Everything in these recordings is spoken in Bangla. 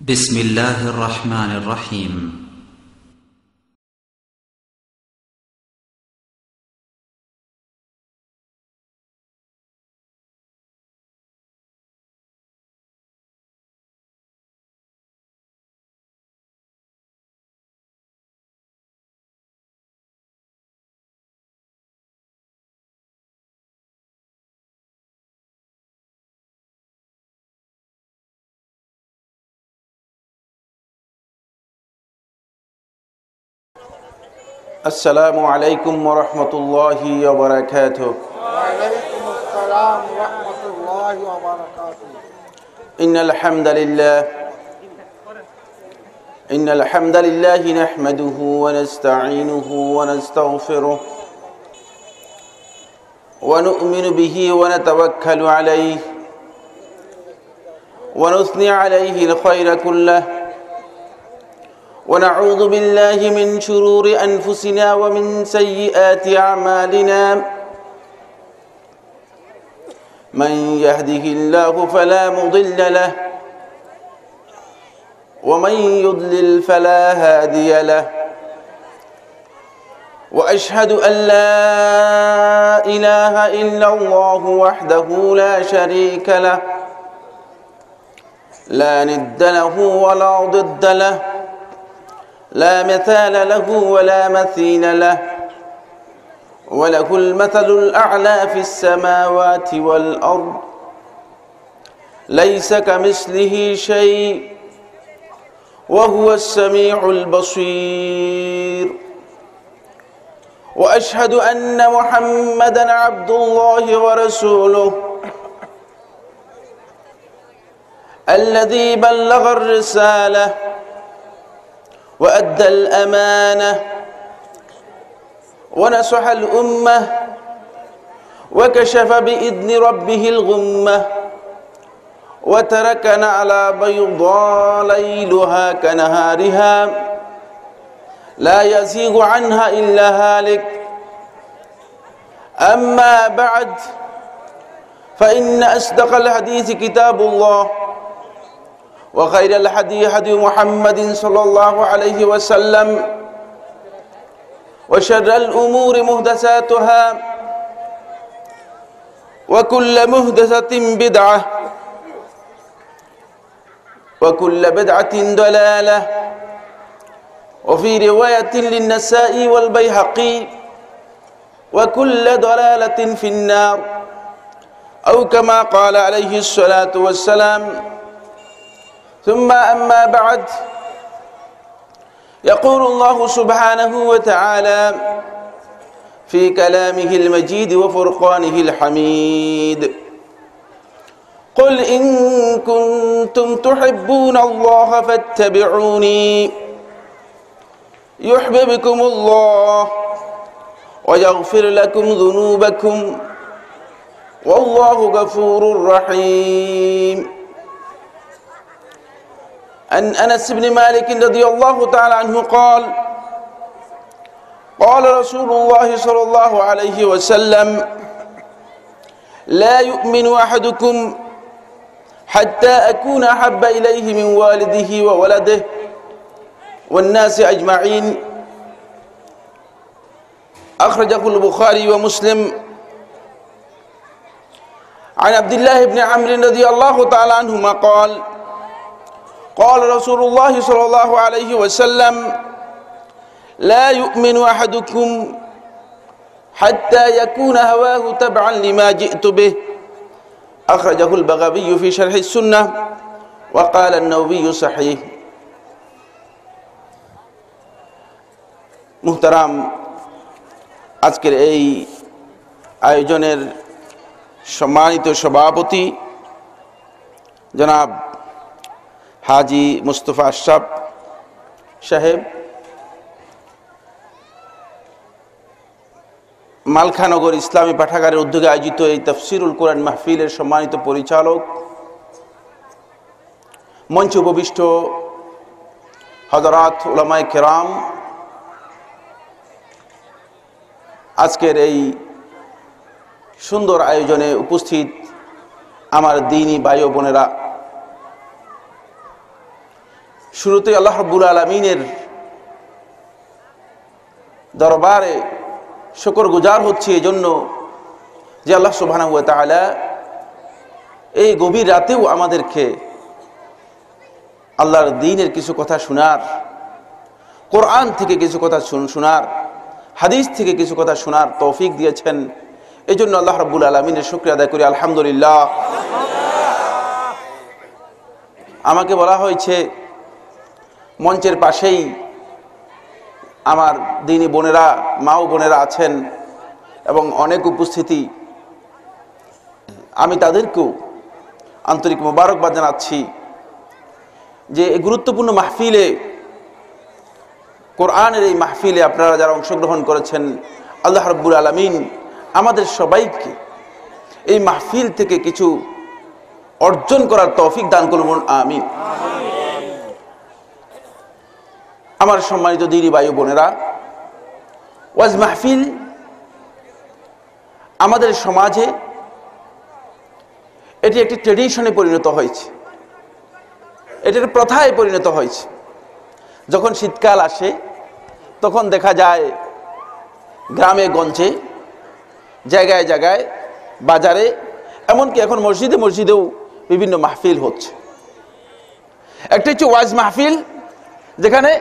بسم الله الرحمن الرحيم. السلام عليكم ورحمة الله وبركاته. وعليكم السلام ورحمة الله وبركاته. إن الحمد لله نحمده ونستعينه ونستغفره ونؤمن به ونتوكل عليه ونثني عليه الخير كله ونعوذ بالله من شرور أنفسنا ومن سيئات أعمالنا من يهده الله فلا مضل له ومن يضلل فلا هادي له وأشهد أن لا إله إلا الله وحده لا شريك له لا ند له ولا ضد له لا مثال له ولا مثيل له وله المثل الأعلى في السماوات والأرض ليس كمثله شيء وهو السميع البصير وأشهد أن محمدًا عبد الله ورسوله الذي بلغ الرسالة وأدى الأمانة ونصح الأمة وكشف بإذن ربه الغمة وتركنا على بيضاء ليلها كنهارها لا يزيغ عنها إلا هالك. أما بعد فإن أصدق الحديث كتاب الله وخير الهدي هدي محمد صلى الله عليه وسلم وشر الأمور محدثاتها وكل محدثة بدعة وكل بدعة ضلالة وفي رواية للنسائي والبيهقي وكل ضلالة في النار أو كما قال عليه الصلاة والسلام. ثم أما بعد يقول الله سبحانه وتعالى في كلامه المجيد وفرقانه الحميد قل إن كنتم تحبون الله فاتبعوني يحببكم الله ويغفر لكم ذنوبكم والله غفور رحيم. عن أنس بن مالك رضي الله تعالى عنه قال قال رسول الله صلى الله عليه وسلم لا يؤمن أحدكم حتى أكون أحب إليه من والده وولده والناس أجمعين. أخرجه البخاري ومسلم. عن عبد الله بن عمرو رضي الله تعالى عنهما قال قال رسول الله صلى الله عليه وسلم لا يؤمن أحدكم حتى يكون هواه تبعا لما جئت به. أخرجه البغوي في شرح السنة وقال النووي صحيح. মুহতারাম, আজকের এই আয়োজনের সম্মানিত সভাপতি জনাব হাজি মুস্তফা আশরাফ সাহেব, মালখানগর ইসলামী পাঠাগারের উদ্যোগে আয়োজিত এই তাফসিরুল কোরআন মাহফিলের সম্মানিত পরিচালক, মঞ্চে উপবিষ্ট হযরত উলামায়ে কেরাম, আজকের এই সুন্দর আয়োজনে উপস্থিত আমার দ্বীনী ভাই ও বোনেরা, শুরুতে আল্লাহ রাব্বুল আলামিনের দরবারে শুকরগুজার হচ্ছে এজন্য যে আল্লাহ সুবহানাহু ওয়া তাআলা এই গভীর রাতেও আমাদেরকে আল্লাহর দ্বীনের কিছু কথা শোনার, কোরআন থেকে কিছু কথা শোনার, হাদিস থেকে কিছু কথা শোনার তৌফিক দিয়েছেন। এই জন্য আল্লাহ রাব্বুল আলামিনের শুকরিয়া আদায় করি, আলহামদুলিল্লাহ। আমাকে বলা হয়েছে মঞ্চের পাশেই আমার দ্বীনী বোনেরা, মা ও বোনেরা আছেন এবং অনেক উপস্থিতি। আমি তাদেরকেও আন্তরিক মোবারকবাদ জানাচ্ছি যে এই গুরুত্বপূর্ণ মাহফিলে, কোরআনের এই মাহফিলে আপনারা যারা অংশগ্রহণ করেছেন, আল্লাহ রাব্বুল আলামিন আমাদের সবাইকে এই মাহফিল থেকে কিছু অর্জন করার তৌফিক দান করুন, আমিন। আমার সম্মানিত দ্বীনী ভাই ও বোনেরা, ওয়াজ মাহফিল আমাদের সমাজে এটি একটি ট্রেডিশনে পরিণত হয়েছে, এটি একটি প্রথায় পরিণত হয়েছে। যখন শীতকাল আসে তখন দেখা যায় গ্রামে গঞ্জে, জায়গায় জায়গায়, বাজারে, এমনকি এখন মসজিদে মসজিদেও বিভিন্ন মাহফিল হচ্ছে। একটা হচ্ছে ওয়াজ মাহফিল, যেখানে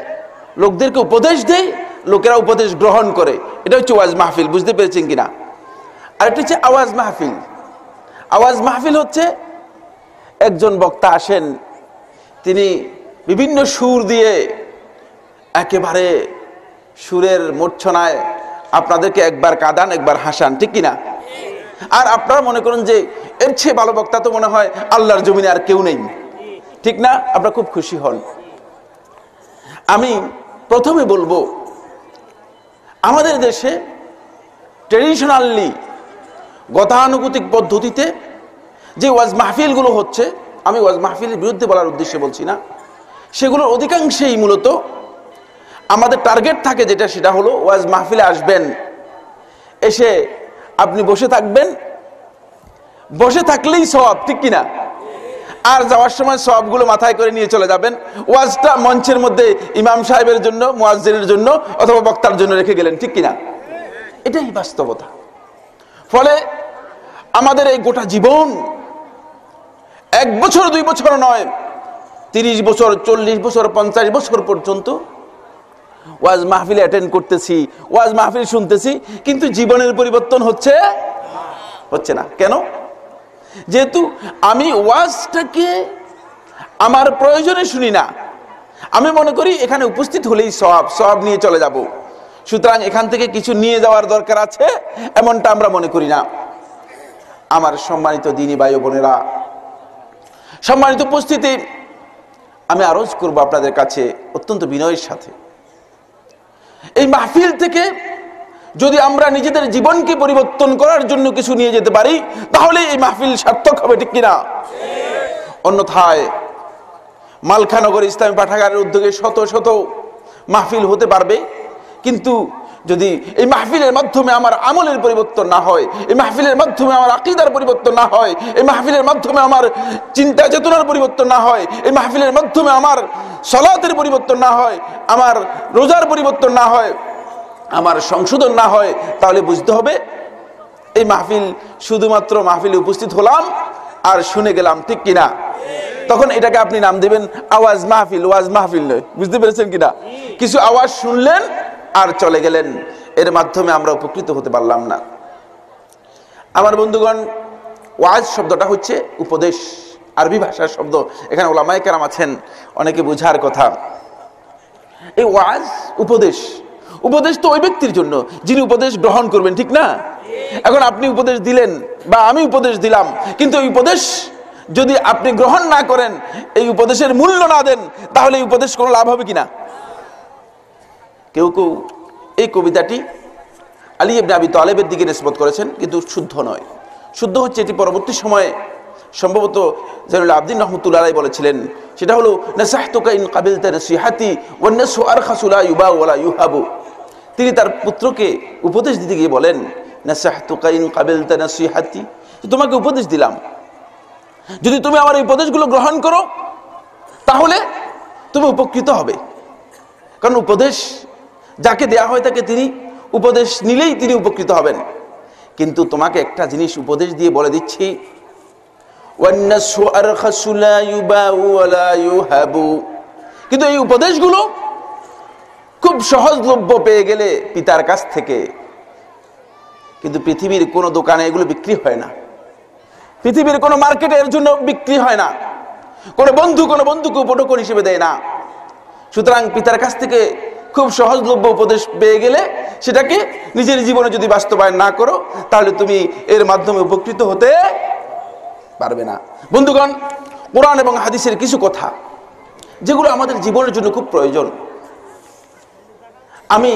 লোকদেরকে উপদেশ দেয়, লোকেরা উপদেশ গ্রহণ করে, এটা হচ্ছে ওয়াজ মাহফিল। বুঝতে পেরেছেন কিনা? আর একটা হচ্ছে আওয়াজ মাহফিল। আওয়াজ মাহফিল হচ্ছে একজন বক্তা আসেন, তিনি বিভিন্ন সুর দিয়ে একেবারে সুরের মূর্ছনায় আপনাদেরকে একবার কাঁদান, একবার হাসান, ঠিক কিনা? আর আপনারা মনে করেন যে এর চেয়ে ভালো বক্তা তো মনে হয় আল্লাহর জমিনে আর কেউ নেই, ঠিক না? আপনারা খুব খুশি হন। আমি প্রথমে বলবো, আমাদের দেশে ট্রেডিশনালি গতানুগতিক পদ্ধতিতে যে ওয়াজ মাহফিলগুলো হচ্ছে, আমি ওয়াজ মাহফিলের বিরুদ্ধে বলার উদ্দেশ্যে বলছি না, সেগুলোর অধিকাংশেই মূলত আমাদের টার্গেট থাকে যেটা, সেটা হলো ওয়াজ মাহফিলে আসবেন, এসে আপনি বসে থাকবেন, বসে থাকলেই সওয়াব, ঠিক কিনা? আর যাওয়ার সময় সওয়াবগুলো মাথায় করে নিয়ে চলে যাবেন। ওয়াজটা মঞ্চের মধ্যে ইমাম সাহেবের জন্য, মুয়াজ্জিনের জন্য অথবা বক্তার জন্য রেখে গেলেন, ঠিক কিনা? এটাই বাস্তবতা। ফলে আমাদের এই গোটা জীবন 1 বছর 2 বছর নয়, 30 বছর, 40 বছর, 50 বছর পর্যন্ত ওয়াজ মাহফিলে অ্যাটেন্ড করতেছি, ওয়াজ মাহফিল শুনতেছি, কিন্তু জীবনের পরিবর্তন হচ্ছে না। কেন? যেহেতু আমি ওয়াজটাকে আমার প্রয়োজনে শুনি না, আমি মনে করি এখানে উপস্থিত হলেই সওয়াব নিয়ে চলে যাব, সুতরাং এখান থেকে কিছু নিয়ে যাওয়ার দরকার আছে, এমনটা আমরা মনে করি না। আমার সম্মানিত দ্বীনী ভাই ও বোনেরা, সম্মানিত উপস্থিতি, আমি আরজ করব আপনাদের কাছে অত্যন্ত বিনয়ের সাথে, এই মাহফিল থেকে যদি আমরা নিজেদের জীবনকে পরিবর্তন করার জন্য কিছু নিয়ে যেতে পারি, তাহলে এই মাহফিল সার্থক হবে, ঠিক কিনা? অন্যথায় মালখানগর ইসলামী পাঠাগারের উদ্যোগে শত শত মাহফিল হতে পারবে, কিন্তু যদি এই মাহফিলের মাধ্যমে আমার আমলের পরিবর্তন না হয়, এই মাহফিলের মাধ্যমে আমার আকীদার পরিবর্তন না হয়, এই মাহফিলের মাধ্যমে আমার চিন্তা চেতনার পরিবর্তন না হয়, এই মাহফিলের মাধ্যমে আমার সালাতের পরিবর্তন না হয়, আমার রোজার পরিবর্তন না হয়, আমার সংশোধন না হয়, তাহলে বুঝতে হবে এই মাহফিল শুধুমাত্র মাহফিলে উপস্থিত হলাম আর শুনে গেলাম, ঠিক কিনা? তখন এটাকে আপনি নাম দেবেন আওয়াজ মাহফিল, ওয়াজ মাহফিল নয়। বুঝতে পেরেছেন কিনা? কিছু আওয়াজ শুনলেন আর চলে গেলেন, এর মাধ্যমে আমরা উপকৃত হতে পারলাম না। আমার বন্ধুগণ, ওয়াজ শব্দটা হচ্ছে উপদেশ, আরবি ভাষার শব্দ। এখানে উলামায়ে কেরাম আছেন, অনেকে বুঝার কথা। এই ওয়াজ উপদেশ, উপদেশ তো ওই ব্যক্তির জন্য যিনি উপদেশ গ্রহণ করবেন, ঠিক না? এখন আপনি উপদেশ দিলেন বা আমি উপদেশ দিলাম, কিন্তু এই উপদেশ যদি আপনি গ্রহণ না করেন, এই উপদেশের মূল্য না দেন, তাহলে এই উপদেশ কোনো লাভ হবে কিনা? কেউ কেউ এই কবিতাটি আলী ইবনে আবি তালেবের দিকে নিসবত করেছেন, কিন্তু শুদ্ধ নয়। শুদ্ধ হচ্ছে এটি পরবর্তী সময়ে সম্ভবত জাইনুল আবদিন রহমতুল্লাহ আলাইহি বলেছিলেন, সেটা হলো নাসাহতুকা ইন কাবিলতা নসিহাতি ওয়ান নাসু আরখাসু লা ইউবা ওয়ালা ইউহাবু। তিনি তার পুত্রকে উপদেশ দিতে গিয়ে বলেন, নাসাহতুকা ইন কাবিলতা নসিহাতি, তোমাকে উপদেশ দিলাম, যদি তুমি আমার এই উপদেশগুলো গ্রহণ করো তাহলে তুমি উপকৃত হবে। কারণ উপদেশ যাকে দেয়া হয় তাকে তিনি উপদেশ নিলেই তিনি উপকৃত হবেন। কিন্তু তোমাকে একটা জিনিস উপদেশ দিয়ে বলে দিচ্ছি, কিন্তু এই উপদেশগুলো খুব সহজলভ্য পেয়ে গেলে পিতার কাছ থেকে, কিন্তু পৃথিবীর কোনো দোকানে এগুলো বিক্রি হয় না, পৃথিবীর কোনো মার্কেটে এর জন্য বিক্রি হয় না, কোনো বন্ধুকে উপঢৌকন হিসেবে দেয় না। সুতরাং পিতার কাছ থেকে খুব সহজলভ্য উপদেশ পেয়ে গেলে সেটাকে নিজের জীবনে যদি বাস্তবায়ন না করো তাহলে তুমি এর মাধ্যমে উপকৃত হতে পারবে না। বন্ধুগণ, কোরআন এবং হাদিসের কিছু কথা যেগুলো আমাদের জীবনের জন্য খুব প্রয়োজন, আমি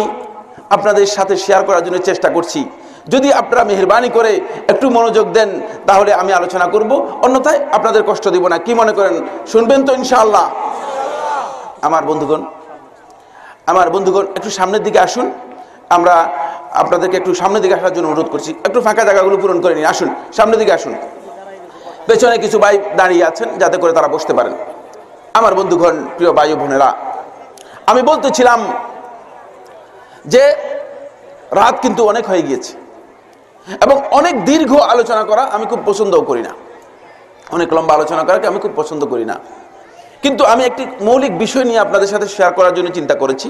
আপনাদের সাথে শেয়ার করার জন্য চেষ্টা করছি। যদি আপনারা মেহেরবানি করে একটু মনোযোগ দেন তাহলে আমি আলোচনা করব, অন্যথায় আপনাদের কষ্ট দিব না। কি মনে করেন, শুনবেন তো ইনশাআল্লাহ? আমার বন্ধুগণ একটু সামনের দিকে আসুন। আমরা আপনাদেরকে একটু সামনের দিকে আসার জন্য অনুরোধ করছি। একটু ফাঁকা জায়গাগুলো পূরণ করে নিন, আসুন সামনের দিকে আসুন। পেছনে কিছু ভাই দাঁড়িয়ে আছেন যাতে করে তারা বসতে পারেন। আমার বন্ধুগণ, প্রিয় ভাই ও বোনেরা, আমি বলতেছিলাম যে রাত কিন্তু অনেক হয়ে গিয়েছে এবং অনেক দীর্ঘ আলোচনা করা আমি খুব পছন্দও করি না, অনেক লম্বা আলোচনা করাকে আমি খুব পছন্দ করি না। কিন্তু আমি একটি মৌলিক বিষয় নিয়ে আপনাদের সাথে শেয়ার করার জন্য চিন্তা করেছি।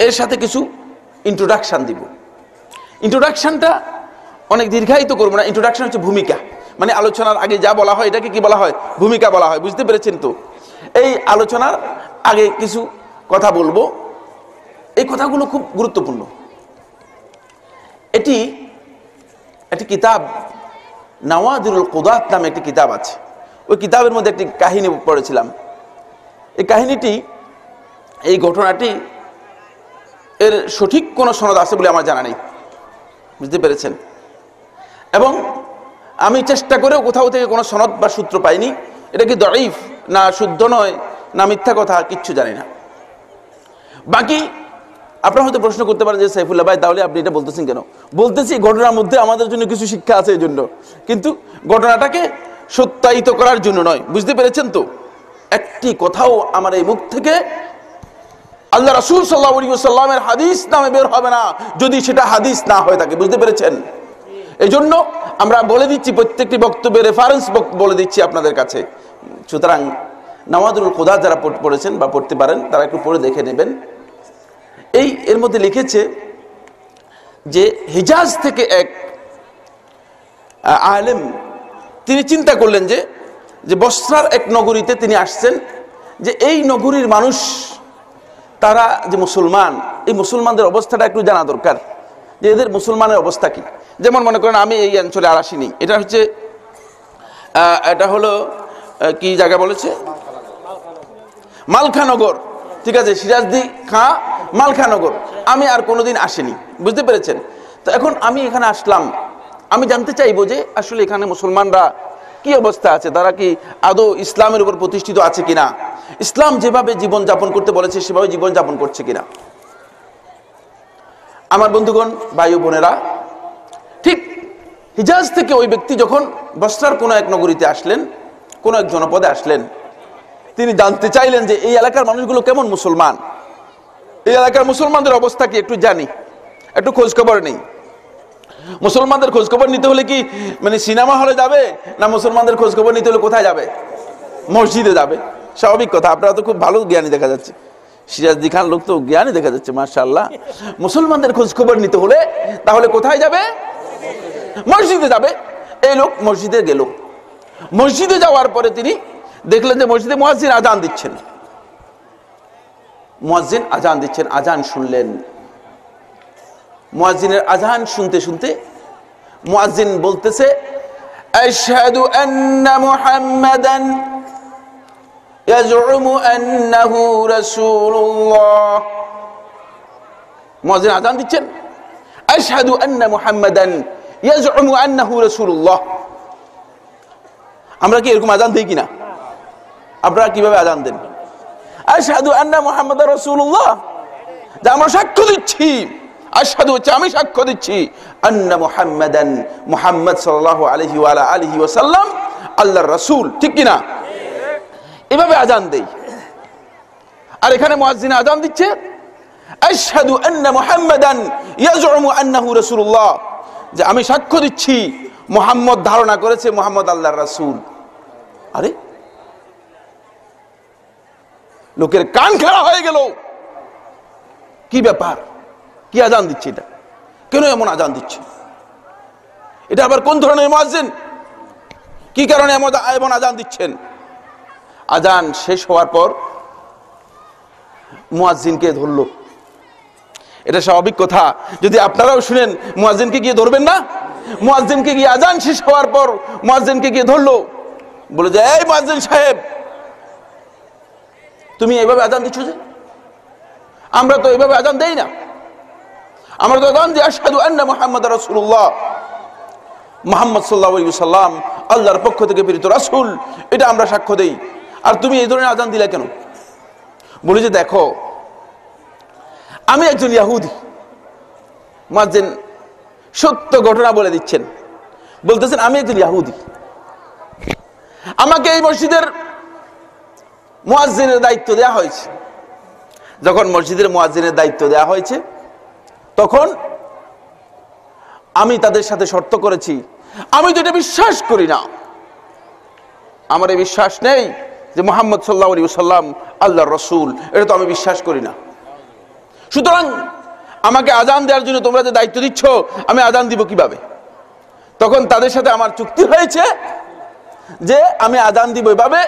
এর সাথে কিছু ইন্ট্রোডাকশন দিব। ইন্ট্রোডাকশনটা অনেক দীর্ঘায়িত করবো না। ইন্ট্রোডাকশন হচ্ছে ভূমিকা, মানে আলোচনার আগে যা বলা হয় এটাকে কি বলা হয়? ভূমিকা বলা হয়। বুঝতে পেরেছেন তো? এই আলোচনার আগে কিছু কথা বলবো, এই কথাগুলো খুব গুরুত্বপূর্ণ। একটি কিতাব নাওয়াদিরুল কুদাত নামে একটি কিতাব আছে। ওই কিতাবের মধ্যে একটি কাহিনী পড়েছিলাম। এই কাহিনীটি, এই ঘটনাটি এর সঠিক কোনো সনদ আছে বলে আমার জানা নেই। বুঝতে পেরেছেন? এবং আমি চেষ্টা করেও কোথাও থেকে কোনো সনদ বা সূত্র পাইনি। এটা কি দঈফ না শুদ্ধ নয় না মিথ্যা কথা কিচ্ছু জানি না। বাকি আপনারা হয়তো প্রশ্ন করতে পারেন যে সাইফুল্লাহ ভাই তাহলে আপনি এটা বলতেছেন কেন? বলতেছি ঘটনার মধ্যে আমাদের জন্য কিছু শিক্ষা আছে এই জন্য, কিন্তু ঘটনাটাকে সত্যায়িত করার জন্য নয়। বুঝতে পেরেছেন তো? একটি কথাও আমার এই মুখ থেকে আল্লাহ রাসূল সাল্লাল্লাহু আলাইহি ওয়াসাল্লামের হাদিস নামে বের হবে না যদি সেটা হাদিস না হয়ে থাকে। বুঝতে পেরেছেন? এই জন্য আমরা বলে দিচ্ছি, প্রত্যেকটি বক্তব্যের রেফারেন্স বলে দিচ্ছি আপনাদের কাছে। সুতরাং নাওয়াদিরুল কুদাত যারা পড়েছেন বা পড়তে পারেন তারা একটু পড়ে দেখে নেবেন। এর মধ্যে লিখেছে যে হিজাজ থেকে এক আলেম তিনি চিন্তা করলেন যে বসরার এক নগরীতে তিনি আসছেন, যে এই নগরীর মানুষ তারা যে মুসলমান, এই মুসলমানদের অবস্থাটা একটু জানা দরকার, যে এদের মুসলমানের অবস্থা কি। যেমন মনে করেন আমি এই অঞ্চলে আর আসিনি, এটা হলো কি জায়গা বলেছে? মালখানগর। ঠিক আছে, সিরাজদি খাঁ মালখানগর। আমি আর কোনোদিন আসিনি। বুঝতে পেরেছেন? তো এখন আমি এখানে আসলাম, আমি জানতে চাইবো যে আসলে এখানে মুসলমানরা কি অবস্থা আছে, তারা কি আদৌ ইসলামের উপর প্রতিষ্ঠিত আছে কিনা, ইসলাম যেভাবে জীবন যাপন করতে বলেছে সেভাবে জীবন যাপন করছে কিনা। আমার বন্ধুগণ, ভাই ও বোনেরা, ঠিক হিজাজ থেকে ওই ব্যক্তি যখন বসরার কোনো এক নগরীতে আসলেন, কোনো এক জনপদে আসলেন, তিনি জানতে চাইলেন যে এই এলাকার মানুষগুলো কেমন মুসলমান, এই এলাকার মুসলমানদের অবস্থা কি একটু জানি, একটু খোঁজ খবর নেই। মুসলমানদের খোঁজ খবর নিতে হলে কি মানে সিনেমা হলে যাবে, না মুসলমানদের খোঁজ খবর নিতে হলে কোথায় যাবে? মসজিদে যাবে। স্বাভাবিক কথা। আপনারা তো খুব ভালো জ্ঞানী দেখা যাচ্ছে, সিরাজদি খান লোক তো জ্ঞানী দেখা যাচ্ছে, মাশাআল্লাহ। মুসলমানদের খোঁজ খবর নিতে হলে তাহলে কোথায় যাবে? মসজিদে যাবে। এই লোক মসজিদে গেল। মসজিদে যাওয়ার পরে তিনি দেখলেন যে মসজিদে মুয়াজ্জিন আজান দিচ্ছেন। মুয়াজ্জিন আজান দিচ্ছেন, আজান শুনলেন। মুয়াজ্জিনের আজান শুনতে শুনতে মুয়াজ্জিন বলতেছে, আশহাদু আন্না মুহাম্মাদান ইয়াজউমু আন্নাহু রাসূলুল্লাহ। মুয়াজ্জিন আজান দিচ্ছেন, আশহাদু আন্না মুহাম্মাদান ইয়াজউমু আন্নাহু রাসূলুল্লাহ। আমরা কি এরকম আজান দিই কিনা? আপনারা কিভাবে আজান দেন? আশহাদু আন্না মুহাম্মাদার রাসূলুল্লাহ, যে আমরা সাক্ষ্য দিচ্ছি, আশহাদু হচ্ছে আমি সাক্ষ্য দিচ্ছি, আন্না মুহাম্মাদান, মুহাম্মদ সাল্লাল্লাহু আলাইহি ওয়া আলিহি ওয়াসাল্লাম আল্লাহর রাসূল। ঠিক কিনা? এভাবে আজান দেই। আর এখানে মুয়াজ্জিন আযান দিচ্ছে, আশহাদু আন্না মুহাম্মাদান ইয়াজউমু আন্নাহু রাসূলুল্লাহ, যে আমি সাক্ষ্য দিচ্ছি মুহাম্মদ ধারণা করেছে মুহাম্মদ আল্লাহর রাসূল। আরে লোকের কান খাড়া হয়ে গেল, কি ব্যাপার, কি আযান দিচ্ছে এটা, কেন এমন আযান দিচ্ছে, এটা আবার কোন ধরনের মুয়াজ্জিন, কি কারণে এমন আযান দিচ্ছেন? আযান শেষ হওয়ার পর মুয়াজ্জিনকে ধরলো। এটা স্বাভাবিক কথা, যদি আপনারাও শুনেন মুয়াজ্জিনকে গিয়ে ধরবেন না? মুয়াজ্জিনকে গিয়ে আযান শেষ হওয়ার পর মুয়াজ্জিনকে গিয়ে ধরলো, বলে যে এই মুয়াজ্জিন সাহেব, তুমি এইভাবে আযান দিচ্ছ যে? আমরা তো এইভাবে আযান দেই না, আমরা তো আযান দিই আশহাদু আন্না মুহাম্মাদার রাসূলুল্লাহ, মুহাম্মদ সাল্লাল্লাহু আলাইহি ওয়াসাল্লাম আল্লাহর পক্ষ থেকে প্রেরিত রাসূল, এটা আমরা সাক্ষ্য দেই। আর তুমি এই ধরনের আযান দিলা কেন? বলে যে দেখো, আমি একজন ইহুদি। মুয়াজ্জিন সত্য ঘটনা বলে দিচ্ছেন, বলতেছেন আমি একজন ইহুদি, আমাকে এই মসজিদের মুয়াজ্জিনের দায়িত্ব দেওয়া হয়েছে। যখন মসজিদের মুয়াজ্জিনের দায়িত্ব দেওয়া হয়েছে, তখন আমি তাদের সাথে শর্ত করেছি, আমি তো এটা বিশ্বাস করি না, আমার এই বিশ্বাস নেই যে মুহাম্মদ সাল্লাল্লাহু আলাইহি ওয়াসাল্লাম আল্লাহর রাসূল, এটা তো আমি বিশ্বাস করি না। সুতরাং আমাকে আযান দেওয়ার জন্য তোমরা যে দায়িত্ব দিচ্ছ, আমি আযান দিব কিভাবে? তখন তাদের সাথে আমার চুক্তি হয়েছে যে আমি আযান দিব এভাবে,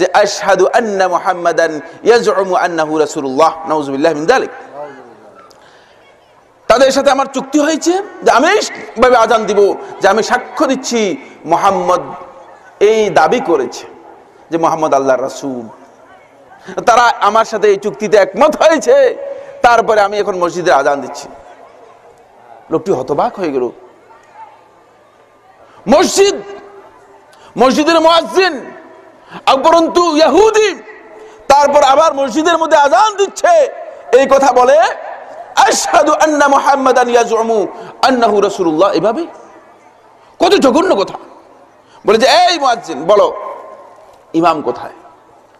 যে আশহাদু আন্না মুহাম্মাদান ইয়াজউমু আন্নাহু রাসূলুল্লাহ, নাউযুবিল্লাহি মিন যালিক। তাদের সাথে আমার চুক্তি হয়েছে যে আমি এইভাবে আযান দিব যে আমি সাক্ষ্য দিচ্ছি মুহাম্মদ এই দাবি করেছে যে মুহাম্মদ আল্লাহর রাসূল। তারা আমার সাথে এই চুক্তিতে একমত হয়েছে, তারপরে আমি এখন মসজিদে আযান দিচ্ছি। লোকটি হতবাক হয়ে গেল। মসজিদের মুয়াজ্জিন, উপরন্তু ইহুদি, তারপর আবার মসজিদের মধ্যে আযান দিচ্ছে, এই কথা বলে আশহাদু আন্না মুহাম্মাদান ইয়াজউমু আন্নাহু রাসূলুল্লাহ, এভাবে? কত জঘন্য কথা। বলে যে এই মুয়াজ্জিন বলো, ইমাম কোথায়,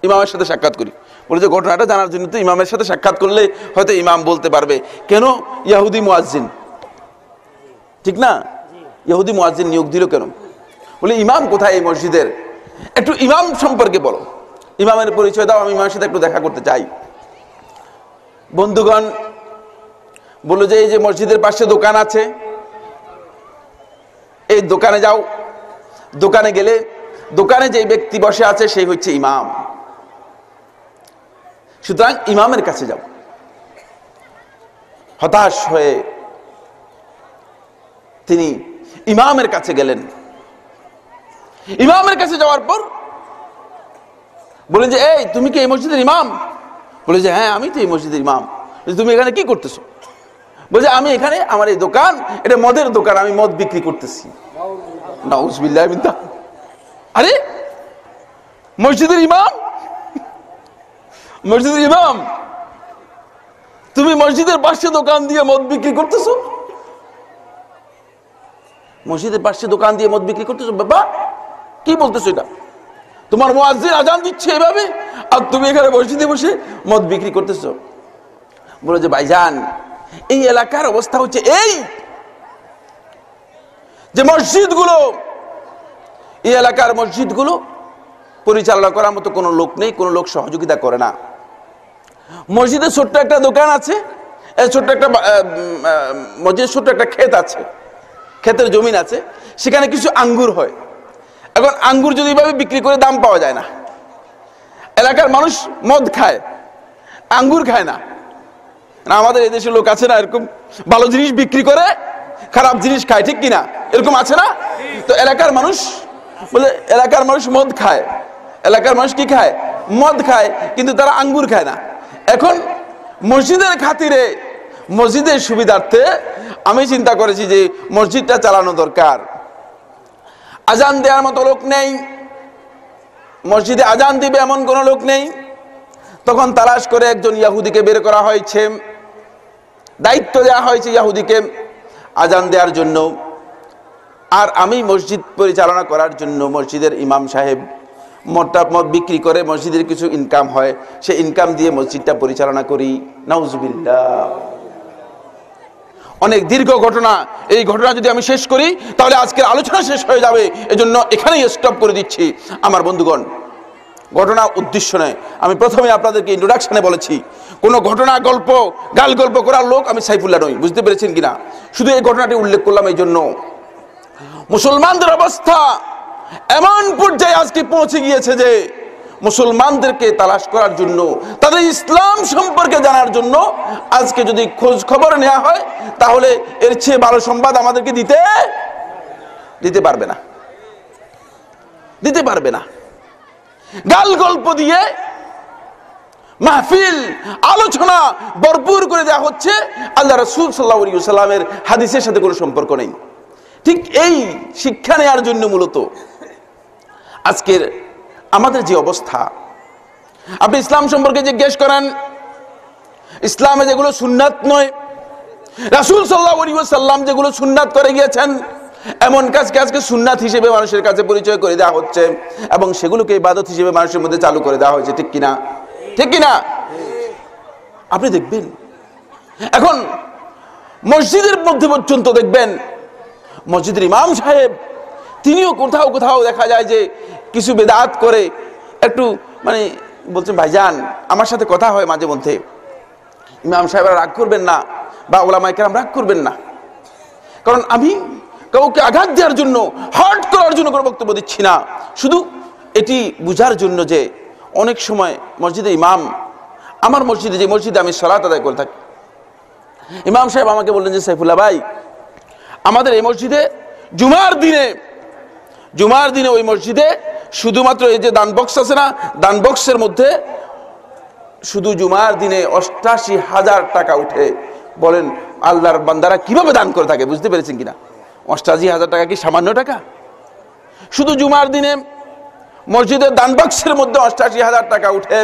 ইমামের সাথে সাক্ষাৎ করি। বলে যে ঘটনাটা জানার জন্য তো ইমামের সাথে সাক্ষাৎ করলে হয়তো ইমাম বলতে পারবে, কেন ইহুদি মুয়াজ্জিন, ঠিক না? ইহুদি মুয়াজ্জিন নিয়োগ দিল কেন? বলে ইমাম কোথায় এই মসজিদের, একটু ইমাম সম্পর্কে বলো, ইমামের পরিচয় দাও, আমি ইমামের সাথে একটু দেখা করতে চাই। বন্ধুগণ বললো যে এই যে মসজিদের পাশে দোকান আছে, এই দোকানে যাও, দোকানে গেলে দোকানে যে ব্যক্তি বসে আছে সেই হচ্ছে ইমাম, সুতরাং ইমামের কাছে যাও। হতাশ হয়ে তিনি ইমামের কাছে গেলেন। ইমামের কাছে যাওয়ার পর বলেন যে এই তুমি কি এই মসজিদের ইমাম? বলে যে হ্যাঁ আমি তো এই মসজিদের ইমাম। তুমি এখানে কি করতেছো? বলছে আমি এখানে, আমার এই দোকান, এটা মদের দোকান, আমি মদ বিক্রি করতেছি। নাউযুবিল্লাহি মিন যালিক। আরে মসজিদের ইমাম, মসজিদের ইমাম, তুমি মসজিদের পাশে দোকান দিয়ে মদ বিক্রি করতেছো? মসজিদের পাশে দোকান দিয়ে মদ বিক্রি করতেছো? বাবা কি বলতেছো এটা? তোমার মুয়াজ্জিন আযান দিচ্ছে এভাবে, আর তুমি এখানে মসজিদে বসে মদ বিক্রি করতেছো? বলে যে ভাইজান, এই এলাকার অবস্থা হচ্ছে এই যে মসজিদগুলো, এই এলাকার মসজিদগুলো পরিচালনা করার মতো কোনো লোক নেই, কোনো লোক সহযোগিতা করে না। মসজিদে ছোট্ট একটা দোকান আছে, ছোট্ট একটা মসজিদের ছোট্ট একটা ক্ষেত আছে, ক্ষেতের জমিন আছে, সেখানে কিছু আঙ্গুর হয়। এখন আঙ্গুর যদি এভাবে বিক্রি করে দাম পাওয়া যায় না, এলাকার মানুষ মদ খায়, আঙ্গুর খায় না। আমাদের এই দেশের লোক আছে না, এরকম ভালো জিনিস বিক্রি করে খারাপ জিনিস খায়, ঠিক কিনা? এরকম আছে না? তো এলাকার মানুষ বলে, এলাকার মানুষ মদ খায়, এলাকার মানুষ কি খায়? মদ খায়, কিন্তু তারা আঙ্গুর খায় না। এখন মসজিদের খাতিরে, মসজিদের সুবিধার্থে আমি চিন্তা করেছি যে মসজিদটা চালানো দরকার। আজান দেওয়ার মতো লোক নেই, মসজিদে আজান দিবে এমন কোনো লোক নেই। তখন তালাশ করে একজন ইহুদিকে বের করা হয়েছে, দায়িত্ব দেওয়া হয়েছে ইহুদিকে আজান দেওয়ার জন্য। আর আমি মসজিদ পরিচালনা করার জন্য মসজিদের ইমাম সাহেব মদ বিক্রি করে মসজিদের কিছু ইনকাম হয়, সেই ইনকাম দিয়ে মসজিদটা পরিচালনা করি। নাউজুবিল্লাহ। অনেক দীর্ঘ ঘটনা, এই ঘটনা যদি আমি শেষ করি তাহলে আজকের আলোচনা শেষ হয়ে যাবে, এজন্য এখানেই স্টপ করে দিচ্ছি। আমার বন্ধুগণ, ঘটনা উদ্দেশ্য নয়, আমি প্রথমে আপনাদেরকে ইন্ট্রোডাকশনে বলেছি কোনো ঘটনা গল্প গাল গল্প করার লোক আমি সাইফুল্লাহ নই, বুঝতে পেরেছেন কিনা? শুধু এই ঘটনাটি উল্লেখ করলাম এই জন্য। মুসলমানদের অবস্থা এমন পর্যায়ে আজকে পৌঁছে গিয়েছে যে মুসলমানদেরকে তালাশ করার জন্য, তাদের ইসলাম সম্পর্কে জানার জন্য আজকে যদি খোঁজ খবর নেওয়া হয় তাহলে এর চেয়ে ভালো সংবাদ আমাদেরকে দিতে পারবে না, দিতে পারবে না। গাল গল্প দিয়ে মাহফিল আলোচনা ভরপুর করে দেওয়া হচ্ছে, আল্লাহ রাসূল সাল্লাল্লাহু আলাইহি ওয়াসাল্লামের হাদিসের সাথে কোনো সম্পর্ক নেই। ঠিক এই শিক্ষা নেওয়ার জন্য মূলত আজকের আমাদের যে অবস্থা। আপনি ইসলাম সম্পর্কে জিজ্ঞেস করেন, ইসলামে যেগুলো সুন্নাত নয়, রাসূল সাল্লাল্লাহু আলাইহি ওয়াসাল্লাম যেগুলো সুন্নাত করে গিয়েছেন, এমন কাজকে আজকে সুন্নাত হিসেবে মানুষের কাছে পরিচয় করে দেওয়া হচ্ছে এবং সেগুলোকে ইবাদত হিসেবে মানুষের মধ্যে চালু করে দেওয়া হয়েছে। ঠিক কিনা? ঠিক কিনা? আপনি দেখবেন এখন মসজিদের মধ্যে পর্যন্ত দেখবেন মসজিদের ইমাম সাহেব তিনিও কোথাও কোথাও দেখা যায় যে কিছু বেদাত করে একটু মানে বলছেন ভাইজান আমার সাথে কথা হয় মাঝে মধ্যে, ইমাম সাহেবরা রাগ করবেন না বা ওলামায়ে কেরাম রাগ করবেন না, কারণ আমি কাউকে আঘাত দেওয়ার জন্য হার্ট করার জন্য কোনো বক্তব্য দিচ্ছি না, শুধু এটি বুঝার জন্য যে অনেক সময় মসজিদে ইমাম, আমার মসজিদে যে মসজিদে আমি সালাত আদায় করে থাকি, ইমাম সাহেব আমাকে বললেন যে সাইফুল্লাহ ভাই আমাদের এই মসজিদে জুমার দিনে ওই মসজিদে শুধুমাত্র এই যে দান বক্স আছে না, দান বক্সের মধ্যে শুধু জুমার দিনে ৮৮,০০০ টাকা উঠে। বলেন আল্লাহর বান্দারা কিভাবে দান করে থাকে, বুঝতে পেরেছেন কিনা? ৮৮,০০০ টাকা কি সামান্য টাকা? শুধু জুমার দিনে মসজিদের দান বক্সের মধ্যে ৮৮,০০০ টাকা উঠে,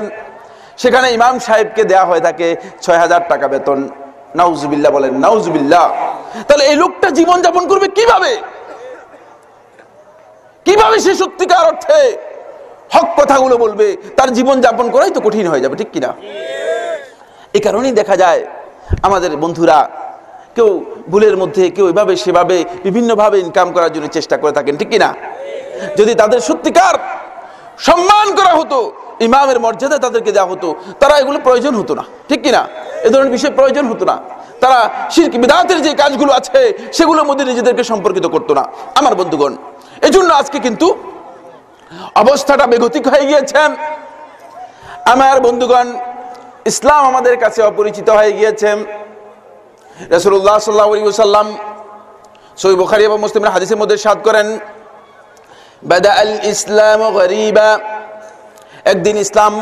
সেখানে ইমাম সাহেবকে দেয়া হয়ে থাকে ৬,০০০ টাকা বেতন। নাউজুবিল্লাহ, বলেন নাউজুবিল্লাহ। তাহলে এই লোকটা জীবন যাপন করবে কিভাবে? কিভাবে সে সত্যিকার অর্থে হক কথাগুলো বলবে? তার জীবন যাপন করাই তো কঠিন হয়ে যাবে। ঠিক কিনা? এই কারণেই দেখা যায় আমাদের বন্ধুরা কেউ ভুলের মধ্যে, কেউ এভাবে সেভাবে বিভিন্নভাবে ইনকাম করার জন্য চেষ্টা করে থাকেন। ঠিক কিনা? যদি তাদের সত্যিকার সম্মান করা হতো, ইমামের মর্যাদা তাদেরকে দেওয়া হতো, তারা এগুলো প্রয়োজন হতো না। ঠিক কিনা? এ ধরনের বিষয় প্রয়োজন হতো না। তারা শিরক বিদআতের যে কাজগুলো আছে সেগুলোর মধ্যে নিজেদেরকে সম্পর্কিত করতো না। আমার বন্ধুগণ, এজন্য আজকে কিন্তু অবস্থাটা বেগতিক হয়ে গিয়েছে। আমার বন্ধুগণ, ইসলাম আমাদের কাছে অপরিচিত হয়ে গিয়েছে। রাসূলুল্লাহ সাল্লাল্লাহু আলাইহি ওয়াসাল্লাম সহিহ বুখারী এবং মুসলিমের হাদিসের মধ্যে ইরশাদ করেন, বাদাআল ইসলামু গরীবা, একদিন ইসলাম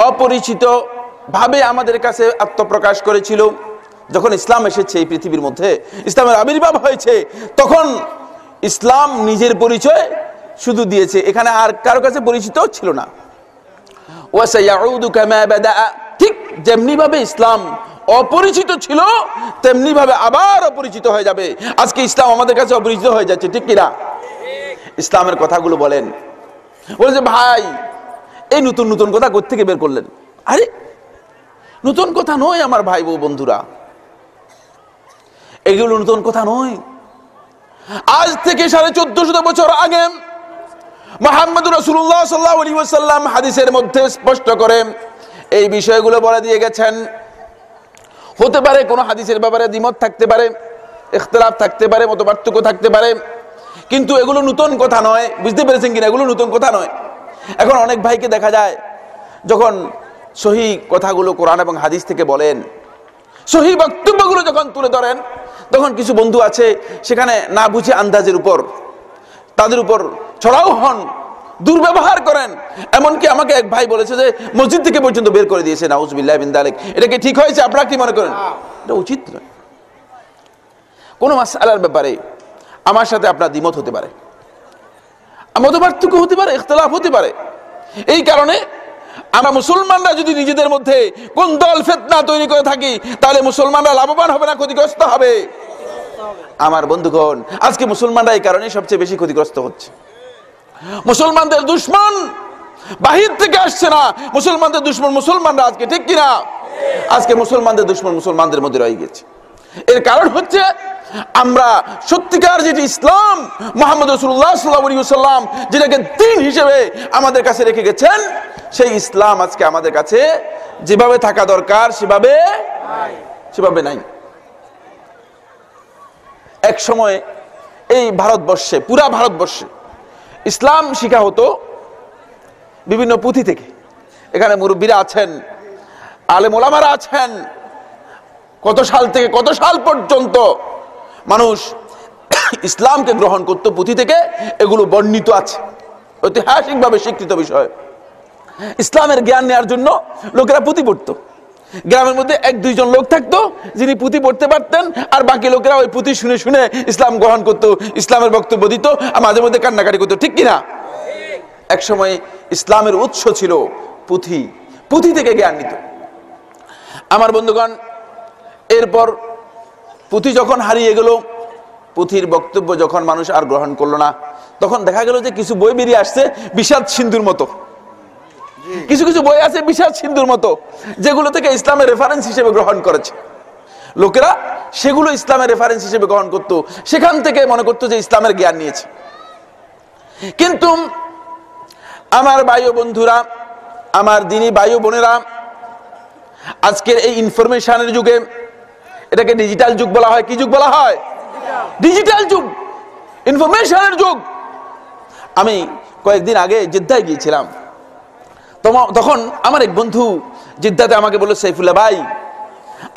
অপরিচিত ভাবে আমাদের কাছে আত্মপ্রকাশ করেছিল। যখন ইসলাম এসেছে এই পৃথিবীর মধ্যে, ইসলামের আবির্ভাব হয়েছে, তখন ইসলাম নিজের পরিচয় শুধু দিয়েছে, এখানে আর কারো কাছে পরিচিত ছিল না। ওয়া সায়াউদু কামা বাদা, ঠিক যেমনি ভাবে ইসলাম অপরিচিত ছিল তেমনি ভাবে আবার অপরিচিত হয়ে যাবে। আজকে ইসলাম আমাদের কাছে অপরিচিত হয়ে যাচ্ছে। ঠিক কিনা? ইসলামের কথাগুলো বলেন, বলে যে ভাই এই নতুন নতুন কথা কোত্থেকে বের করলেন? আরে নতুন কথা নয় আমার ভাই ও বন্ধুরা, এগুলো নতুন কথা নয়। আজ থেকে ১৪৫০ বছর আগে মুহাম্মদুর রাসূলুল্লাহ সাল্লাল্লাহু আলাইহি ওয়াসাল্লাম হাদিসের মধ্যে স্পষ্ট করে এই বিষয়গুলো বলে দিয়ে গেছেন। হতে পারে কোনো হাদিসের ব্যাপারে দ্বিমত থাকতে পারে, ইখতিলাফ থাকতে পারে, মতপার্থক্য থাকতে পারে, কিন্তু এগুলো নতুন কথা নয়। বুঝতে পেরেছেন কিনা? এগুলো নতুন কথা নয়। এখন অনেক ভাইকে দেখা যায় যখন সহি কথাগুলো কোরআন এবং হাদিস থেকে বলেন, সহি বক্তব্যগুলো যখন তুলে ধরেন, তখন কিছু বন্ধু আছে সেখানে না বুঝে আন্দাজের উপর তাদের উপর চড়াও হন, দুর্ব্যবহার করেন। এমনকি আমাকে এক ভাই বলেছে যে মসজিদ থেকে পর্যন্ত বের করে দিয়েছে। নাউজুবিল্লাহ মিন যালিক। এটা কি ঠিক হয়েছে? আপনারা কি মনে করেন? এটা উচিত নয়। কোনো মাসআলার ব্যাপারে আমার সাথে আপনার দ্বিমত হতে পারে, মতপার্থক্য হতে পারে, ইখতিলাফ হতে পারে। এই কারণে আমরা মুসলমানরা যদি নিজেদের মধ্যে কোন দল ফিতনা তৈরি করে থাকি, তাহলে মুসলমানরা লাভবান হবে না ক্ষতিগ্রস্ত হবে? আমার বন্ধুগণ, আজকে মুসলমানরা এই কারণে সবচেয়ে বেশি ক্ষতিগ্রস্ত হচ্ছে। মুসলমানদের দুশমন বাহির থেকে আসছে না। মুসলমানদের দুশমন মুসলমানরা আজকে, ঠিক কিনা? আজকে মুসলমানদের দুশমন মুসলমানদের মধ্যে রয়ে গেছে। এর কারণ হচ্ছে আমরা সত্যিকার যেটি ইসলাম, মুহাম্মদ রাসূলুল্লাহ সাল্লাল্লাহু আলাইহি ওয়াসাল্লাম যেটাকে দ্বীন হিসেবে আমাদের কাছে রেখে গেছেন, সেই ইসলাম আজকে আমাদের কাছে যেভাবে থাকা দরকার সেভাবে নাই। এক সময় এই ভারতবর্ষে, পুরা ভারতবর্ষে ইসলাম শিখা হতো বিভিন্ন পুঁথি থেকে। এখানে মুরব্বীরা আছেন, আলেম ওলামারা আছেন। কত সাল থেকে কত সাল পর্যন্ত মানুষ ইসলামকে গ্রহণ করত পুঁথি থেকে, এগুলো বর্ণিত আছে, ঐতিহাসিকভাবে স্বীকৃত বিষয়। ইসলামের জ্ঞান নেওয়ার জন্য লোকেরা পুঁথি পড়তো। গ্রামের মধ্যে এক দুইজন লোক থাকতো যিনি পুঁথি পড়তে পারতেন, আর বাকি লোকেরা ওই পুঁথি শুনে শুনে ইসলাম গ্রহণ করতো, ইসলামের বক্তব্য দিত, আর মাঝে মধ্যে কান্নাকাটি করতো, ঠিক কিনা? এক সময় ইসলামের উৎস ছিল পুঁথি, পুঁথি থেকে জ্ঞান নিত। আমার বন্ধুগণ, এরপর পুঁথি যখন হারিয়ে গেল, পুঁথির বক্তব্য যখন মানুষ আর গ্রহণ করলো না, তখন দেখা গেল যে কিছু বই বেরিয়ে আসছে বিষাদ সিন্ধুর মতো। কিছু কিছু বই আছে বিষাদ সিন্ধুর মতো, যেগুলো থেকে ইসলামের রেফারেন্স হিসেবে গ্রহণ করেছে লোকেরা, সেগুলো ইসলামের রেফারেন্স হিসেবে গ্রহণ করত, সেখান থেকে মনে করতো যে ইসলামের জ্ঞান নিয়েছে। কিন্তু আমার ভাই ও বন্ধুরা, আমার দিনী ভাই ও বোনেরা, আজকের এই ইনফরমেশনের যুগে, এটাকে ডিজিটাল যুগ বলা হয়। কি যুগ বলা হয়? ডিজিটাল যুগ, ইনফরমেশনের যুগ। আমি কয়েকদিন আগে জেদ্দায় গিয়েছিলাম, তখন আমার এক বন্ধু জেদ্দাতে আমাকে বলল, সাইফুল্লাহ ভাই,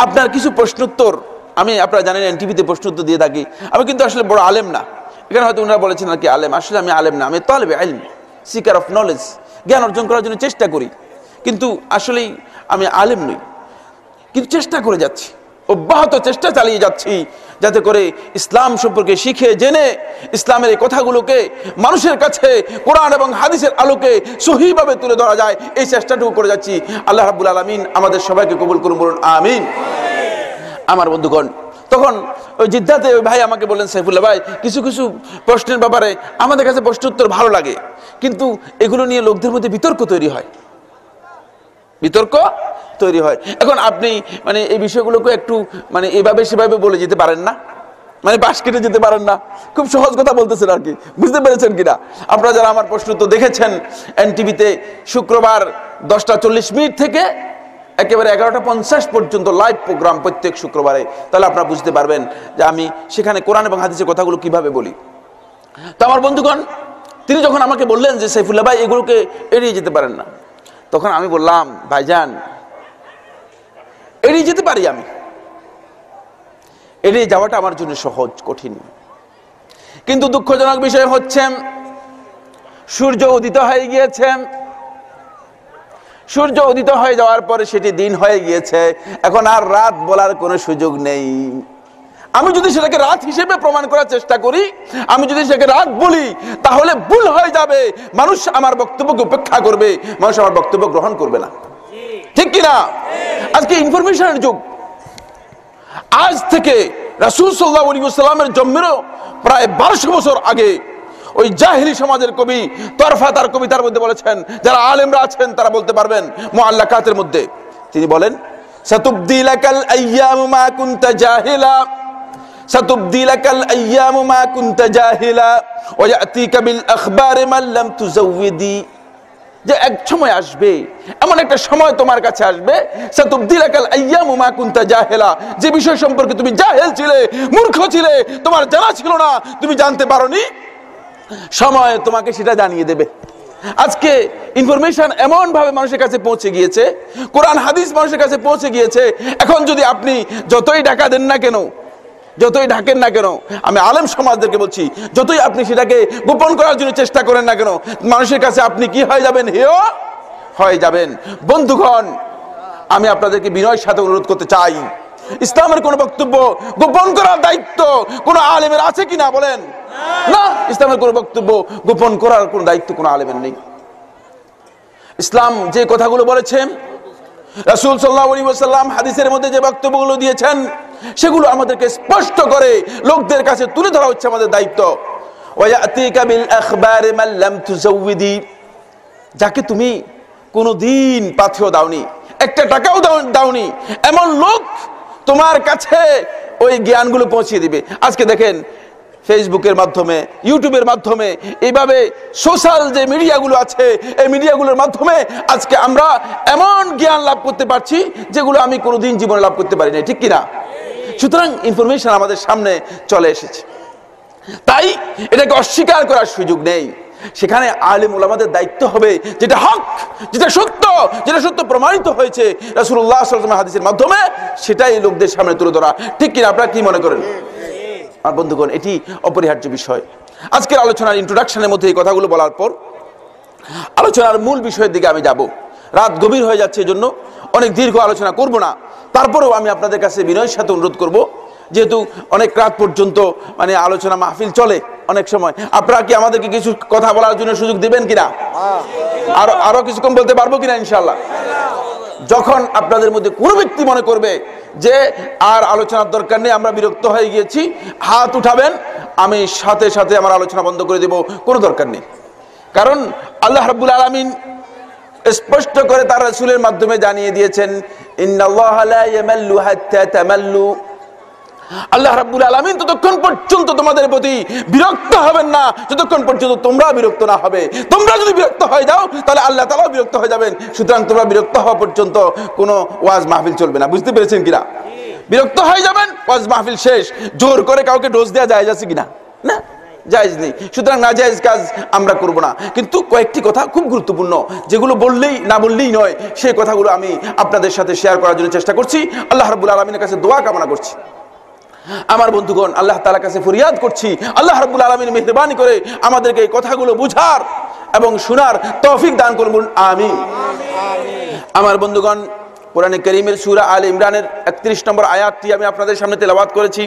আপনার কিছু প্রশ্নোত্তর, আমি আপনারা জানেন এনটিভিতে প্রশ্নোত্তর দিয়ে থাকি, আমি কিন্তু আসলে বড় আলেম না। এখানে হয়তো ওনারা বলেছেন আর কি আলেম, আসলে আমি আলেম না, আমি তালেবে ইলম, সিকার অফ নলেজ, জ্ঞান অর্জন করার জন্য চেষ্টা করি, কিন্তু আসলেই আমি আলেম নই, কিন্তু চেষ্টা করে যাচ্ছি, অব্যাহত চেষ্টা চালিয়ে যাচ্ছি, যাতে করে ইসলাম সম্পর্কে শিখে জেনে ইসলামের এই কথাগুলোকে মানুষের কাছে কোরআন এবং হাদিসের আলোকে সহিভাবে তুলে ধরা যায়, এই চেষ্টাটুকু করে যাচ্ছি। আল্লাহ রাব্বুল আলামিন আমাদের সবাইকে কবুল করুন, বলুন আমিন। আমার বন্ধুগণ, তখন ওই জিদ্দাতে ওই ভাই আমাকে বললেন, সাইফুল্লাহ ভাই, কিছু কিছু প্রশ্নের ব্যাপারে আমাদের কাছে প্রশ্ন উত্তর ভালো লাগে, কিন্তু এগুলো নিয়ে লোকদের মধ্যে বিতর্ক তৈরি হয়। এখন আপনি মানে এই বিষয়গুলোকে একটু মানে এভাবে সেভাবে বলে যেতে পারেন না, মানে বাস কেটে যেতে পারেন না। খুব সহজ কথা বলতেছেন আর কি, বুঝতে পেরেছেন কিনা? আপনারা যারা আমার প্রশ্ন তো দেখেছেন এনটিভিতে শুক্রবার 10:40 থেকে একেবারে 11:50 পর্যন্ত লাইভ প্রোগ্রাম প্রত্যেক শুক্রবারে, তাহলে আপনারা বুঝতে পারবেন যে আমি সেখানে কোরআন এবং হাদিসের কথাগুলো কিভাবে বলি। তো আমার বন্ধুগণ, তিনি যখন আমাকে বললেন যে সাইফুল্লাহ ভাই, এগুলোকে এড়িয়ে যেতে পারেন না, তখন আমি বললাম, ভাইজান, এড়িয়ে যেতে পারি, আমি এড়িয়ে যাওয়াটা আমার জন্য সহজ, কঠিন। কিন্তু দুঃখজনক বিষয় হচ্ছে সূর্য উদিত হয়ে গিয়েছে, সূর্য উদিত হয়ে যাওয়ার পরে সেটি দিন হয়ে গিয়েছে, এখন আর রাত বলার কোনো সুযোগ নেই। আমি যদি সেটাকে রাত হিসেবে প্রমাণ করার চেষ্টা করি, আমি যদি সেটাকে রাত বলি, তাহলে ভুল হয়ে যাবে, মানুষ আমার বক্তব্যকে উপেক্ষা করবে, মানুষ আমার বক্তব্য গ্রহণ করবে না, ঠিক কিনা? আজকে ইনফরমেশনের যুগ। আজ থেকে রাসূল সাল্লাল্লাহু আলাইহি ওয়াসাল্লামের জন্মেরও প্রায় 1200 বছর আগে ওই জাহিলি সমাজের কবি তরফা তার কবিতার মধ্যে বলেছেন, যারা আলেমরা আছেন তারা বলতে পারবেন, মুআল্লাকাতের মধ্যে তিনি বলেন, সাতুবদি লাকাল আইয়ামু মা কুনতা জাহিলা, সাতুবদি লাকাল আইয়ামু মা কুনতা জাহিলা ওয়া ইয়াতিকা বিল আখবারি মান লাম তুজাওয়িদি। যে এক সময় আসবে, এমন একটা সময় তোমার কাছে আসবে, সাতুবদি লাকাল আইয়ামু মা কুনতা জাহিলা, যে বিষয় সম্পর্কে তুমি জাহেল ছিলে, মূর্খ ছিলে, তোমার জানা ছিল না, তুমি জানতে পারোনি, সময় তোমাকে সেটা জানিয়ে দেবে। আজকে ইনফরমেশন এমন ভাবে মানুষের কাছে পৌঁছে গিয়েছে, কোরআন হাদিস মানুষের কাছে পৌঁছে গিয়েছে, এখন যদি আপনি যতই টাকা দেন না কেন, যতই ঢাকেন না কেন, আমি আলেম সমাজদেরকে বলছি, যতই আপনি সেটাকে গোপন করার জন্য চেষ্টা করেন না কেন, মানুষের কাছে আপনি কি হয়ে যাবেন? হেয় হয়ে যাবেন। বন্ধুগণ, আমি আপনাদেরকে বিনয়ের সাথে অনুরোধ করতে চাই, ইসলামের কোন বক্তব্য গোপন করার দায়িত্ব কোন আলেমের আছে কিনা বলেন? না, ইসলামের কোন বক্তব্য গোপন করার কোন দায়িত্ব কোন আলেমের নেই। ইসলাম যে কথাগুলো বলেছেন, রাসূল সাল্লাল্লাহু আলাইহি ওয়াসাল্লাম হাদিসের মধ্যে যে বক্তব্যগুলো দিয়েছেন, সেগুলো আমাদেরকে স্পষ্ট করে লোকদের কাছে তুলে ধরা হচ্ছে আমাদের দায়িত্ব। ওয়া ইয়াতিকা বিল আখবারি মান লাম তুজাওয়িদি, যাকে তুমি কোনোদিন পাথেও দাওনি, একটা টাকাও দাওনি, এমন লোক তোমার কাছে ওই জ্ঞানগুলো পৌঁছে দিবে। আজকে দেখেন ফেসবুকের মাধ্যমে, ইউটিউবের মাধ্যমে, এইভাবে সোশ্যাল যে মিডিয়াগুলো আছে, এই মিডিয়াগুলোর মাধ্যমে আজকে আমরা এমন জ্ঞান লাভ করতে পারছি যেগুলো আমি কোনোদিন জীবনে লাভ করতে পারি না, ঠিক কিনা? সুতরাং ইনফরমেশন আমাদের সামনে চলে এসেছে, তাই এটাকে অস্বীকার করার সুযোগ নেই। সেখানে আলেম ওলামাদের দায়িত্ব হবে যেটা হক, যেটা সত্য প্রমাণিত হয়েছে রাসূলুল্লাহ সাল্লাল্লাহু আলাইহি ওয়াসাল্লাম হাদিসের মাধ্যমে, সেটাই লোকদের সামনে তুলে ধরা, ঠিক কিনা? আপনারা কি মনে করেন? আমার বন্ধুগণ, এটি অপরিহার্য বিষয়। আজকের আলোচনার ইন্ট্রোডাকশনের মধ্যে এই কথাগুলো বলার পর আলোচনার মূল বিষয়ের দিকে আমি যাব। রাত গভীর হয়ে যাচ্ছে, এজন্য অনেক দীর্ঘ আলোচনা করব না। তারপরেও আমি আপনাদের কাছে বিনয়ের সাথে অনুরোধ করব, যেহেতু অনেক রাত পর্যন্ত আলোচনা মাহফিল চলে, অনেক সময় আপনারা কি আমাদেরকে কিছু কথা বলার জন্য সুযোগ দিবেন কিনা? আরো কিছুক্ষণ বলতে পারবো কিনা ইনশাআল্লাহ? যখন আপনাদের মধ্যে কোনো ব্যক্তি মনে করবে যে আর আলোচনার দরকার নেই, আমরা বিরক্ত হয়ে গিয়েছি, হাত উঠাবেন, আমি সাথে সাথে আমার আলোচনা বন্ধ করে দেব, কোনো দরকার নেই। কারণ আল্লাহ রাব্বুল আলামিন স্পষ্ট করে তার রাসূলের মাধ্যমে জানিয়ে দিয়েছেন, ইন্নাল্লাহা লা ইয়ামাল্লু হাত্তা তামাল্লু। আল্লাহ রাব্বুল আলামিন ততক্ষণ পর্যন্ত তোমাদের প্রতি বিরক্ত হবেন না যতক্ষণ পর্যন্ত তোমরা বিরক্ত না হবে। তোমরা যদি বিরক্ত হয়ে যাও তাহলে আল্লাহ তাআলাও বিরক্ত হয়ে যাবেন। সুতরাং তোমরা বিরক্ত হওয়া পর্যন্ত কোনো ওয়াজ মাহফিল চলবে না। বুঝতে পেরেছেন কিনা? বিরক্ত হয়ে যাবেন, ওয়াজ মাহফিল শেষ। জোর করে কাউকে ডোজ দেওয়া জায়েজ আছে কিনা? না, জায়েজ নেই। সুতরাং নাজায়েজ কাজ আমরা করব না। কিন্তু কয়েকটি কথা খুব গুরুত্বপূর্ণ, যেগুলো না বললেই নয়, সেই কথাগুলো আমি আপনাদের সাথে শেয়ার করার জন্য চেষ্টা করছি। আল্লাহ রাব্বুল আলামিনের কাছে দোয়া কামনা করছি। আমার বন্ধুগণ, আল্লাহ তাআলার কাছে ফরিয়াদ করছি, আল্লাহ রাব্বুল আলামিন মেহেরবানি করে আমাদেরকে এই কথাগুলো বুঝার এবং শোনার তৌফিক দান করুন, আমিন। আমার বন্ধুগণ, কোরআনে কারীমের সূরা আলে ইমরানের 31 নম্বর আয়াতটি আমি আপনাদের সামনে তেলাওয়াত করেছি।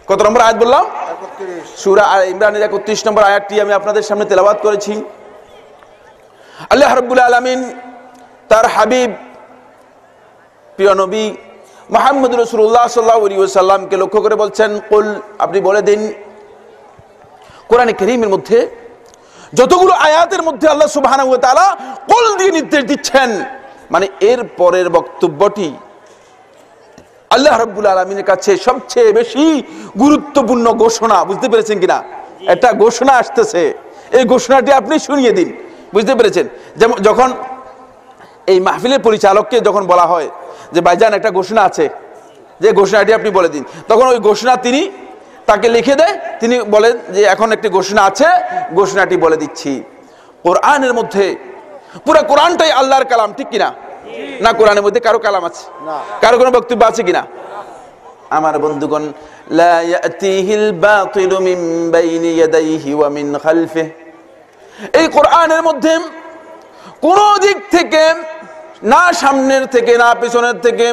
কত নম্বর আয়াত বললাম? 31। সূরা আলে ইমরানের 31 নম্বর আয়াতটি আমি আপনাদের সামনে তেলাওয়াত করেছি। আল্লাহ রাব্বুল আলামিন তার হাবিব প্রিয় নবী মুহাম্মদ রাসূলুল্লাহ সাল্লাল্লাহু আলাইহি ওয়াসাল্লামকে লক্ষ্য করে বলছেন, কুল, আপনি বলে দিন। কোরআনে কারীমের মধ্যে যতগুলো আয়াতের মধ্যে আল্লাহ সুবহানাহু ওয়া তাআলা কুল দিয়ে নির্দেশ দিচ্ছেন, এর পরের বক্তব্যটি আল্লাহ রাব্বুল আলামিনের কাছে সবচেয়ে বেশি গুরুত্বপূর্ণ ঘোষণা। বুঝতে পেরেছেন কিনা? একটা ঘোষণা আসতেছে, এই ঘোষণাটি আপনি শুনিয়ে দিন। বুঝতে পেরেছেন? যেমন যখন এই মাহফিলের পরিচালককে যখন বলা হয় যে ভাইজান একটা ঘোষণা আছে, যে ঘোষণাটি আপনি বলে দিন, তখন ওই ঘোষণা তিনি তাকে লিখে দেয়, তিনি বলেন যে এখন একটি ঘোষণা আছে, ঘোষণাটি বলে দিচ্ছি। কোরআনের মধ্যে পুরো কোরআনটাই আল্লাহর কালাম, ঠিক কিনা? না, কোরআনের মধ্যে কারো কালাম আছে? কারো কোনো বক্তব্য আছে কিনা? আমার বন্ধুগণ, লা ইয়াতিহিল বাতিলু মিন বাইনি ইয়াদাইহি ওয়া মিন খালফিহি, এই কোরআনের মধ্যে কোন দিক থেকে, না সামনের থেকে, না পিছনের থেকে,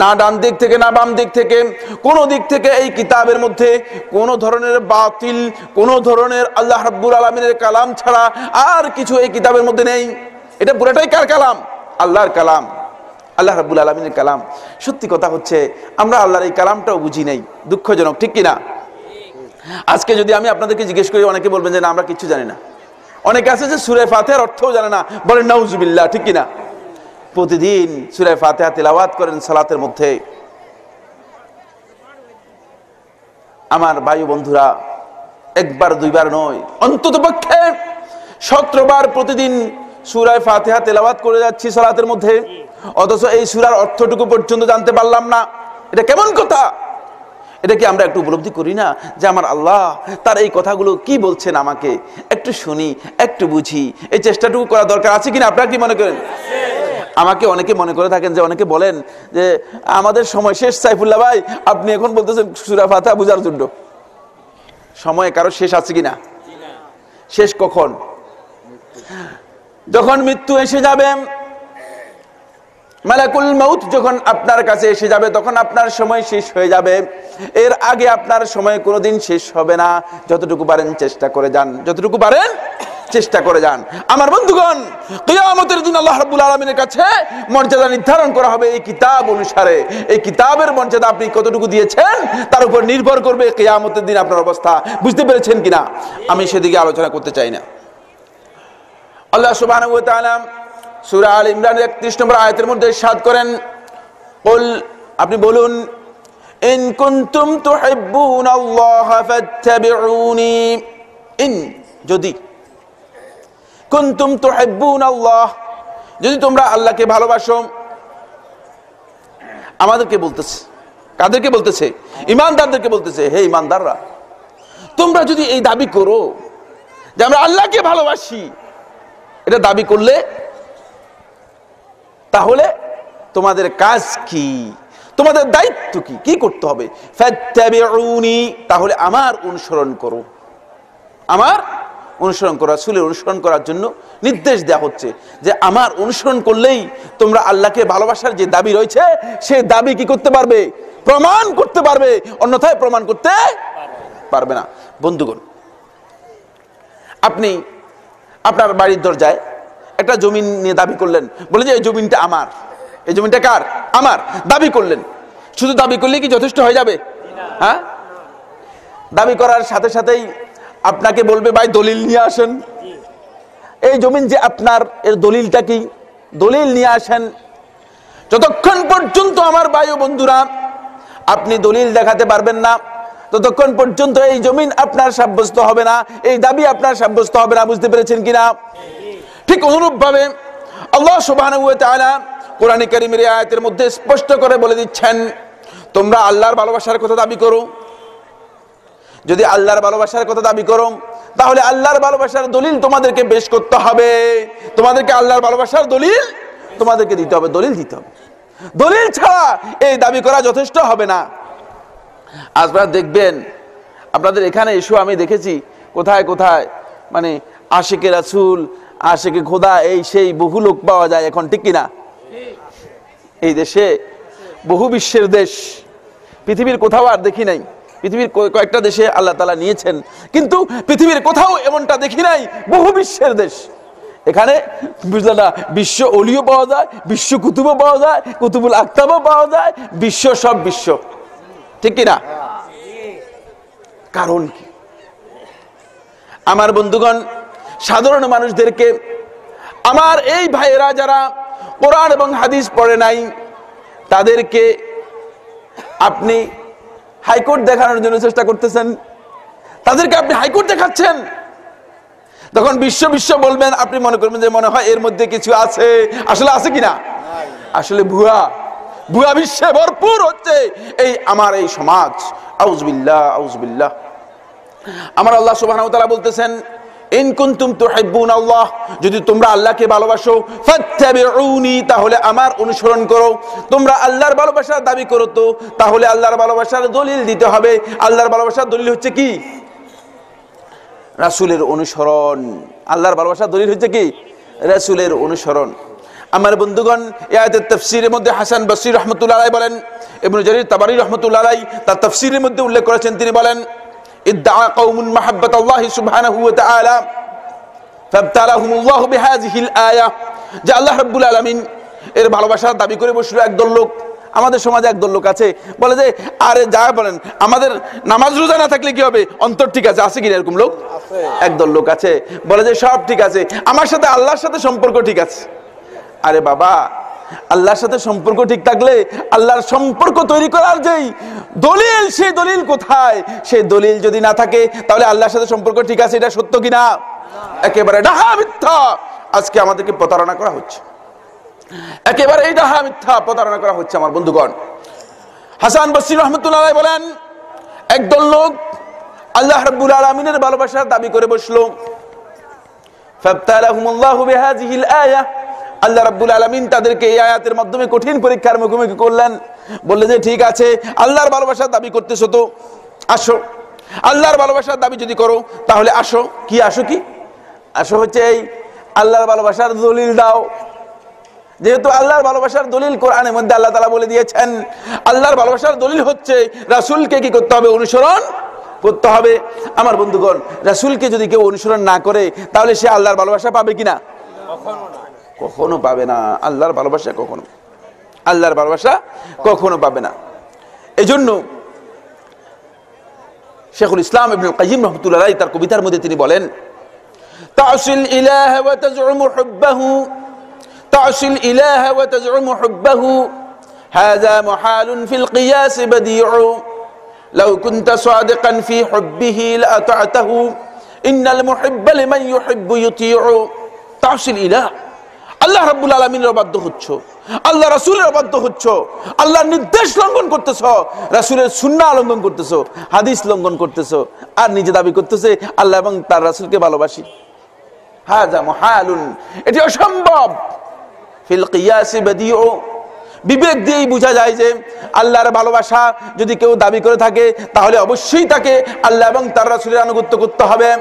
না ডান দিক থেকে, না বাম দিক থেকে, কোন দিক থেকে এই কিতাবের মধ্যে কোন ধরনের বাতিল, কোন ধরনের আল্লাহ রাব্বুল আলামিনের কালাম ছাড়া আর কিছু এই কিতাবের মধ্যে নেই। এটা পুরোটাই কার কালাম? আল্লাহর কালাম, আল্লাহ রাব্বুল আলামিনের কালাম। সত্যি কথা হচ্ছে আমরা আল্লাহর এই কালামটাও বুঝি নাই, দুঃখজনক, ঠিক কিনা? আজকে যদি আমি আপনাদেরকে জিজ্ঞেস করি, অনেকে বলবেন যে না, আমরা কিচ্ছু জানি না। অনেকে আছে যে সূরা ফাতিহার অর্থও জানে না, বলেন নাউজুবিল্লাহ, ঠিক কিনা? প্রতিদিন সূরা ফাতিহা তিলাওয়াত করেন সালাতের মধ্যে। আমার ভাই বন্ধুরা, একবার দুইবার নয়, অন্ততপক্ষে 17 বার প্রতিদিন সূরা ফাতিহা তিলাওয়াত করে যাচ্ছি সালাতের মধ্যে, অথচ এই সূরার অর্থটুকু পর্যন্ত জানতে পারলাম না। এটা কেমন কথা? এটা কি আমরা একটু উপলব্ধি করি না যে আমার আল্লাহ তার এই কথাগুলো কি বলছেন, আমাকে একটু শুনি, একটু বুঝি, এই চেষ্টাটুকু করা দরকার আছে কিনা? আপনারা কি মনে করেন? আমাকে অনেকে মনে করে থাকেন যে, অনেকে বলেন যে আমাদের সময় শেষ। সাইফুল্লাহ ভাই, আপনি এখন বলতেছেন সূরা ফাতিহা বুঝার জন্য, সময় কারো শেষ আছে কিনা? শেষ কখন? যখন মৃত্যু এসে যাবে, মালাকুল মউত যখন আপনার কাছে এসে যাবে, তখন আপনার সময় শেষ হয়ে যাবে। এর আগে আপনার সময় কোনোদিন শেষ হবে না। যতটুকু পারেন চেষ্টা করে যান, যতটুকু পারেন চেষ্টা করে যান। আমার বন্ধুগণ, কিয়ামতের দিন আল্লাহ রাব্বুল আলামিনের কাছে মর্যাদা নির্ধারণ করা হবে এই কিতাব অনুসারে। এই কিতাবের মর্যাদা আপনি কতটুকু দিয়েছেন তার উপর নির্ভর করবে কিয়ামতের দিন আপনার অবস্থা। বুঝতে পেরেছেন কিনা? আমি সেদিকে আলোচনা করতে চাই না। আল্লাহ সুবহানাহু ওয়া তাআলা সূরা আল ইমরানের 31 নম্বর আয়াতের মধ্যে ইরশাদ করেন, কুল, আপনি বলুন, ইন কুনতুম তুহিব্বুনাল্লাহা ফাত্তাবিউনি, ইন, যদি, কুনতুম তুহিব্বুনাল্লাহ, যদি তোমরা আল্লাহকে ভালোবাসো। আমাদেরকে বলতেছে, কাদেরকে বলতেছে? ঈমানদারদেরকে বলতেছে, হে ঈমানদাররা, তোমরা যদি এই দাবি করো যে আমরা আল্লাহকে ভালোবাসি, এটা দাবি করলে তাহলে তোমাদের কাজ কি, তোমাদের দায়িত্ব কি, কি করতে হবে? ফাত্তাবিউনি, তাহলে আমার অনুসরণ করো। আমার অনুসরণ করা, রাসূলের অনুসরণ করার জন্য নির্দেশ দেওয়া হচ্ছে যে আমার অনুসরণ করলেই তোমরা আল্লাহকে ভালোবাসার যে দাবি রয়েছে সেই দাবি কি করতে পারবে? প্রমাণ করতে পারবে, অন্যথায় প্রমাণ করতে পারবে না। বন্ধুগণ, আপনি আপনার বাড়ির দরজায় একটা জমিন নিয়ে দাবি করলেন, বলে যে এই জমিনটা আমার, এই জমিনটা কার? আমার, দাবি করলেন। শুধু দাবি করলে কি যথেষ্ট হয়ে যাবে? হ্যাঁ, দাবি করার সাথে সাথেই আপনাকে বলবে, ভাই দলিল নিয়ে আসেন, এই জমিন যে আপনার, এর দলিলটা কি, দলিল নিয়ে আসেন। যতক্ষণ পর্যন্ত আমার ভাই ও বন্ধুরা আপনি দলিল দেখাতে পারবেন না, ততক্ষণ পর্যন্ত এই জমিন আপনার সাব্যস্ত হবে না, এই দাবি আপনার সাব্যস্ত হবে না। বুঝতে পেরেছেন কিনা? ঠিক অনুরূপ ভাবে আল্লাহ সুবহানাহু ওয়া তাআলা কোরআনে কারীমের এই আয়াতের মধ্যে স্পষ্ট করে বলে দিচ্ছেন, তোমরা আল্লাহর ভালোবাসার কথা দাবি করো। যদি আল্লাহর ভালোবাসার কথা দাবি করো, তাহলে আল্লাহর ভালোবাসার দলিল তোমাদেরকে পেশ করতে হবে। তোমাদেরকে আল্লাহর ভালোবাসার দলিল তোমাদেরকে দিতে হবে, দলিল দিতে হবে। দলিল ছাড়া এই দাবি করা যথেষ্ট হবে না। আপনারা দেখবেন, আপনাদের এখানে এসেও আমি দেখেছি কোথায় কোথায় মানে আশিকে রাসূল, আশিকে খোদা, এই সেই বহু লোক পাওয়া যায় এখন, ঠিক কিনা? এই দেশে, বহু বিশ্বের দেশ, পৃথিবীর কোথাও আর দেখি নাই। পৃথিবীর কয়েকটা দেশে আল্লাহ তাআলা নিয়েছেন, কিন্তু পৃথিবীর কোথাও এমনটা দেখি নাই, বহু বিশ্বের দেশ। এখানে বুঝলেন না, বিশ্ব ওলিও পাওয়া যায়, বিশ্ব কুতুবও পাওয়া যায়, কুতুবুল আকতাবও পাওয়া যায়, বিশ্ব সব বিশ্ব, ঠিক কিনা? কারণ কি? আমার বন্ধুগণ, সাধারণ মানুষদেরকে, আমার এই ভাইয়েরা যারা কোরআন এবং হাদিস পড়ে নাই, তাদেরকে আপনি হাইকোর্ট দেখানোর জন্য চেষ্টা করতেছেন, তাদেরকে আপনি হাইকোর্ট দেখাচ্ছেন। তখন বিশ্ব বিশ্ব বলবেন, আপনি মনে করবেন যে মনে হয় এর মধ্যে কিছু আছে। আসলে আছে কিনা? আসলে ভুয়া, ভুয়া বিশ্বে ভরপুর হচ্ছে এই আমার এই সমাজ। আউযুবিল্লাহ, আউযুবিল্লাহ। আমার আল্লাহ সুবহানাহু ওয়া তাআলা বলতেছেন, ইন কুনতুম তুহিব্বুনাল্লাহ, যদি তোমরা আল্লাহকে ভালোবাসো, ফাত্তাবিউনি, তাহলে আমার অনুসরণ করো। তোমরা আল্লাহর ভালোবাসার দাবি করো, তো তাহলে আল্লাহর ভালোবাসার দলিল দিতে হবে। আল্লাহর ভালোবাসার দলিল হচ্ছে কি? রাসূলের অনুসরণ। আল্লাহর ভালোবাসার দলিল হচ্ছে কি? রাসূলের অনুসরণ। আমার বন্ধুগণ, এই আয়াতের তাফসীরের মধ্যে হাসান বসরি রাহমাতুল্লাহ আলাইহি বলেন, ইবনে জারীর তাবারী রাহমাতুল্লাহ আলাইহি তার তাফসীরের মধ্যে উল্লেখ করেছেন, তিনি বলেন, ইদ্দাআ কওমুন মাহাব্বাতাল্লাহি সুবহানাহু ওয়া তাআলা ফাবতালাহুমুল্লাহু বিহাযিহিল আয়াহ, যে আল্লাহ রাব্বুল আলামিন এর ভালোবাসার দাবি করে বসলো একদল লোক। আমাদের সমাজে একদল লোক আছে, বলে যে আরে যা বলেন, আমাদের নামাজ রোজা না থাকলে কি হবে, অন্তর ঠিক আছে। আছে কিনা এরকম লোক? একদল লোক আছে, বলে যে সব ঠিক আছে, আমার সাথে আল্লাহর সাথে সম্পর্ক ঠিক আছে। আরে বাবা, আল্লাহর সাথে সম্পর্ক ঠিক থাকলে আল্লাহর সম্পর্ক তৈরি করার যেই দলিল, সেই দলিল কোথায়? সেই দলিল যদি না থাকে, তাহলে আল্লাহর সাথে সম্পর্ক ঠিক আছে, এটা সত্য কিনা? একেবারে ডাহা মিথ্যা। আজকে আমাদেরকে প্রতারণা করা হচ্ছে, একেবারে এই ডাহা মিথ্যা প্রতারণা করা হচ্ছে। আমার বন্ধুগণ, হাসান বসরি রাহমাতুল্লাহ আলাইহি বলেন, একদল লোক আল্লাহ রাব্বুল আলামিনের ভালোবাসার দাবি করে বসলো। ফাবতালাহুমুল্লাহু বিহাযিহিল আয়াহ, আল্লাহ রাব্বুল আলামিন তাদেরকে এই আয়াতের মাধ্যমে কঠিন পরীক্ষার মুখোমুখি করলেন। বললেন যে ঠিক আছে, আল্লাহর ভালোবাসার দাবি করতেছো, তো আসো, আল্লাহর ভালোবাসার দাবি যদি করো তাহলে আসো। কি আসো? কি আসো? হচ্ছে এই আল্লাহর ভালোবাসার দলিল দাও। যেহেতু আল্লাহর ভালোবাসার দলিল কোরআনের মধ্যে আল্লাহ তাআলা বলে দিয়েছেন, আল্লাহর ভালোবাসার দলিল হচ্ছে রাসূলকে কি করতে হবে? অনুসরণ করতে হবে। আমার বন্ধুগণ, রাসূলকে যদি কেউ অনুসরণ না করে, তাহলে সে আল্লাহর ভালোবাসা পাবে কিনা? কখনো পাবে না। আল্লাহর ভালোবাসা কখনো, আল্লাহর ভালোবাসা কখনো পাবে না। এজন্য শেখুল ইসলাম ইবনুল কাইয়িম রাহমাতুল্লাহ আলাইহি তার কবিতার মধ্যে তিনি বলেন تعصي الإله وتزعم حبه تعصي الإله وتزعم حبه هذا محال في القياس بديع لو كنت صادقا في حبه لأطعته إن المحب لمن يحب يطيع تعصي الإله আল্লাহ রাব্বুল আলামিনের অবাধ্য হচ্ছ, আল্লাহ রাসূলের অবাধ্য হচ্ছ, আল্লাহর নির্দেশ লঙ্ঘন করতেছো, রাসূলের সুন্নাহ লঙ্ঘন করতেছো, হাদিস লঙ্ঘন করতেছো, আর নিজে দাবি করতেছে আল্লাহ এবং তার রাসূলকে ভালোবাসি। হাযা মুহালুন, এটি অসম্ভব। ফিল কিয়াসি বাদিউ, বিবেক দিয়েই বোঝা যায় যে আল্লাহর ভালোবাসা যদি কেউ দাবি করে থাকে তাহলে অবশ্যই তাকে আল্লাহ এবং তার রাসূলের আনুগত্য করতে হবে।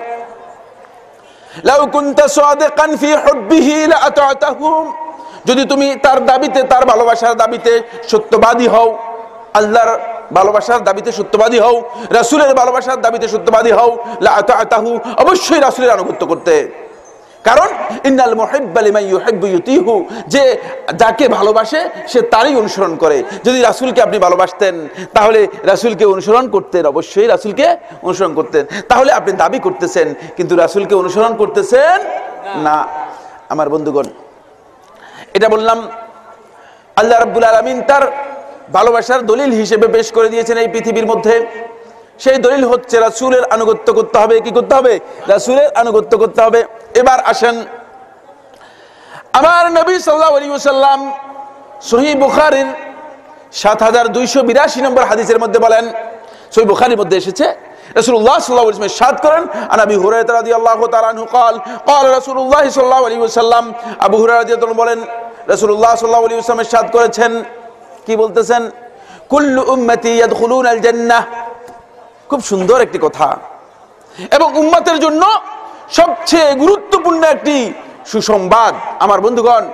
লাউ কুনতা সাদিকান ফি হুব্বিহি লাআতাতাহু, যদি তুমি তার দাবিতে, তার ভালোবাসার দাবিতে সত্যবাদী হও, আল্লাহর ভালোবাসার দাবিতে সত্যবাদী হও, রাসূলের ভালোবাসার দাবিতে সত্যবাদী হও, লাআতাতাহু, অবশ্যই রাসূলের আনুগত্য করতে। কারণ ইন্নাল মুহিব্বা লিমান ইউহিব্বু ইউতিহু, যে যাকে ভালোবাসে সে তারই অনুসরণ করে। যদি রাসূলকে আপনি ভালোবাসতেন তাহলে রাসূলকে অনুসরণ করতেন, অবশ্যই রাসূলকে অনুসরণ করতেন। তাহলে আপনি দাবি করতেছেন কিন্তু রাসূলকে অনুসরণ করতেছেন না। আমার বন্ধুগণ, এটা বললাম আল্লাহ রাব্বুল আলামিন তার ভালোবাসার দলিল হিসেবে পেশ করে দিয়েছেন এই পৃথিবীর মধ্যে। সেই দলিল হচ্ছে রাসূলের আনুগত্য করতে হবে। কি করতে হবে? রাসূলের আনুগত্য করতে হবে। এবার আসেন, আমার নবী সাল্লাল্লাহু আলাইহি ওয়াসাল্লাম সহিহ বুখারীর ৭২৮২ নম্বর হাদিসের মধ্যে বলেন, সহিহ বুখারীর মধ্যে এসেছে, রাসূলুল্লাহ সাল্লাল্লাহু আলাইহি ওয়াসাল্লাম ইরশাদ করেন, আন আবি হুরায়রা রাদিয়াল্লাহু তাআলা আনহু قال قال রাসূলুল্লাহ সাল্লাল্লাহু আলাইহি ওয়াসাল্লাম, আবু হুরায়রা রাদিয়াল্লাহু বলেন রাসূলুল্লাহ সাল্লাল্লাহু আলাইহি ওয়াসাল্লাম ইরশাদ করেছেন, কি বলতেছেন? কুল্লু উম্মতি ইয়াদখুলুনাল জান্নাহ, খুব সুন্দর একটি কথা এবং উম্মতের জন্য সবচেয়ে গুরুত্বপূর্ণ একটি সুসংবাদ। আমার বন্ধুগণ,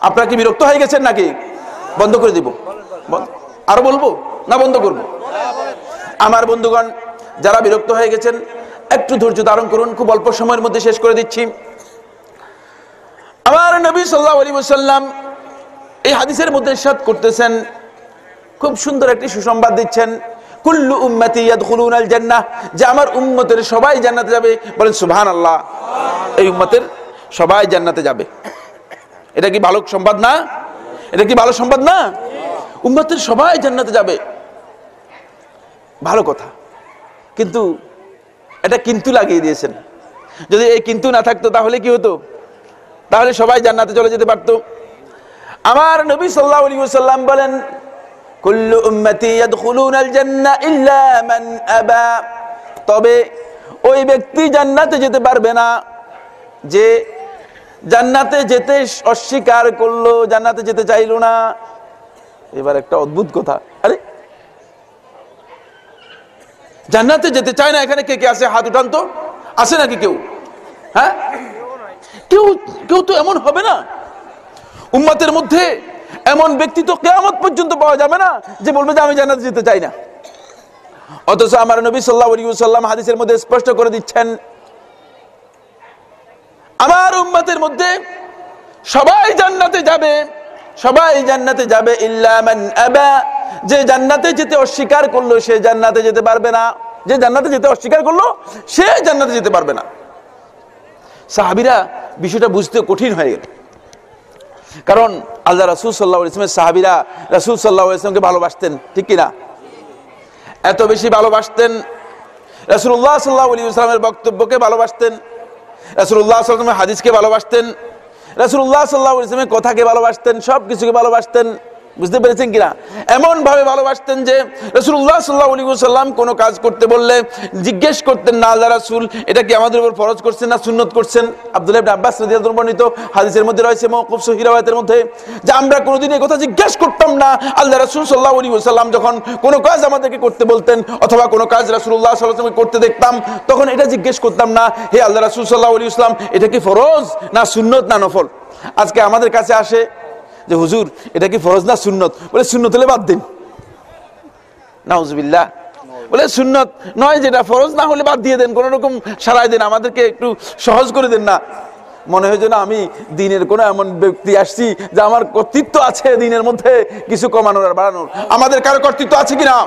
আপনারা কি বিরক্ত হয়ে গেছেন নাকি? বন্ধ করে দিব? আরো বলবো না বন্ধ করব? আমার বন্ধুগণ, যারা বিরক্ত হয়ে গেছেন একটু ধৈর্য ধারণ করুন, খুব অল্প সময়ের মধ্যে শেষ করে দিচ্ছি। আমার নবী সাল্লাল্লাহু আলাইহি ওয়াসাল্লাম এই হাদিসের মধ্যে ইরশাদ করতেছেন, খুব সুন্দর একটি সুসংবাদ দিচ্ছেন, কুল্লু উম্মতি ইয়াদখুলুনাল জান্নাহ, যে আমার উম্মতের সবাই জান্নাতে যাবে। বলেন সুবহানাল্লাহ। এই উম্মতের সবাই জান্নাতে যাবে, এটা কি ভালো সংবাদ না? এটা কি ভালো সংবাদ না? উম্মতের সবাই জান্নাতে যাবে, ভালো কথা। কিন্তু এটা কিন্তু লাগিয়ে দিয়েছেন। যদি এই কিন্তু না থাকতো তাহলে কি হতো? তাহলে সবাই জান্নাতে চলে যেতে পারতো। আমার নবী সাল্লাল্লাহু আলাইহি ওয়াসাল্লাম বলেন, কুল্লু উম্মতি ইয়াদখুলুনাল জান্নাহ ইল্লা মান আবা, তবে ওই ব্যক্তি জান্নাতে যেতে পারবে না যে জান্নাতে যেতে অস্বীকার করলো, জান্নাতে যেতে চাইলো না। এবার একটা অদ্ভুত কথা, আরে জান্নাতে যেতে চায় না, এখানে কে কে আছে? হাত উঠান তো, আছে নাকি কেউ? হ্যাঁ, কেউ কেউ তো এমন হবে না। উম্মতের মধ্যে এমন ব্যক্তি তো কিয়ামত পর্যন্ত পাওয়া যাবে না যে বলবে যে আমি জান্নাতে যেতে চাই না। অথচ আমার নবী সাল্লাল্লাহু আলাইহি ওয়াসাল্লাম হাদিসের মধ্যে স্পষ্ট করে দিচ্ছেন, আমার উম্মতের মধ্যে সবাই জান্নাতে যাবে, সবাই জান্নাতে যাবে ইল্লা মান আবা, যে জান্নাতে যেতে অস্বীকার করলো সে জান্নাতে যেতে পারবে না। যে জান্নাতে যেতে অস্বীকার করলো সে জান্নাতে যেতে পারবে না। সাহাবীরা বিষয়টা বুঝতে কঠিন হয়ে গেল, কারণ আল্লাহ রাসূল সাল্লাল্লাহু আলাইহি ওয়াসাল্লামের সাহাবীরা রাসূল সাল্লাল্লাহু আলাইহি ওয়াসাল্লামকে ভালোবাসতেন, ঠিক কি না? এত বেশি ভালোবাসতেন, রাসূলুল্লাহ সাল্লাল্লাহু আলাইহি ওয়াসাল্লামের বক্তব্যকে ভালোবাসতেন, রাসূলুল্লাহ সাল্লাল্লাহু আলাইহি ওয়াসাল্লামের হাদিসকে ভালোবাসতেন, রাসূলুল্লাহ সাল্লাল্লাহু আলাইহি ওয়াসাল্লামের কথাকে ভালোবাসতেন, সব কিছুকে ভালোবাসতেন। বুঝতে পেরেছেন কিনা? এমন ভাবে ভালোবাসতেন যে রাসূলুল্লাহ সাল্লাল্লাহু আলাইহি ওয়াসাল্লাম কোনো কাজ করতে বললে জিজ্ঞেস করতেন না, আল্লাহ রাসূল এটা কি আমাদের উপর ফরজ করছেন না সুন্নত করছেন? আব্দুল্লাহ ইবনে আব্বাস রাদিয়াল্লাহু আনহু বর্ণিত হাদিসের মধ্যে রয়েছে, মাওকুফ সহিহ রাওয়ায়াতের মধ্যে, যে আমরা কোনোদিন এই কথা জিজ্ঞেস করতাম না। আল্লাহ রাসূল সাল্লাল্লাহু আলাইহি ওয়াসাল্লাম যখন কোনো কাজ আমাদেরকে করতে বলতেন অথবা কোনো কাজ রাসূলুল্লাহ সাল্লাল্লাহু আলাইহি ওয়াসাল্লামকে করতে দেখতাম, তখন এটা জিজ্ঞেস করতাম না, হে আল্লাহ রাসূল সাল্লাল্লাহু আলাইহি ওয়াসাল্লাম এটা কি ফরজ না সুন্নত না নফল? আজকে আমাদের কাছে আসে যে হুজুর এটা কি ফরজ না সুন্নত? বলে সুন্নত হলে বাদ দিন। নাউজুবিল্লাহ। বলে সুন্নত নয়, যেটা ফরজ না হলে বাদ দিয়ে দেন, কোন রকম সারাই দেন, আমাদেরকে একটু সহজ করে দেন না। মনে হয় যেন আমি দিনের কোনো এমন ব্যক্তি আসছি যে আমার কর্তৃত্ব আছে দিনের মধ্যে কিছু কমানোর আর বাড়ানোর। আমাদের কারো কর্তৃত্ব আছে কিনা?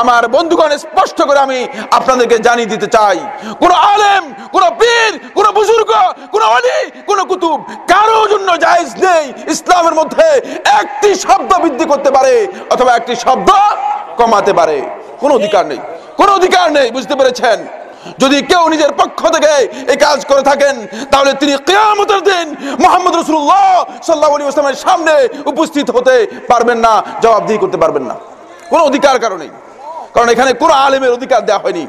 আমার বন্ধুগণ, স্পষ্ট করে আমি আপনাদেরকে জানিয়ে দিতে চাই, কোন আলেম, কোন পীর, কোন বুজুর্গ, কোন ওলি, কোন কুতুব কারো জন্য জায়েজ নেই ইসলামের মধ্যে একটি শব্দ বৃদ্ধি করতে পারে অথবা একটি শব্দ কমাতে পারে। কোনো অধিকার নেই, কোনো অধিকার নেই। বুঝতে পেরেছেন? যদি কেউ নিজের পক্ষ থেকে এই কাজ করে থাকেন তাহলে তিনি কিয়ামতের দিন মুহাম্মদ রাসূলুল্লাহ সাল্লাল্লাহু আলাইহি ওয়াসাল্লামের সামনে উপস্থিত হতে পারবেন না, জবাবদিহি করতে পারবেন না। কোনো অধিকার কারো নেই, কারণ এখানে কোনো আলেমের অধিকার দেওয়া হয়নি।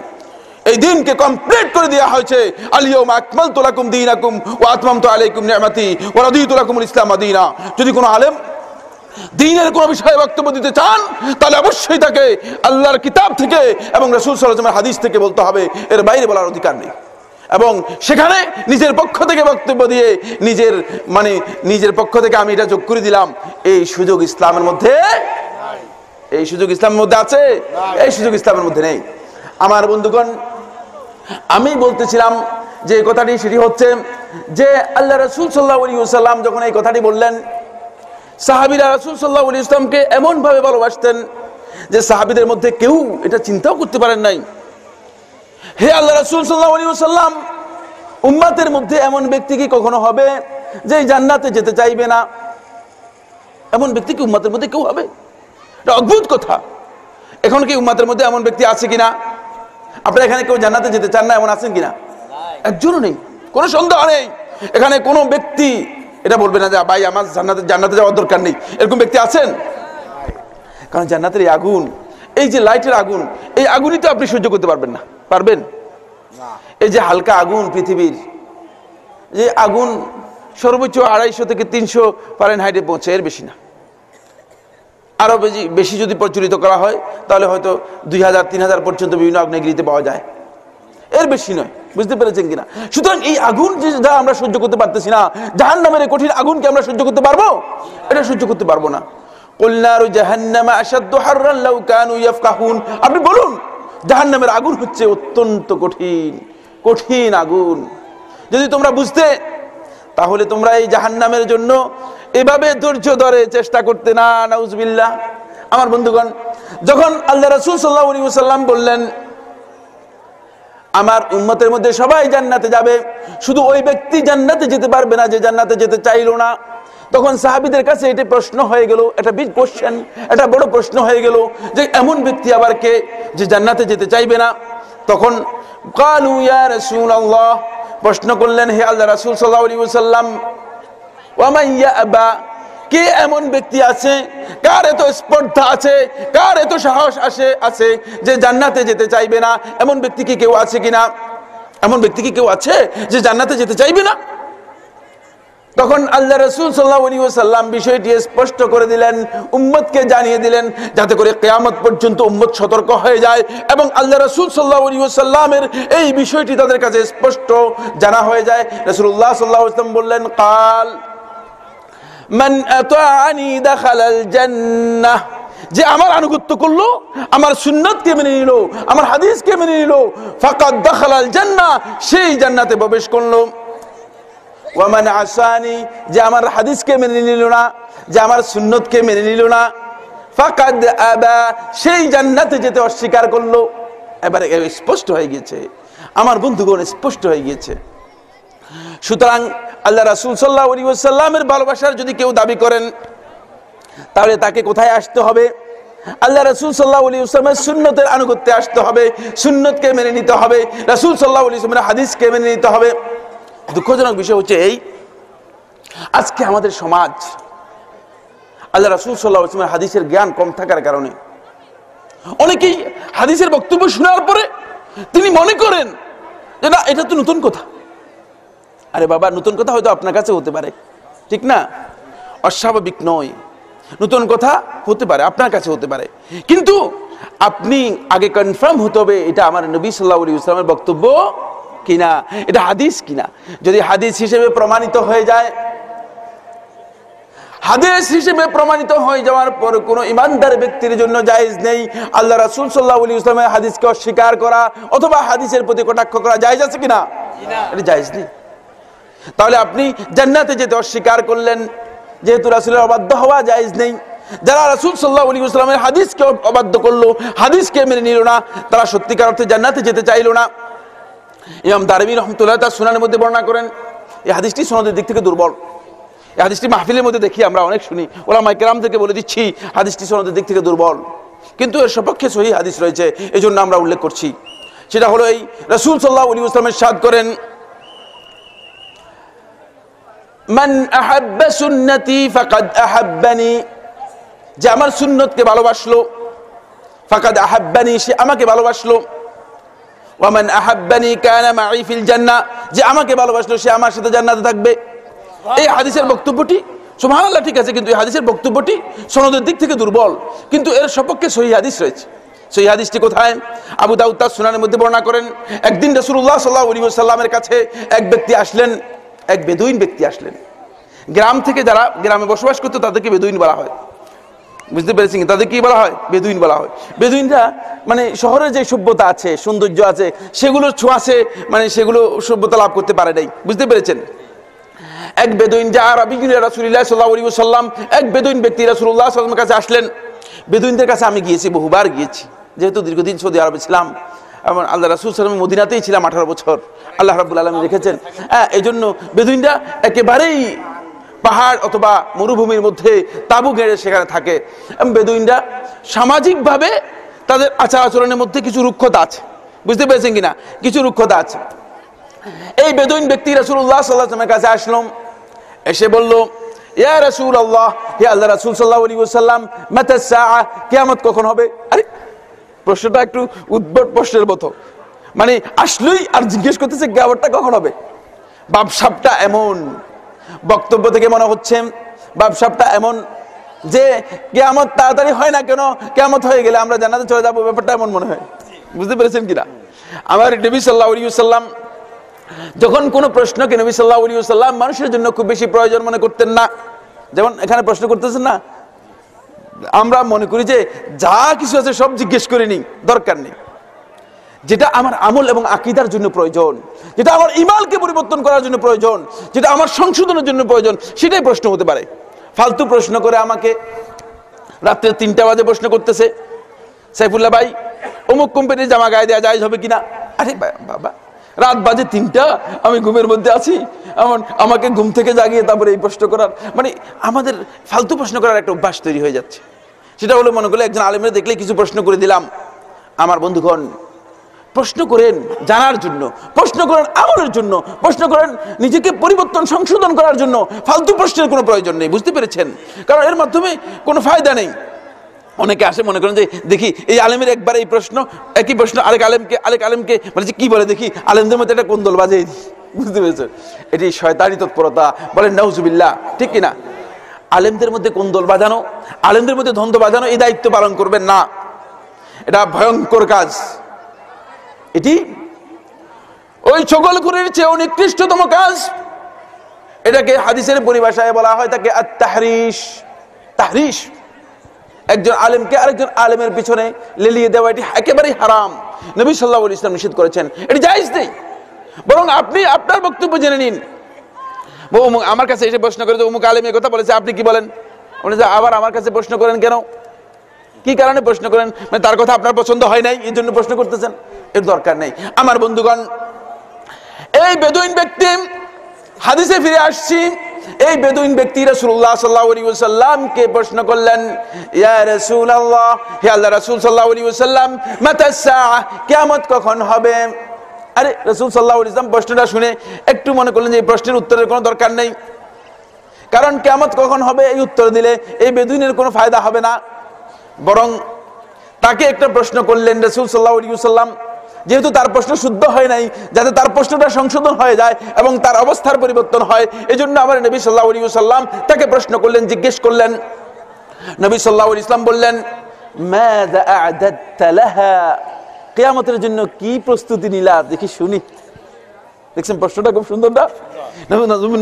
এই দিনকে কমপ্লিট করে দেওয়া হয়েছে। আল ইয়াউমা আকমালতু লাকুম দীনাকুম ওয়া আতমামতু আলাইকুম নি'মাতি ওয়া রাদিতু লাকুমুল ইসলাম দীনা। যদি কোনো আলেম দ্বীনের কোন বিষয়ে বক্তব্য দিতে চান তাহলে অবশ্যই তাকে আল্লাহর কিতাব থেকে এবং রাসূল সাল্লাল্লাহু আলাইহি ওয়াসাল্লামের হাদিস থেকে বলতে হবে, এর বাইরে বলার অধিকার নেই। এবং সেখানে নিজের পক্ষ থেকে বক্তব্য দিয়ে নিজের পক্ষ থেকে আমি এটা যোগ করে দিলাম, এই সুযোগ ইসলামের মধ্যে, এই সুযোগ ইসলামের মধ্যে আছে? এই সুযোগ ইসলামের মধ্যে নেই। আমার বন্ধুগণ, আমি বলতেছিলাম যে কথাটি, সেটি হচ্ছে যে আল্লাহ রাসূল সাল্লাল্লাহু আলাইহি ওয়াসাল্লাম যখন এই কথাটি বললেন, সাহাবীরা রাসূল সাল্লাল্লাহু আলাইহি ওয়াসাল্লামকে এমন ভাবে ভালোবাসতেন যে সাহাবীদের মধ্যে কেউ এটা চিন্তাও করতে পারেন নাই, হে আল্লাহ রাসূল সাল্লাল্লাহু আলাইহি ওয়াসাল্লাম, উম্মতের মধ্যে এমন ব্যক্তি কি কখনো হবে যে জান্নাতে যেতে চাইবে না? এমন ব্যক্তি কি উম্মতের মধ্যে কেউ হবে? এটা অদ্ভুত কথা। এখন কি উম্মতের মধ্যে এমন ব্যক্তি আছে কিনা? আপনারা এখানে কেউ জান্নাতে যেতে চান না এমন আছেন কিনা? একজনও নেই, কোনো সন্দেহ নেই। এখানে কোনো ব্যক্তি এটা বলবে না যে ভাই আমার জান্নাতে যাওয়ার দরকার নেই, এরকম ব্যক্তি আছেন? কারণ জান্নাতের এই আগুন, এই যে লাইটের আগুন, এই আগুনই তো আপনি সহ্য করতে পারবেন না। পারবেন? এই যে হালকা আগুন, পৃথিবীর যে আগুন সর্বোচ্চ 250 থেকে 300 ফারেনহাইটে পৌঁছে, এর বেশি না। আরো বেশি যদি প্রচলিত করা হয় তাহলে হয়তো 2000-3000 পর্যন্ত বিভিন্ন আগ্নেয়গিরিতে পাওয়া যায়, এর বেশি নয়। বুঝতে পেরেছেন কিনা? সুতরাং এই আগুন যা আমরা সহ্য করতে পারতেছি না, জাহান্নামের কঠিন আগুনকে আমরা সহ্য করতে পারবো? এটা সহ্য করতে পারবো না। কুল নারু জাহান্নামা আশাদ্দু হাররান লাউ কানু ইয়াফকাহুন। আপনি বলুন, জাহান্নামের আগুন হচ্ছে অত্যন্ত কঠিন, কঠিন আগুন। যদি তোমরা বুঝতে তাহলে তোমরা এই জাহান্নামের জন্য এভাবে ধৈর্য ধরে চেষ্টা করতে না। নাউজুবিল্লাহ। আমার বন্ধুগণ, যখন আল্লাহ রাসূল সাল্লাল্লাহু আলাইহি ওয়াসাল্লাম বললেন আমার উম্মতের মধ্যে সবাই জান্নাতে যাবে, শুধু ওই ব্যক্তি জান্নাতে যেতে পারবে না যে জান্নাতে যেতে চাইলো না, তখন সাহাবীদের কাছে এটা প্রশ্ন হয়ে গেল, এটা বিগ কোশ্চেন, এটা বড় প্রশ্ন হয়ে গেল যে এমন ব্যক্তি আবার কে যে জান্নাতে যেতে চাইবে না? তখন ক্বালু ইয়া রাসূলুল্লাহ, প্রশ্ন করলেন হে আল্লাহ রাসূল সাল্লাল্লাহু আলাইহি ওয়াসাল্লাম, ওয়া মান ইয়াবা, কে এমন ব্যক্তি আছে, কার এত স্পর্ধা আছে, কার এত সাহস আছে যে জান্নাতে যেতে চাইবে না? এমন ব্যক্তি কি কেউ আছে কিনা? এমন ব্যক্তি কি কেউ আছে যে জান্নাতে যেতে চাইবে না? তখন আল্লাহ রাসূল সাল্লাল্লাহু আলাইহি ওয়াসাল্লাম বিষয়টি স্পষ্ট করে দিলেন, উম্মতকে জানিয়ে দিলেন, যাতে করে কিয়ামত পর্যন্ত উম্মত সতর্ক হয়ে যায় এবং আল্লাহ রাসূল সাল্লাল্লাহু আলাইহি ওয়াসাল্লামের এই বিষয়টি তাদের কাছে স্পষ্ট জানা হয়ে যায়। রাসূলুল্লাহ সাল্লাল্লাহু আলাইহি ওয়াসাল্লাম বললেন, কাল মান আতাআনি দাখালাল জান্নাহ, যে আমার আনুগত্য করলো, আমার সুন্নাতকে মেনে নিল, আমার হাদিসকে মেনে নিল, ফাকাদ দাখালাল জান্নাহ, সেই জান্নাতে প্রবেশ করলো। ওয়া মান আসানি, যে আমার হাদিসকে মেনে নিল না, যে আমার সুন্নতকে মেনে নিল না, ফাকাদ আবা, সেই জান্নাতে যেতে অস্বীকার করলো। এবারে স্পষ্ট হয়ে গিয়েছে আমার বন্ধুগণ, স্পষ্ট হয়ে গিয়েছে। সুতরাং আল্লাহ রাসূল সাল্লাল্লাহু আলাইহি ওয়াসাল্লামের ভালোবাসার যদি কেউ দাবি করেন তাহলে তাকে কোথায় আসতে হবে? আল্লাহ রাসূল সাল্লাল্লাহু আলাইহি ওয়াসাল্লামের সুন্নতের আনুগত্যে আসতে হবে, সুন্নতকে মেনে নিতে হবে, রাসূল সাল্লাল্লাহু আলাইহি ওয়াসাল্লামের হাদিসকে মেনে নিতে হবে। দুঃখজনক বিষয় হচ্ছে এই, আজকে আমাদের সমাজ আল্লাহ রাসূল সাল্লাল্লাহু আলাইহি ওয়াসাল্লামের হাদিসের জ্ঞান কম থাকার কারণে অনেকেই হাদিসের বক্তব্য শোনার পরে তিনি মনে করেন যে না, এটা তো নতুন কথা। আরে বাবা, নতুন কথা হয়তো আপনার কাছে হতে পারে, ঠিক না? অস্বাভাবিক নয়, নতুন কথা হতে পারে, আপনার কাছে হতে পারে, কিন্তু আপনি আগে কনফার্ম হতে হবে এটা আমার নবী সাল্লাল্লাহু আলাইহি ওয়াসাল্লামের বক্তব্য কিনা, এটা হাদিস কিনা। যদি হাদিস হিসেবে প্রমাণিত হয়ে যায়, হাদিস হিসেবে প্রমাণিত হয়ে যাওয়ার পর কোনো ইমানদার ব্যক্তির জন্য জায়েজ নেই আল্লাহ রাসূল সাল্লাল্লাহু আলাইহি ওয়াসাল্লামের হাদিসকে অস্বীকার করা অথবা হাদিসের প্রতি কটাক্ষ করা। জায়েজ আছে কিনা? এটা জায়েজ নেই। তাহলে আপনি জান্নাতে যেতে অস্বীকার করলেন, যেহেতু রাসূলের অবাধ্য হওয়া জায়েজ নেই। যারা রাসূল সাল্লাল্লাহু আলাইহি ওয়াসাল্লামের হাদিসকে অবাধ্য করলো, হাদিসকে মেনে নিল না, তারা সত্যিকার অর্থে জান্নাতে যেতে চাইলো না। ইমাম দারমি রাহমাতুল্লাহ তার সুনানের মধ্যে বর্ণনা করেন, এই হাদিসটি সনদের দিক থেকে দুর্বল। এই হাদিসটি মাহফিলের মধ্যে দেখি আমরা অনেক শুনি, ওলামায়ে কেরাম থেকে বলে দিচ্ছি হাদিসটি সনদের দিক থেকে দুর্বল, কিন্তু এর সপক্ষে সহিহ হাদিস রয়েছে, এই জন্য আমরা উল্লেখ করছি। সেটা হলো এই, রাসূল সাল্লাল্লাহু আলাইহি ওয়াসাল্লাম ইরশাদ করেন, মান আহাব্বা সুন্নতি ফাকাদ আহাব্বানি, যে আমার সুন্নতকে ভালোবাসলো, ফাকাদ আহাব্বানি, সে আমাকে ভালোবাসলো। ওয়া মান আহাব্বানি কানা মাই ফিল জান্নাহ, যে আমাকে ভালোবাসলো সে আমার সাথে জান্নাতে থাকবে। এই হাদিসের বক্তব্যটি সুবহানাল্লাহ ঠিক আছে, কিন্তু এই হাদিসের বক্তব্যটি সনদের দিক থেকে দুর্বল, কিন্তু এর সপক্ষে সহিহ হাদিস রয়েছে। সেই হাদিসটি কোথায়? আবু দাউদ তার সুনানের মধ্যে বর্ণনা করেন, একদিন রাসূলুল্লাহ সাল্লাল্লাহু আলাইহি ওয়াসাল্লামের কাছে এক ব্যক্তি আসলেন, এক বেদুইন ব্যক্তি আসলেন। গ্রাম থেকে যারা গ্রামে বসবাস করতো তাদেরকে বেদুইন বলা হয়, বুঝতে পেরেছেন? তাদের কি বলা হয়? বেদুইন বলা হয়। বেদুইনরা মানে শহরের যে সভ্যতা আছে, সৌন্দর্য আছে, সেগুলোর ছোঁয়াচে মানে সেগুলো সভ্যতা লাভ করতে পারে নাই, বুঝতে পেরেছেন? এক বেদুইন যা রাবিগুল রাসূলুল্লাহ সাল্লাল্লাহু আলাইহি ওয়াসাল্লাম, এক বেদুইন ব্যক্তি রাসূলুল্লাহ সাল্লাল্লাহু আলাইহি ওয়াসাল্লামের কাছে আসলেন। বেদুইনদের কাছে আমি গিয়েছি, বহুবার গিয়েছি, যেহেতু দীর্ঘদিন সৌদি আরবে ছিলাম, এবং আল্লাহ রাসূল সাল্লাল্লাহু আলাইহি ওয়াসাল্লাম মদিনাতেই ছিলাম 18 বছর, আল্লাহ রাব্বুল আলামিন রেখেছেন। এই জন্য বেদুইনরা একেবারেই পাহাড় অথবা মরুভূমির মধ্যে তাঁবু গেড়ে সেখানে থাকে। এবং বেদুইনরা সামাজিকভাবে তাদের আচার আচরণের মধ্যে কিছু রুক্ষতা আছে, বুঝতে পেরেছেন কিনা? কিছু রুক্ষতা আছে। এই বেদুইন ব্যক্তি রাসূলুল্লাহ সাল্লাল্লাহু আলাইহি ওয়াসাল্লামের কাছে আসলো, এসে বলল, ইয়া রাসূলুল্লাহ, হে আল্লাহ রাসূল সাল্লাল্লাহু আলাইহি ওয়াসাল্লাম, মাতা সাআ, কিয়ামত কখন হবে? আরে প্রশ্নটা একটু উদ্ভট প্রশ্নের মতো, মানে আসলেই আর জিজ্ঞেস করতেছে কিয়ামতটা কখন হবে। বাপসাপটা এমন, বক্তব্য থেকে মনে হচ্ছে বাপসাপটা এমন যে কিয়ামত তাড়াতাড়ি হয় না কেন, কিয়ামত হয়ে গেলে আমরা জান্নাতে চলে যাবো, ব্যাপারটা এমন মনে হয়, বুঝতে পেরেছেন কিনা? আমার নবী সাল্লাল্লাহু আলাইহি ওয়াসাল্লাম যখন কোনো প্রশ্নকে নবী সাল্লাল্লাহু আলাইহি ওয়াসাল্লাম মানুষের জন্য খুব বেশি প্রয়োজন মনে করতেন না, যেমন এখানে প্রশ্ন করতেছেন না, আমরা মনে করি যে যা কিছু আছে সব জিজ্ঞেস করে নিই, দরকার নেই। যেটা আমার আমল এবং আকীদার জন্য প্রয়োজন, যেটা আমার ঈমানকে পরিবর্তন করার জন্য প্রয়োজন, যেটা আমার সংশোধনের জন্য প্রয়োজন, সেটাই প্রশ্ন হতে পারে। ফালতু প্রশ্ন করে আমাকে রাত্রে 3টা বাজে প্রশ্ন করতেছে, সাইফুল্লাহ ভাই অমুক কোম্পানির জামা গায়ে দেওয়া জায়েজ হবে কিনা? আরে বাবা, রাত বাজে 3টা, আমি ঘুমের মধ্যে আছি, আমাকে ঘুম থেকে জাগিয়ে তারপরে এই প্রশ্ন করার, মানে আমাদের ফালতু প্রশ্ন করার একটা অভ্যাস তৈরি হয়ে যাচ্ছে। সেটা হলো মনে করলে একজন আলেমের দেখলে কিছু প্রশ্ন করে দিলাম। আমার বন্ধুগণ, প্রশ্ন করেন জানার জন্য, প্রশ্ন করেন আমলের জন্য, প্রশ্ন করেন নিজেকে পরিবর্তন সংশোধন করার জন্য। ফালতু প্রশ্নের কোনো প্রয়োজন নেই, বুঝতে পেরেছেন? কারণ এর মাধ্যমে কোনো ফায়দা নেই। অনেকে আসে মনে করেন যে দেখি এই আলেমের একবার এই প্রশ্ন, একই প্রশ্ন আরেক আলেমকে মানে যে কি বলে দেখি, আলেমদের মধ্যে একটা কোন্দল বাজে, বুঝতে পেরেছেন? এটি শয়তানি তৎপরতা, বলেন নাউজুবিল্লাহ, ঠিক কিনা? আলেমদের মধ্যে কোন্দল বাজানো, আলেমদের মধ্যে দ্বন্দ্ব বাজানো, এই দায়িত্ব পালন করবেন না, এটা ভয়ঙ্কর কাজ। এটি ওই ছগলখুরির চেয়েও নিকৃষ্টতম কাজ। এটাকে হাদিসের পরিভাষায় বলা হয় তাকে আত-তাহরিশ। তাহরিশ, একজন আলেমকে আরেকজন আলেমের পিছনে লেলিয়ে দেওয়া, এটি একেবারেই হারাম। নবী সাল্লাল্লাহু আলাইহি ওয়াসাল্লাম নিষেধ করেছেন, এটি জায়েজ নেই। বরং আপনি আপনার বক্তব্য জেনে নিন। আমার কাছে এসে প্রশ্ন করে যে অমুক আলেম এই কথা বলেছে, আপনি কি বলেন? উনি যে আবার আমার কাছে প্রশ্ন করেন কেন, কি কারণে প্রশ্ন করেন? মানে তার কথা আপনার পছন্দ হয় নাই এই জন্য প্রশ্ন করতেছেন, এর দরকার নেই। আমার বন্ধুগণ, এই বেদুইন ব্যক্তি, হাদিসে ফিরে আসছি, এই বেদুইন ব্যক্তি রাসূলুল্লাহ সাল্লাল্লাহু আলাইহি ওয়াসাল্লামকে প্রশ্ন করলেন, ইয়া রাসূলুল্লাহ, হে আল্লাহ রাসূল সাল্লাল্লাহু আলাইহি ওয়াসাল্লাম, মাতা সাআ, কিয়ামত কখন হবে? আরে রাসূল সাল্লাল্লাহু আলাইহি ওয়াসাল্লাম প্রশ্নটা শুনে একটু মনে করলেন যে এই প্রশ্নের উত্তরের কোনো দরকার নেই, কারণ কিয়ামত কখন হবে এই উত্তর দিলে এই বেদুইনের কোনো ফায়দা হবে না। বরং তাকে একটা প্রশ্ন করলেন রাসূল সাল্লাল্লাহু আলাইহি ওয়াসাল্লাম, যেহেতু তার প্রশ্ন শুদ্ধ হয় নাই, যাতে তার প্রশ্নটা সংশোধন হয়ে যায় এবং তার অবস্থার পরিবর্তন হয়, এজন্য আমার নবী সাল্লাল্লাহু আলাইহি ওয়াসাল্লাম তাকে প্রশ্ন করলেন, জিজ্ঞেস করলেন। নবী সাল্লাল্লাহু আলাইহি ওয়াসাল্লাম বললেন, মাযা আ'দাদতা লাহা, কিয়ামতের জন্য কি প্রস্তুতি নিলা দেখি শুনি। দেখছেন প্রশ্নটা খুব সুন্দর না?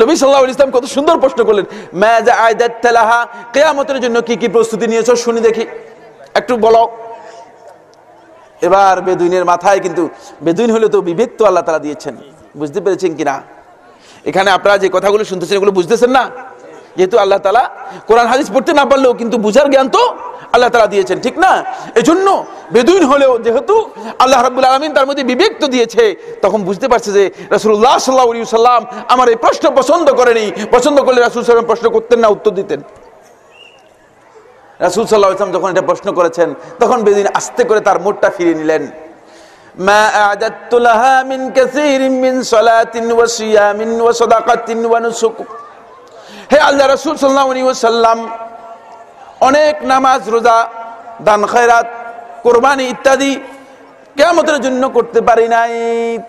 নবী সাল্লাল্লাহু আলাইহি ওয়াসাল্লাম কত সুন্দর প্রশ্ন করলেন, মাযা আ'দাদতা লাহা, কিয়ামতের জন্য কি কি প্রস্তুতি নিয়েছো শুনি দেখি, একটু বলো। এবার বেদুইনের মাথায়, কিন্তু বেদুইন হলে তো বিবেক তো আল্লাহ তাআলা দিয়েছেন, বুঝতে পেরেছেন কিনা? এখানে আপনারা যে কথাগুলো শুনতেছেন এগুলো বুঝতেছেন না? যেহেতু আল্লাহ তাআলা কোরআন হাদিস পড়তে না পারলেও কিন্তু বুঝার জ্ঞান তো আল্লাহ তাআলা দিয়েছেন, ঠিক না? এজন্য বেদুইন হলেও যেহেতু আল্লাহ রাব্বুল আলামিন তার মধ্যে বিবেক তো দিয়েছে, তখন বুঝতে পারছে যে রাসূলুল্লাহ সাল্লাল্লাহু আলাইহি ওয়াসাল্লাম আমার এই প্রশ্ন পছন্দ করেনি। পছন্দ করলে রাসূল সাল্লাল্লাহু আলাইহি ওয়াসাল্লাম প্রশ্ন করতেন না, উত্তর দিতেন। রাসূল সাল্লাল্লাহু আলাইহি ওয়াসাল্লাম যখন এটা প্রশ্ন করেছেন তখন বেদুইন আস্তে করে তার মুখটা ফিরিয়ে নিলেন। মা আ'দাতু লাহা মিন কাসীরিন মিন সালাতিন ওয়া সিয়ামিন ওয়া সাদাকাতিন ওয়া নুসুক। হে আল্লাহ রাসূল সাল্লাল্লাহু আলাইহি ওয়াসাল্লাম, অনেক নামাজ, রোজা, দান খয়রাত, কুরবানি ইত্যাদি কিয়ামতের জন্য করতে পারি নাই,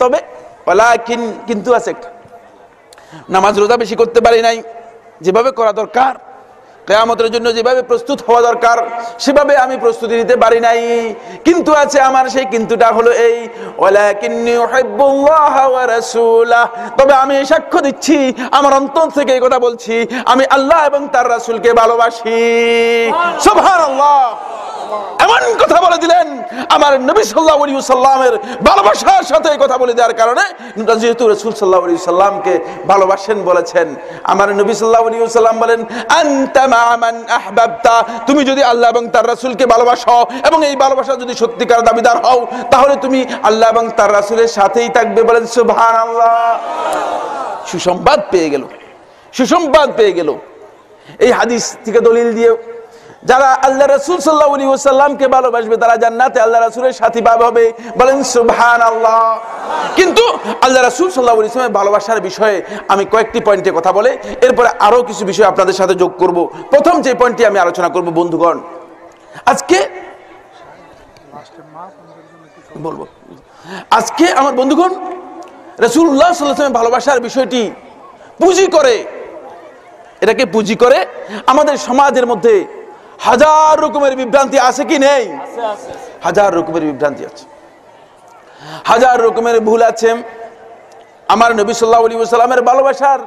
তবে ওয়ালাকিন কিন্তু আছে একটা, নামাজ রোজা বেশি করতে পারি নাই, যেভাবে করা দরকার কিয়ামতের জন্য যেভাবে প্রস্তুত হওয়া দরকার সেভাবে আমি প্রস্তুতি নিতে পারি নাই। কিন্তু আছে আমার, সেই কিন্তুটা হলো এই, ওয়ালাকিন্নী উহিব্বুল্লাহ ওয়া রাসূলাহ, তবে আমি সাক্ষ্য দিচ্ছি, আমার অন্তর থেকে এই কথা বলছি, আমি আল্লাহ এবং তার রাসূলকে ভালোবাসি। সুবহানাল্লাহ। এমন কথা বলে দিলেন আমার নবী সাল্লাল্লাহু আলাইহি ওয়াসাল্লামের ভালোবাসার সাথে কথা বলে দেওয়ার কারণে, যেহেতু রাসূল সাল্লাল্লাহু আলাইহি ওয়াসাল্লামকে ভালোবাসেন বলেছেন, আমার নবী সাল্লাল্লাহু আলাইহি ওয়াসাল্লাম বলেন, আনতা মা মান আহবাবতা, তুমি যদি আল্লাহ এবং তার রাসূলকে ভালোবাসো এবং এই ভালোবাসা যদি সত্যিকার দাবিদার হও, তাহলে তুমি আল্লাহ এবং তার রাসূলের সাথেই থাকবে। বলেন সুবহানাল্লাহ। সুসংবাদ পেয়ে গেল, সুসংবাদ পেয়ে গেল। এই হাদিস থেকে দলিল দিয়ে যারা আল্লাহ রাসূল সাল্লাল্লাহু আলাইহি ওয়াসাল্লামকে ভালোবাসবে তারা জান্নাতে আল্লাহ রাসূলের সাথী হবে। বলেন সুবহানাল্লাহ। কিন্তু আল্লাহ রাসূল সাল্লাল্লাহু আলাইহি ওয়াসাল্লামের ভালোবাসার বিষয়ে আমি কয়েকটি পয়েন্টে কথা বলে এরপরে আরো কিছু বিষয় আপনাদের সাথে যোগ করব। প্রথম যে পয়েন্টটি আমি আলোচনা করব, বন্ধুগণ, আজকে বলবো, আজকে আমার বন্ধুগণ রাসূলুল্লাহ সাল্লাল্লাহু আলাইহি ওয়াসাল্লামের ভালোবাসার বিষয়টি পুঁজি করে, এটাকে পুঁজি করে আমাদের সমাজের মধ্যে হাজার রকমের বিভ্রান্তি আছে কি নেই? হাজার রকমের বিভ্রান্তি আছে, হাজার রকমের ভুল আছে। আমার নবী সাল্লাল্লাহু আলাইহি ওয়াসাল্লামের ভালোবাসার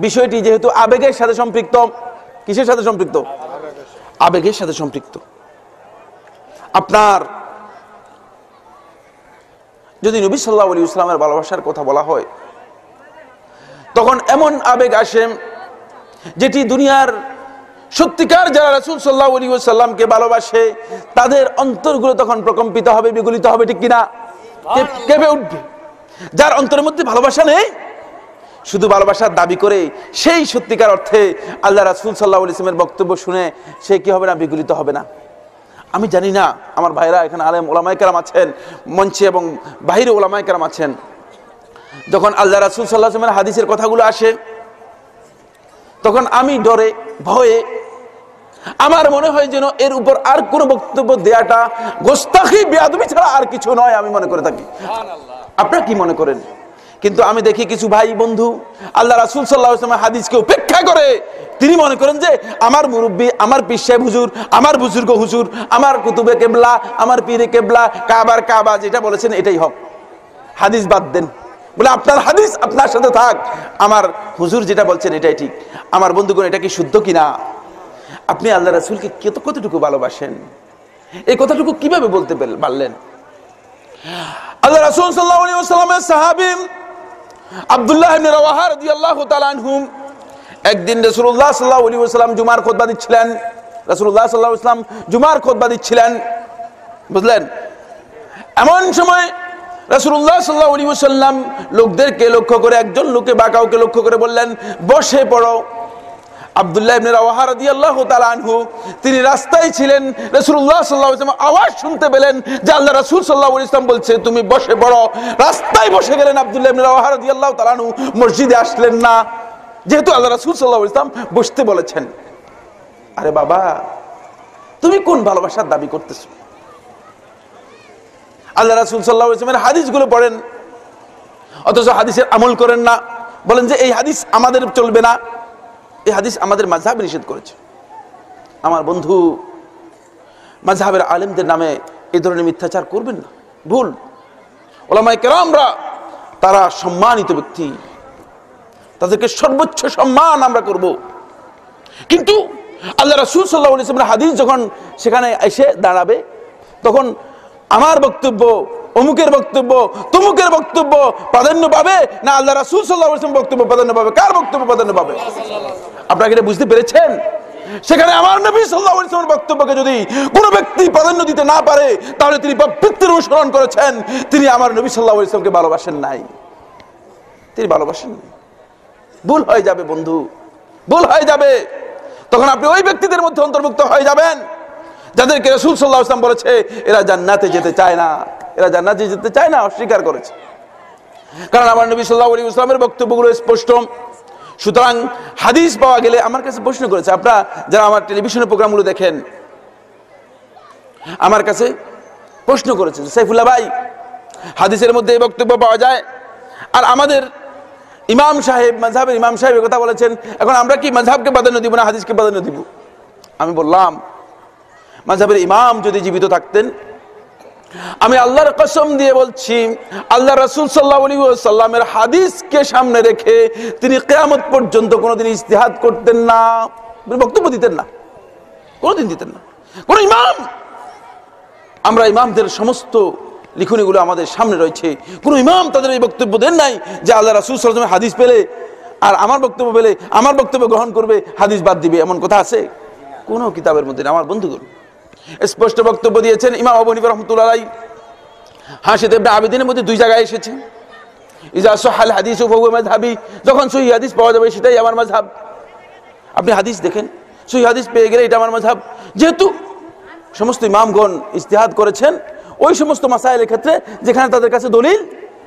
বিষয়টি যেহেতু আবেগের সাথে সম্পৃক্ত, কিসের সাথে সম্পৃক্ত? আবেগের সাথে সম্পৃক্ত। আপনার যদি নবী সাল্লাল্লাহু আলাইহি ওয়াসাল্লামের ভালোবাসার কথা বলা হয় তখন এমন আবেগ আসে যেটি দুনিয়ার সত্যিকার যারা রাসূল সাল্লাল্লাহু আলাইহি ওয়াসাল্লামকে ভালোবাসে তাদের অন্তরগুলো তখন প্রকম্পিত হবে, বিগলিত হবে, ঠিক কিনা? কেঁপে উঠবে। যার অন্তরের মধ্যে ভালোবাসা নেই, শুধু ভালোবাসার দাবি করে, সেই সত্যিকার অর্থে আল্লাহ রাসূল সাল্লাল্লাহু আলাইহি ওয়াসাল্লামের বক্তব্য শুনে সে কি হবে না? বিগলিত হবে না। আমি জানি না, আমার ভাইরা এখানে আলেম ওলামায়ে কেরাম আছেন মঞ্চে এবং বাহিরে ওলামায়ে কেরাম আছেন, যখন আল্লাহ রাসূল সাল্লাল্লাহু আলাইহি ওয়াসাল্লামের হাদিসের কথাগুলো আসে তখন আমি ডরে ভয়ে আমার মনে হয় যেন এর উপর আর কোনো বক্তব্য দেয়াটা গোস্তাখি বেয়াদবি ছাড়া আর কিছু নয়, আমি মনে করে থাকি। আপনারা কি মনে করেন? কিন্তু আমি দেখি কিছু ভাই বন্ধু আল্লাহ রাসূল সাল্লাল্লাহু আলাইহি ওয়াসাল্লামের হাদিসকে উপেক্ষা করে তিনি মনে করেন যে আমার মুরব্বী, আমার পীর সাহেব হুজুর, আমার বুজুর্গ হুজুর, আমার কুতুবে কেবলা, আমার পীরে কেবলা, কাবার কাবা যেটা বলেছেন এটাই হক, হাদিস বাদ দেন। বলে আপনার হাদিস আপনার সাথে থাক, আমার হুজুর যেটা বলছেন এটাই ঠিক। আমার বন্ধুগণ, এটা কি শুদ্ধ কিনা? আপনি আল্লাহ রাসূলকে কতটুকু ভালোবাসেন এই কথাটুকু কিভাবে বলতে পারলেন? আল্লাহ রাসূল সাল্লাল্লাহু আলাইহি ওয়াসাল্লামের সাহাবী আব্দুল্লাহ ইবনে রাওয়াহা রাদিয়াল্লাহু তাআলা আনহু একদিন রাসূলুল্লাহ সাল্লাল্লাহু আলাইহি ওয়াসাল্লাম জুমার খুতবা দিচ্ছিলেন। রাসূলুল্লাহ সাল্লাল্লাহু আলাইহি ওয়াসাল্লাম জুমার খুতবা দিচ্ছিলেন, বুঝলেন? এমন সময় রাসূলুল্লাহ সাল্লাল্লাহু আলাইহি ওয়াসাল্লাম লোকদেরকে লক্ষ্য করে, একজন লোকে বা কাউকে লক্ষ্য করে বললেন, বসে পড়ো। আব্দুল্লাহ ইবনে রাওয়াহা রাদিয়াল্লাহু তাআলা আনহু তিনি রাস্তায় ছিলেন, রাসূলুল্লাহ সাল্লাল্লাহু আলাইহি ওয়াসাল্লাম আওয়াজ শুনতে পেলেন যে আল্লাহ রাসূল সাল্লাল্লাহু আলাইহি ওয়াসাল্লাম বলছে তুমি বসে পড়ো। রাস্তায় বসে গেলেন আব্দুল্লাহ ইবনে রাওয়াহা রাদিয়াল্লাহু তাআলা আনহু, মসজিদে আসলেন না, যেহেতু আল্লাহ রাসূল সাল্লাল্লাহু আলাইহি ওয়াসাল্লাম বসতে বলেছেন। আরে বাবা, তুমি কোন ভালোবাসার দাবি করতেছো? আল্লাহ রাসূল সাল্লাল্লাহু আলাইহি ওয়াসাল্লামের হাদিসগুলো পড়েন অথচ হাদিসের আমল করেন না, বলেন যে এই হাদিস আমাদের চলবে না, এই হাদিস আমাদের মাযহাবে নিষেধ করেছে। আমার বন্ধু, মাযহাবের আলেমদের নামে এই ধরনের মিথ্যাচার করবেন না, ভুল। উলামায়ে কেরামরা তারা সম্মানিত ব্যক্তি, তাদেরকে সর্বোচ্চ সম্মান আমরা করব। কিন্তু আল্লাহ রাসূল সাল্লাল্লাহু আলাইহি ওয়াসাল্লামের হাদিস যখন সেখানে এসে দাঁড়াবে তখন আমার বক্তব্য অমুকের বক্তব্য তমুকের বক্তব্য প্রাধান্য পাবে, না আল্লাহ রাসূল সাল্লাল্লাহু আলাইহি ওয়াসাল্লাম বক্তব্য প্রাধান্য পাবে? কার বক্তব্য প্রাধান্য পাবে? আপনারা এটা বুঝতে পেরেছেন? সেখানে আমার নবী সাল্লাল্লাহু আলাইহি ওয়াসাল্লামের বক্তব্যকে যদি কোনো ব্যক্তি প্রাধান্য দিতে না পারে, তাহলে তিনি প্রবৃত্তির অনুসরণ করেছেন, তিনি আমার নবী সাল্লাল্লাহু আলাইহি ওয়াসাল্লামকে ভালোবাসেন নাই, তিনি ভালোবাসেন নাই। ভুল হয়ে যাবে বন্ধু, ভুল হয়ে যাবে। তখন আপনি ওই ব্যক্তিদের মধ্যে অন্তর্ভুক্ত হয়ে যাবেন যাদেরকে রাসূল সাল্লাল্লাহু আলাইহি ওয়াসাল্লাম বলেছে এরা জান্নাতে যেতে চায় না, এরা জান্নাতে যেতে চায় না, অস্বীকার করেছে। কারণ আমার নবী সাল্লাল্লাহু আলাইহি ওয়াসাল্লামের বক্তব্যগুলো স্পষ্ট। সুতরাং হাদিস পাওয়া গেলে আমার কাছে প্রশ্ন করেছে, আপনারা যারা আমার টেলিভিশনের প্রোগ্রামগুলো দেখেন, আমার কাছে প্রশ্ন করেছে, সাইফুল্লাহ ভাই হাদিসের মধ্যে এই বক্তব্য পাওয়া যায়, আর আমাদের ইমাম সাহেব মাযহাবের ইমাম সাহেব কথা বলেছেন, এখন আমরা কি মাযহাবকে প্রাধান্য দিব না হাদিসকে প্রাধান্য দিব? আমি বললাম, মাযহাবের ইমাম যদি জীবিত থাকতেন, আমি আল্লাহর কসম দিয়ে বলছি, আল্লাহ রাসূল সাল্লাল্লাহু আলাইহি ওয়াসাল্লামের হাদিসকে সামনে রেখে তিনি কিয়ামত পর্যন্ত কোনোদিন ইজতিহাদ করতেন না, বক্তব্য দিতেন না, কোনোদিন দিতেন না। কোন ইমাম, আমরা ইমামদের সমস্ত লিখনীগুলো আমাদের সামনে রয়েছে, কোন ইমাম তাদের এই বক্তব্য দেন নাই যে আল্লাহ রাসূল সাল্লাল্লাহু আলাইহি ওয়াসাল্লামের হাদিস পেলে আর আমার বক্তব্য পেলে আমার বক্তব্য গ্রহণ করবে, হাদিস বাদ দিবে, এমন কথা আছে কোন কিতাবের মধ্যে? আমার বন্ধুগণ স্পষ্ট বক্তব্য দিয়েছেন ইমাম আবু হানিফা রাহমাতুল্লাহ আলাইহি। হাশিদ ইবনে আবিদিনের মধ্যে দুই জায়গায় এসেছে, ইজা সাহাল হাদিসু ফাহুয়া মাযহাবি, যখন সহিহ হাদিস পাওয়া যাবে সেটাই আমার মাযহাব। আপনি হাদিস দেখেন, সহিহ হাদিস পেয়ে গেলে এটা আমার মাযহাব। যেহেতু সমস্ত ইমামগণ ইজতিহাদ করেছেন ওই সমস্ত মাসাইলের ক্ষেত্রে যেখানে তাদের কাছে দলিল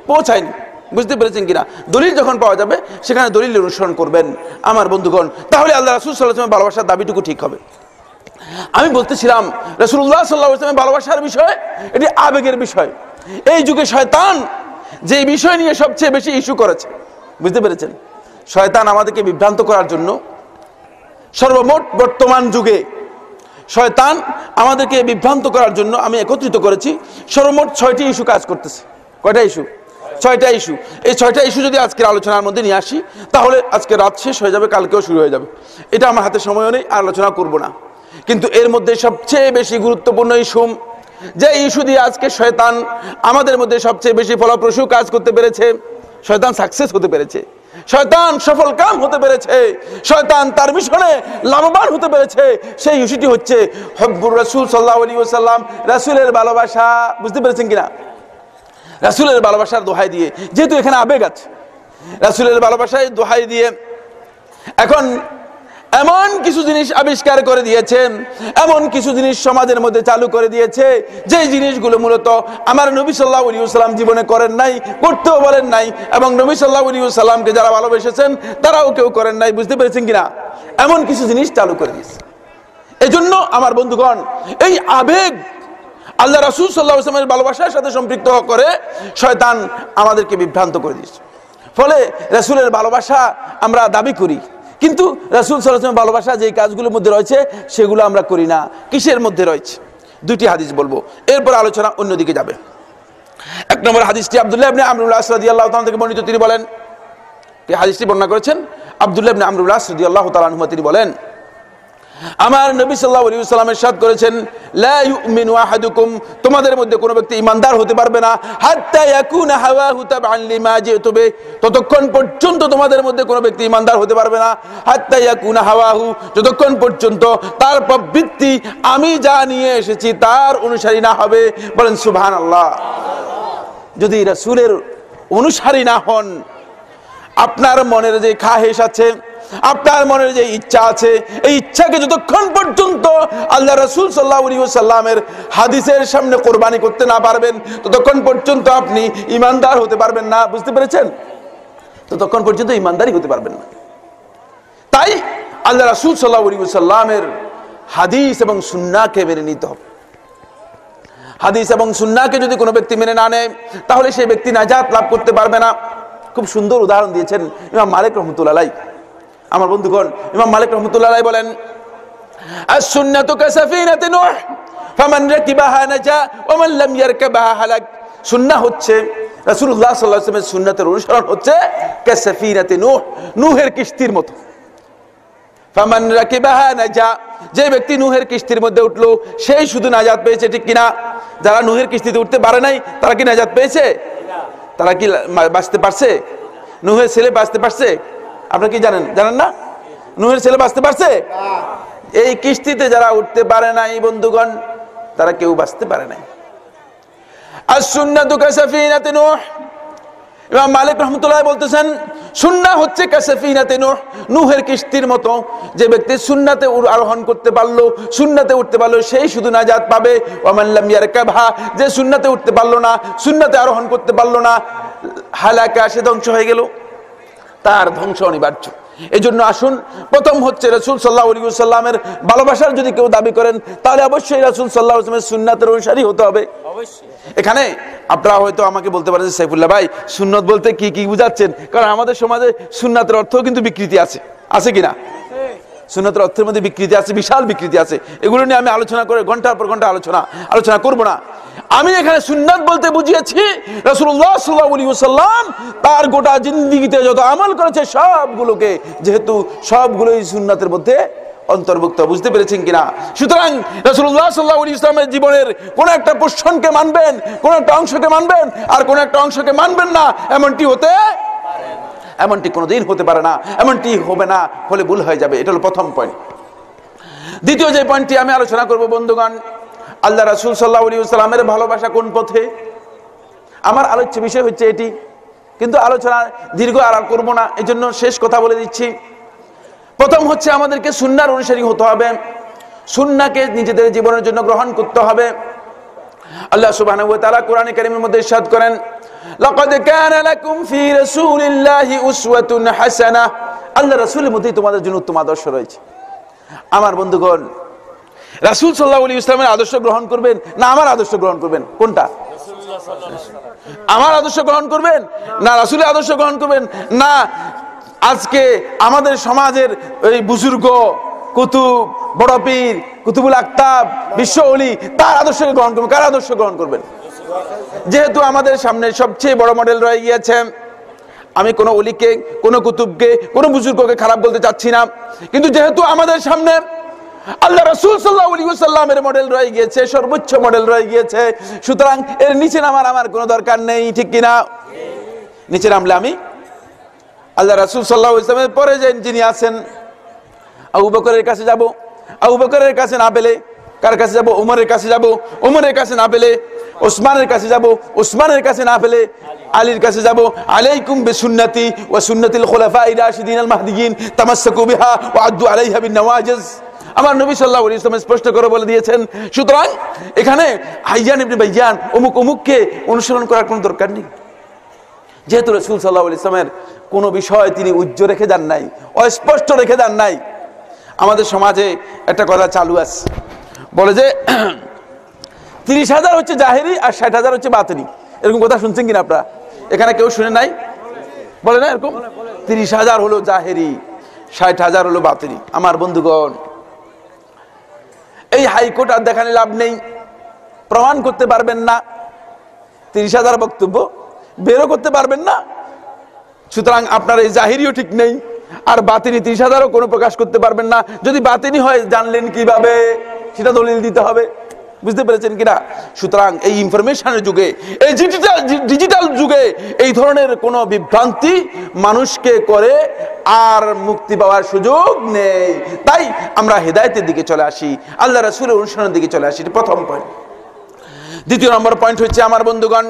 পৌঁছায়নি, বুঝতে পেরেছেন কিনা? দলিল যখন পাওয়া যাবে সেখানে দলিলের অনুসরণ করবেন আমার বন্ধুগণ, তাহলে আল্লাহ রাসূল সাল্লাল্লাহু আলাইহি ওয়াসাল্লামের ভালোবাসার দাবিটুকু ঠিক হবে। আমি বলতেছিলাম রাসূলুল্লাহ সাল্লাল্লাহু আলাইহি ওয়াসাল্লামের ভালোবাসার বিষয় এটি আবেগের বিষয়। এই যুগে শয়তান যে বিষয় নিয়ে সবচেয়ে বেশি ইস্যু করেছে, বুঝতে পেরেছেন? শয়তান আমাদেরকে বিভ্রান্ত করার জন্য সর্বমোট বর্তমান যুগে শয়তান আমাদেরকে বিভ্রান্ত করার জন্য আমি একত্রিত করেছি সর্বমোট 6টি ইস্যু কাজ করতেছে। কয়টা ইস্যু? 6টা ইস্যু। এই 6টা ইস্যু যদি আজকের আলোচনার মধ্যে নিয়ে আসি তাহলে আজকে রাত শেষ হয়ে যাবে, কালকেও শুরু হয়ে যাবে। এটা আমার হাতে সময়ও নেই, আলোচনা করব না। কিন্তু এর মধ্যে সবচেয়ে বেশি গুরুত্বপূর্ণ ইস্যু, যে ইস্যু দিয়ে আজকে শয়তান আমাদের মধ্যে সবচেয়ে বেশি ফলপ্রসূ কাজ করতে পেরেছে, শয়তান সাকসেস হতে পেরেছে, শয়তান সফল কাম হতে পেরেছে, শয়তান তার মিশনে লাভবান হতে পেরেছে, সেই ইস্যুটি হচ্ছে হুব্বুর রাসূল সাল্লাল্লাহু আলাইহি ওয়াসাল্লাম, রাসূলের ভালোবাসা। বুঝতে পেরেছেন কিনা? রাসূলের ভালোবাসার দোহাই দিয়ে, যেহেতু এখানে আবেগ আছে, রাসূলের ভালোবাসায় দোহাই দিয়ে এখন এমন কিছু জিনিস আবিষ্কার করে দিয়েছেন, এমন কিছু জিনিস সমাজের মধ্যে চালু করে দিয়েছে যে জিনিসগুলো মূলত আমার নবী সাল্লাল্লাহু আলাইহি ওয়াসাল্লাম জীবনে করেন নাই, করতেও বলেন নাই, এবং নবী সাল্লাল্লাহু আলাইহি ওয়াসাল্লামকে যারা ভালোবেসেছেন তারাও কেউ করেন নাই। বুঝতে পেরেছেন কিনা? এমন কিছু জিনিস চালু করে দিয়েছে। এজন্য আমার বন্ধুগণ, এই আবেগ আল্লাহ রাসূল সাল্লাল্লাহু আলাইহি ওয়াসাল্লামের ভালোবাসার সাথে সম্পৃক্ত করে শয়তান আমাদেরকে বিভ্রান্ত করে দিয়েছে। ফলে রাসূলের ভালোবাসা আমরা দাবি করি, কিন্তু রাসূল সাল্লাল্লাহু আলাইহি ওয়াসাল্লামের ভালোবাসা যে কাজগুলোর মধ্যে রয়েছে সেগুলো আমরা করি না। কিসের মধ্যে রয়েছে? দুটি হাদিস বলবো, এরপর আলোচনা অন্যদিকে যাবে। এক নম্বর হাদিসটি আব্দুল্লাহ ইবনে আমর ইবনে আস রাদিয়াল্লাহু তাআলা থেকে বর্ণিত। তিনি বলেন, এই হাদিসটি বর্ণনা করেছেন আব্দুল্লাহ ইবনে আমর ইবনে আস রাদিয়াল্লাহু তাআলা আনহু। তিনি বলেন, আমার নবী সাল্লাল্লাহু আলাইহি ওয়াসাল্লাম ইরশাদ করেছেন, লা ইউমিনু আহাদুকুম, তোমাদের মধ্যে কোনো ব্যক্তি ঈমানদার হতে পারবে না হাত্তা ইয়াকুনা হাওয়াহু তাবআন লিমা জিতু বে, ততক্ষণ পর্যন্ত তোমাদের মধ্যে কোনো ব্যক্তি ঈমানদার হতে পারবে না হাত্তা ইয়াকুনা হাওয়াহু, যতক্ষণ পর্যন্ত তার প্রবৃত্তি আমি যা নিয়ে এসেছি তার অনুসারী না হবে। বলেন সুবহানাল্লাহ। যদি রাসূলের অনুসারী না হন, আপনার মনের যে খাহেশ আছে, আপনার মনের যে ইচ্ছা আছে, এই ইচ্ছাকে যতক্ষণ পর্যন্ত আল্লাহ রাসূল সাল্লাল্লাহু আলাইহি ওয়াসাল্লামের হাদিসের সামনে কোরবানি করতে না পারবেন ততক্ষণ পর্যন্ত আপনি ঈমানদার হতে পারবেন না। বুঝতে পেরেছেন? ততক্ষণ পর্যন্ত ঈমানদারই হতে পারবেন না। তাই আল্লাহ রাসূল সাল্লাল্লাহু আলাইহি ওয়াসাল্লামের হাদিস এবং সুন্নাহকে মেনে নিতে হবে। হাদিস এবং সুন্নাহকে যদি কোনো ব্যক্তি মেনে না নেয় তাহলে সেই ব্যক্তি নাজাত লাভ করতে পারবে না। খুব সুন্দর উদাহরণ দিয়েছেন ইমাম মালিক রাহমাতুল্লাহ আলাইহি। আমার বন্ধুগণ, ইমাম মালিক রাহমাতুল্লাহ আলাইহি বলেন, আস-সুন্নাতু কাসাফিনাতি নূহ ফামান রাকিবাহা নাজা ওয়া মান লাম ইয়ারকাবহা হালাক। সুন্নাহ হচ্ছে রাসূলুল্লাহ সাল্লাল্লাহু আলাইহি ওয়াসাল্লামের সুন্নাতের অনুসরণ হচ্ছে কাসাফিনাতি নূহ, নূহের কিস্তির মতো। ফামান রাকিবাহা নাজা, যে ব্যক্তি নূহের কিস্তির মধ্যে উঠলো সেই শুধু নাজাত পেয়েছে, ঠিক কিনা? যারা নূহের কিস্তিতে উঠতে পারে নাই তারা কি নাজাত পেয়েছে? তারা কি বাঁচতে পারছে? নূহের ছেলে বাঁচতে পারছে? আপনারা কি জানেন? জানেন না? নূহের ছেলে বাঁচতে পারছে? এই কিস্তিতে যারা উঠতে পারে নাই বন্ধুগণ, তারা কেউ বাঁচতে পারে নাই। আস-সুন্নাতু কাসাফিনাতি নূহ, ইমাম মালিক রাহমাতুল্লাহ বলতেছেন সুন্নাহ হচ্ছে কাসাফিনাতি নূহ, নূহের কিস্তির মতো। যে ব্যক্তি সুন্নাতে আরোহণ করতে পারলো, সুন্নাতে উঠতে পারলো, সেই শুধু নাজাত পাবে। ওয়া মান লাম ইয়ারকাবহা, যে সুন্নাতে উঠতে পারলো না, সুন্নাতে আরোহণ করতে পারলো না, হালাকা, সে ধ্বংস হয়ে গেল, তার ধ্বংস অনিবার্য। এজন্য আসুন, প্রথম হচ্ছে রাসূল সাল্লাল্লাহু আলাইহি ওয়াসাল্লামের ভালোবাসার যদি কেউ দাবি করেন তাহলে অবশ্যই রাসূল সাল্লাল্লাহু আলাইহি ওয়াসাল্লামের সুন্নাতের অনুসারী হতে হবে। এখানে আপনারা হয়তো আমাকে বলতে পারেন যে সাইফুল্লাহ ভাই সুন্নত বলতে কি কি বুঝাচ্ছেন? কারণ আমাদের সমাজে সুন্নাতের অর্থও কিন্তু বিকৃতি আছে, আছে কিনা? সুন্নাতের অর্থের মধ্যে বিকৃতি আছে, বিশাল বিকৃতি আছে। এগুলো নিয়ে আমি আলোচনা করে ঘন্টার পর ঘন্টা আলোচনা করব না। আমি এখানে সুন্নাত বলতে বুঝিয়েছি রাসূলুল্লাহ সাল্লাল্লাহু আলাইহি ওয়াসাল্লাম তার গোটা জিন্দেগিতে যত আমল করেছে সবগুলোকে, যেহেতু সবগুলোই সুন্নাতের মধ্যে অন্তর্ভুক্ত, বুঝতে পেরেছেন কিনা? সুতরাং রাসূলুল্লাহ সাল্লাল্লাহু আলাইহি ওয়াসাল্লামের জীবনের কোন একটা পোর্শনকে মানবেন, কোন একটা অংশকে মানবেন, আর কোন একটা অংশকে মানবেন না, এমনটি কোনোদিন হতে পারে না, এমনটি হবে না, হলে ভুল হয়ে যাবে। এটা হলো প্রথম পয়েন্ট। দ্বিতীয় যে পয়েন্টটি আমি আলোচনা করব বন্ধুগণ, আল্লাহ রাসূল সাল্লাল্লাহু আলাইহি ওয়াসাল্লামের ভালোবাসা কোন পথে। আমার আলোচ্য বিষয় হচ্ছে এটি, কিন্তু আলোচনা দীর্ঘ আর করব না, এজন্য শেষ কথা বলে দিচ্ছি। প্রথম হচ্ছে আমাদেরকে সুন্নাহর অনুসারী হতে হবে, সুন্নাহকে নিজেদের জীবনের জন্য গ্রহণ করতে হবে। আল্লাহ সুবহানাহু ওয়া তাআলা কোরআনে কারীমের মধ্যে ইরশাদ করেন, লাকাদ কানা লাকুম ফি রাসূলিল্লাহি উসওয়াতুন হাসানাহ, আল্লাহ রাসূলের মধ্যে তোমাদের জন্য উত্তম আদর্শ রয়েছে। আমার বন্ধুগণ, রাসূল সাল্লাল্লাহু আলাইহি ওয়াসাল্লামের আদর্শ গ্রহণ করবেন না আমার আদর্শ গ্রহণ করবেন? কোনটা? আমার আদর্শ গ্রহণ করবেন না রাসূলের আদর্শ গ্রহণ করবেন? না আজকে আমাদের সমাজের ওই বুজুর্গ কুতুব, বড় পীর, কুতুবুল আকতাব, বিশ্ব ওলি, তার আদর্শকে গ্রহণ করবেন? কার আদর্শ গ্রহণ করবেন? যেহেতু আমাদের সামনে সবচেয়ে বড় মডেল রয়ে গিয়েছে, আমি কোনো ওলিকে, কোনো কুতুবকে, কোনো বুজুর্গকে খারাপ বলতে চাচ্ছি না, কিন্তু যেহেতু আমাদের সামনে আল্লাহ রাসূল সাল্লাল্লাহু আলাইহি ওয়াসাল্লামের মডেল রয়ে গিয়েছে, সর্বোচ্চ মডেল রয়ে গিয়েছে, সুতরাং এর নিচে আমার কোনো দরকার নেই, ঠিক কিনা? নিচে নামলে আমি আল্লাহ রাসূল সাল্লাল্লাহু আলাইহি ওয়াসাল্লামের পরে যিনি আছেন আবু বকরের কাছে যাব, আবু বকরের কাছে না পেলে কার কাছে যাব? উমরের কাছে যাব, উমরের কাছে না পেলে ওসমানের কাছে যাব, ওসমানের কাছে না পেলে আলীর কাছে যাব। আলাইকুম বিসুন্নতি ওয়া সুন্নাতিল খুলাফায়ে রাশিদিন আল মাহদিয়িন তামাসসাকু বিহা ওয়া আদ্দু আলাইহা বিন নওয়াজিজ। আমার নবী সাল্লাল্লাহু আলাইহি ওয়াসাল্লাম স্পষ্ট করে বলে দিয়েছেন। সুতরাং এখানে হাইয়ান ইবনে বাইয়ান অমুককে অনুসরণ করার কোনো দরকার নেই। যেহেতু রাসূল সাল্লাল্লাহু আলাইহি ওয়াসাল্লামের কোনো বিষয় তিনি উজ্জ্বল রেখে যান নাই, অস্পষ্ট রেখে যান নাই। আমাদের সমাজে একটা কথা চালু আছে, বলে যে 30,000 হচ্ছে জাহেরি আর 60,000 হচ্ছে বাতিনি। এরকম কথা শুনছেন কিনা আপনারা? এখানে কেউ শুনে নাই? বলে না এরকম? 30,000 হলো জাহেরি, 60,000 হলো বাতিনি। আমার বন্ধুগণ, এই হাইকোর্ট আর দেখানে লাভ নেই, প্রমাণ করতে পারবেন না, 30,000 বক্তব্য বেরো করতে পারবেন না। সুতরাং আপনার এই জাহিরিও ঠিক নেই, আর বাতিনি 30,000ও কোনো প্রকাশ করতে পারবেন না। যদি বাতিনি হয় জানলেন কিভাবে? সেটা দলিল দিতে হবে, বুঝতে পেরেছেন কিনা? সুতরাং এই ইনফরমেশনের যুগে, এই ডিজিটাল যুগে এই ধরনের কোনো বিভ্রান্তি মানুষকে করে আর মুক্তি পাওয়ার সুযোগ নেই। তাই আমরা হেদায়েতের দিকে চলে আসি, আল্লাহ রাসূলের অনুসরণের দিকে চলে আসি। এটা প্রথম পয়েন্ট। দ্বিতীয় নম্বর পয়েন্ট হচ্ছে আমার বন্ধুগণ,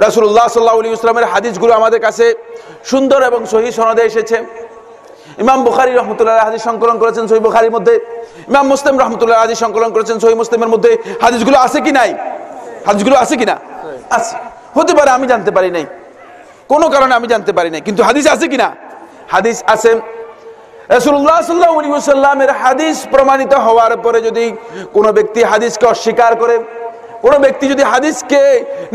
রাসূলুল্লাহ সাল্লাল্লাহু আলাইহি ওয়াসাল্লামের হাদিসগুলো আমাদের কাছে সুন্দর এবং সহিহ সনদে এসেছে। ইমাম বুখারী রাহমাতুল্লাহ হাদিস সংকলন করেছেন সহিহ বুখারীর মধ্যে, ইমাম মুসলিম রাহমাতুল্লাহ হাদিস সংকলন করেছেন সহিহ মুসলিমের মধ্যে। হাদিসগুলো আছে কি নাই? হাদিসগুলো আছে কিনা? আছে। হতে পারে আমি জানতে পারি নাই, কোনো কারণে আমি জানতে পারি নাই, কিন্তু হাদিস আছে কিনা? হাদিস আছে। রাসূলুল্লাহ সাল্লাল্লাহু আলাইহি ওয়াসাল্লামের হাদিস প্রমাণিত হওয়ার পরে যদি কোনো ব্যক্তি হাদিসকে অস্বীকার করে, কোনো ব্যক্তি যদি হাদিসকে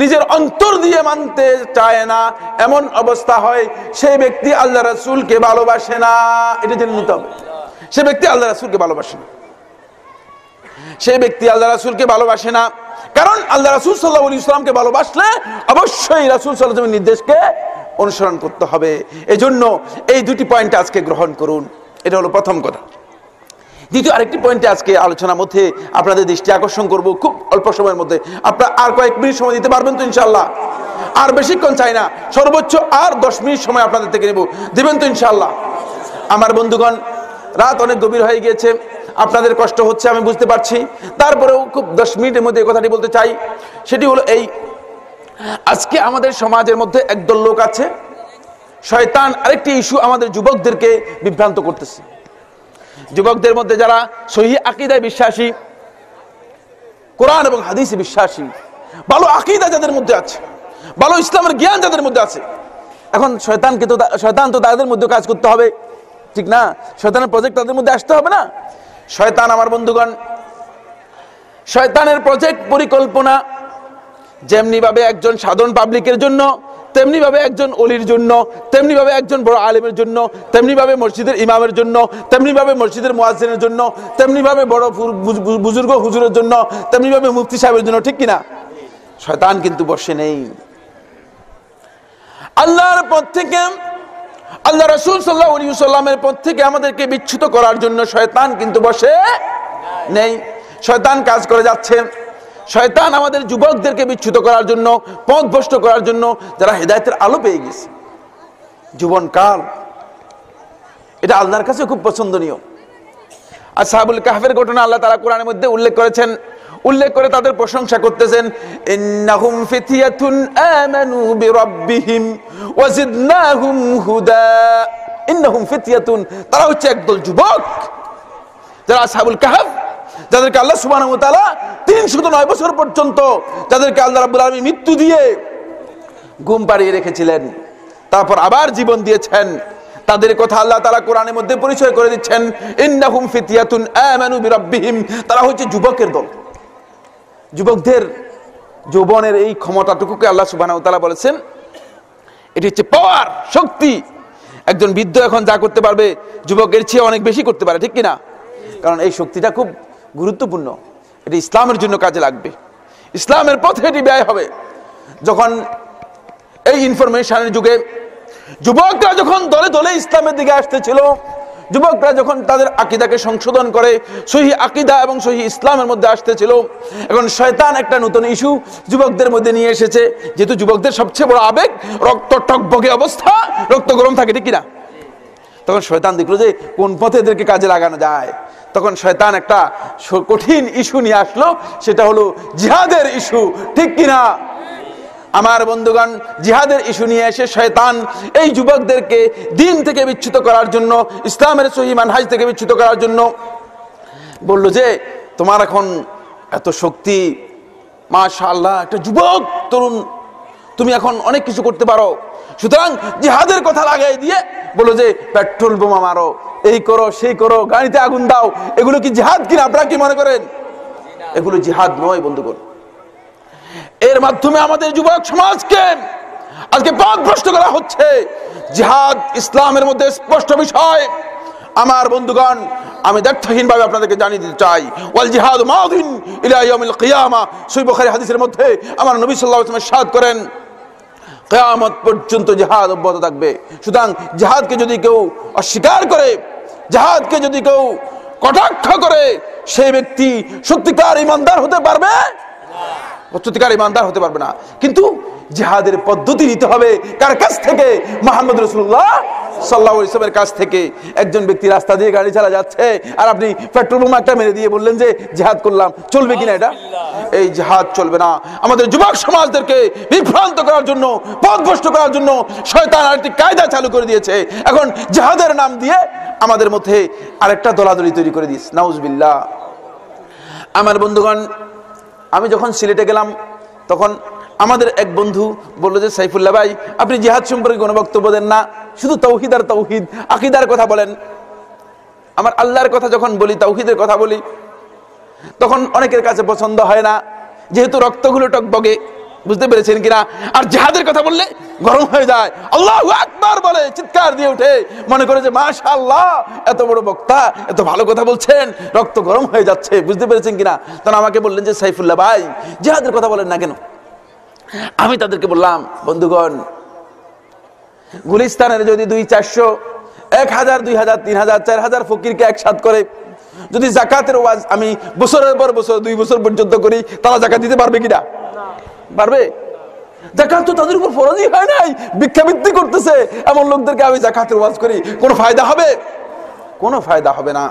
নিজের অন্তর দিয়ে মানতে চায় না, এমন অবস্থা হয়, সেই ব্যক্তি আল্লাহ রাসূলকে ভালোবাসে না। এটা জেনে নিতে হবে, সে ব্যক্তি আল্লাহ রাসূলকে ভালোবাসে না, সেই ব্যক্তি আল্লাহ রাসূলকে ভালোবাসে না। কারণ আল্লাহ রাসূল সাল্লাল্লাহু আলাইহি ওয়াসাল্লামকে ভালোবাসলে অবশ্যই রাসূল সাল্লাল্লাহু আলাইহি ওয়াসাল্লামের নির্দেশকে অনুসরণ করতে হবে। এজন্য এই দুটি পয়েন্ট আজকে গ্রহণ করুন। এটা হলো প্রথম কথা। দ্বিতীয় আরেকটি পয়েন্টে আজকে আলোচনার মধ্যে আপনাদের দৃষ্টি আকর্ষণ করব খুব অল্প সময়ের মধ্যে। আপনারা আর কয়েক মিনিট সময় দিতে পারবেন তো ইনশাআল্লাহ? আর বেশিক্ষণ চাই না, সর্বোচ্চ আর 10 মিনিট সময় আপনাদের থেকে নেব, দেবেন তো ইনশাআল্লাহ? আমার বন্ধুগণ, রাত অনেক গভীর হয়ে গিয়েছে, আপনাদের কষ্ট হচ্ছে আমি বুঝতে পারছি, তারপরেও খুব 10 মিনিটের মধ্যে এই কথাটি বলতে চাই। সেটি হলো এই, আজকে আমাদের সমাজের মধ্যে একদল লোক আছে, শয়তান আরেকটি ইস্যু আমাদের যুবকদেরকে বিভ্রান্ত করতেছে। যুবকদের মধ্যে যারা সহিহ আকীদায় বিশ্বাসী, কোরআন এবং হাদিসে বিশ্বাসী, ভালো আকীদা যাদের মধ্যে আছে, ভালো ইসলামের জ্ঞান যাদের মধ্যে আছে, এখন শয়তান তো তাদের মধ্যে কাজ করতে হবে, ঠিক না? শয়তানের প্রজেক্ট তাদের মধ্যে আসতে হবে না? শয়তান, আমার বন্ধুগণ, শয়তানের প্রজেক্ট পরিকল্পনা যেমনি ভাবে একজন সাধারণ পাবলিকের জন্য, তেমনি ভাবে একজন ওলির জন্য, তেমনি ভাবে একজন বড় আলেমের জন্য, তেমনি ভাবে মসজিদের ইমামের জন্য, তেমনি ভাবে মসজিদের মুয়াজ্জিনের জন্য, তেমনি ভাবে বড় বুজুর্গ হুজুরের জন্য, তেমনি ভাবে মুফতি সাহেবের জন্য, ঠিক কিনা? শয়তান কিন্তু বসে নেই। আল্লাহর পথ থেকে, আল্লাহ রাসূল সাল্লাল্লাহু আলাইহি ওয়াসাল্লামের পথ থেকে আমাদেরকে বিচ্যুত করার জন্য শয়তান কিন্তু বসে নেই। শয়তান কাজ করে যাচ্ছে। শয়তান আমাদের যুবকদেরকে বিচ্যুত করার জন্য, পথভ্রষ্ট করার জন্য, যারা হেদায়েতের আলো পেয়ে গেছে, জীবনকাল এটা আল্লাহর কাছে খুব পছন্দনীয়। আসহাবুল কাহফের ঘটনা আল্লাহ তাআলা কোরআনের মধ্যে উল্লেখ করেছেন, উল্লেখ করে তাদের প্রশংসা করতেছেন, ইন্নাহুম ফিতয়াতুন আমানু বিরাব্বিহিম ওয়া জিদনাহুম হুদা। ইন্নাহুম ফিতয়াতুন, তারা হচ্ছে একদল যুবক, যারা আসহাবুল কাহফ, যাদেরকে আল্লাহ সুবহানাহু ওয়া তাআলা 309 বছর পর্যন্ত, যাদেরকে আল্লাহ রাব্বুল আলামিন মৃত্যু দিয়ে ঘুম পাড়িয়ে রেখেছিলেন, তারপর আবার জীবন দিয়েছেন, তাদের কথা আল্লাহ তাআলা কোরআনের মধ্যে পরিচয় করে দিচ্ছেন, ইন্নাহুম ফিতয়াতুন আমানু বিরাব্বিহিম। তারা হচ্ছে যুবকের দল। যুবকদের যৌবনের এই ক্ষমতাটুকুকে আল্লাহ সুবহানাহু ওয়া তাআলা বলেছেন এটি হচ্ছে পাওয়ার, শক্তি। একজন বৃদ্ধ এখন যা করতে পারবে যুবকের চেয়ে অনেক বেশি করতে পারে, ঠিক কিনা? কারণ এই শক্তিটা খুব গুরুত্বপূর্ণ, এটি ইসলামের জন্য কাজে লাগবে, ইসলামের পথে এটি ব্যয় হবে। যখন এই ইনফরমেশনের যুগে যুবকরা যখন দলে দলে ইসলামের দিকে আসতেছিল, যুবকরা যখন তাদের আকীদাকে সংশোধন করে সহিহ আকীদা এবং সহিহ ইসলামের মধ্যে আসতেছিল, এখন শয়তান একটা নতুন ইস্যু যুবকদের মধ্যে নিয়ে এসেছে। যেহেতু যুবকদের সবচেয়ে বড় আবেগ রক্ত টকবগে অবস্থা, রক্ত গরম থাকে, ঠিক কিনা? তখন শয়তান দেখলো যে কোন পথে এদেরকে কাজে লাগানো যায়। তখন শয়তান একটা কঠিন ইস্যু নিয়ে আসলো, সেটা হলো জিহাদের ইস্যু, ঠিক কিনা? আমার বন্ধুগণ, জিহাদের ইস্যু নিয়ে এসে শয়তান এই যুবকদেরকে দিন থেকে বিচ্যুত করার জন্য, ইসলামের সহিহ মানহাজ থেকে বিচ্যুত করার জন্য বলল যে তোমার এখন এত শক্তি, মাশাআল্লাহ, একটা যুবক তরুণ, তুমি এখন অনেক কিছু করতে পারো, সুতরাং জিহাদের কথা লাগাই দিয়ে বলো যে পেট্রোল বোমা মারো, এই করো, সেই করো, গাড়িতে আগুন দাও। এগুলো কি জিহাদ কিনা? আপনারা কি মনে করেন? এগুলো জিহাদ নয় বন্ধুগণ। এর মাধ্যমে আমাদের যুবক সমাজকে আজকে পথভ্রষ্ট করা হচ্ছে। জিহাদ ইসলামের মধ্যে স্পষ্ট বিষয়। আমার বন্ধুগণ, আমি দ্ব্যর্থহীন ভাবে আপনাদেরকে জানিয়ে দিতে চাই, ওয়াল জিহাদ মাদিন ইলা ইয়াউমিল কিয়ামা। সহিহ বুখারী হাদিসের মধ্যে আমার নবী সাল্লাল্লাহু আলাইহি ওয়াসাল্লাম ইরশাদ করেন, কিয়ামত পর্যন্ত জিহাদ অব্যাহত থাকবে। সুতরাং জিহাদকে যদি কেউ অস্বীকার করে, জিহাদকে যদি কেউ কটাক্ষ করে, সেই ব্যক্তি সত্যিকার ঈমানদার হতে পারবে না, সত্যিকার ঈমানদার হতে পারবে না। কিন্তু জিহাদের পদ্ধতি নিতে হবে কার কাছ থেকে? মুহাম্মদ রাসূলুল্লাহ সাল্লাল্লাহু আলাইহি ওয়াসাল্লামের কাছ থেকে। একজন ব্যক্তি রাস্তা দিয়ে গাড়ি চালা যাচ্ছে, আর আপনি পেট্রোল বোমা একটা মেরে দিয়ে বললেন যে জিহাদ করলাম, চলবে কিনা এটা? এই জিহাদ চলবে না। আমাদের যুবক সমাজদেরকে বিভ্রান্ত করার জন্য, পথভ্রষ্ট করার জন্য শয়তান আরেকটি কায়দা চালু করে দিয়েছে। এখন জিহাদের নাম দিয়ে আমাদের মধ্যে আরেকটা দলাদলি তৈরি করে দিয়েছে, নাউজুবিল্লাহ। আমার বন্ধুগণ, আমি যখন সিলেটে গেলাম তখন আমাদের এক বন্ধু বলল যে সাইফুল্লাহ ভাই, আপনি জিহাদ সম্পর্কে কোনো বক্তব্য দেন না, শুধু তাওহীদ আর তাওহীদ, আকীদার কথা বলেন। আমার আল্লাহর কথা যখন বলি, তাওহীদের কথা বলি, তখন অনেকের কাছে পছন্দ হয় না, যেহেতু রক্তগুলো টকবগে, বুঝতে পেরেছেন কিনা? আর জিহাদের কথা বললে গরম হয়ে যায়, আল্লাহু আকবার বলে চিৎকার দিয়ে ওঠে, মনে করে যে মাশাআল্লাহ, এত বড় বক্তা, এত ভালো কথা বলছেন, রক্ত গরম হয়ে যাচ্ছে, বুঝতে পেরেছেন কিনা? তখন আমাকে বললেন যে সাইফুল্লাহ ভাই, জিহাদের কথা বলেন না কেন? আমি তাদেরকে বললাম, বন্ধুগণ, গুলিস্তানের যদি 200, 400, 1000, 2000, 3000, 4000 ফকিরকে একসাথ করে যদি যাকাতের ওয়াজ আমি বছরের পর বছর 2 বছর পর্যন্ত করি, তারা যাকাত দিতে পারবে কিনা? পারবে? যাকাত তো তাদের উপর ফরজই হয় নাই, ভিক্ষাবৃত্তি করতেছে এমন লোকদেরকে আমি যাকাতের ওয়াজ করি, কোনো ফায়দা হবে? কোনো ফায়দা হবে না।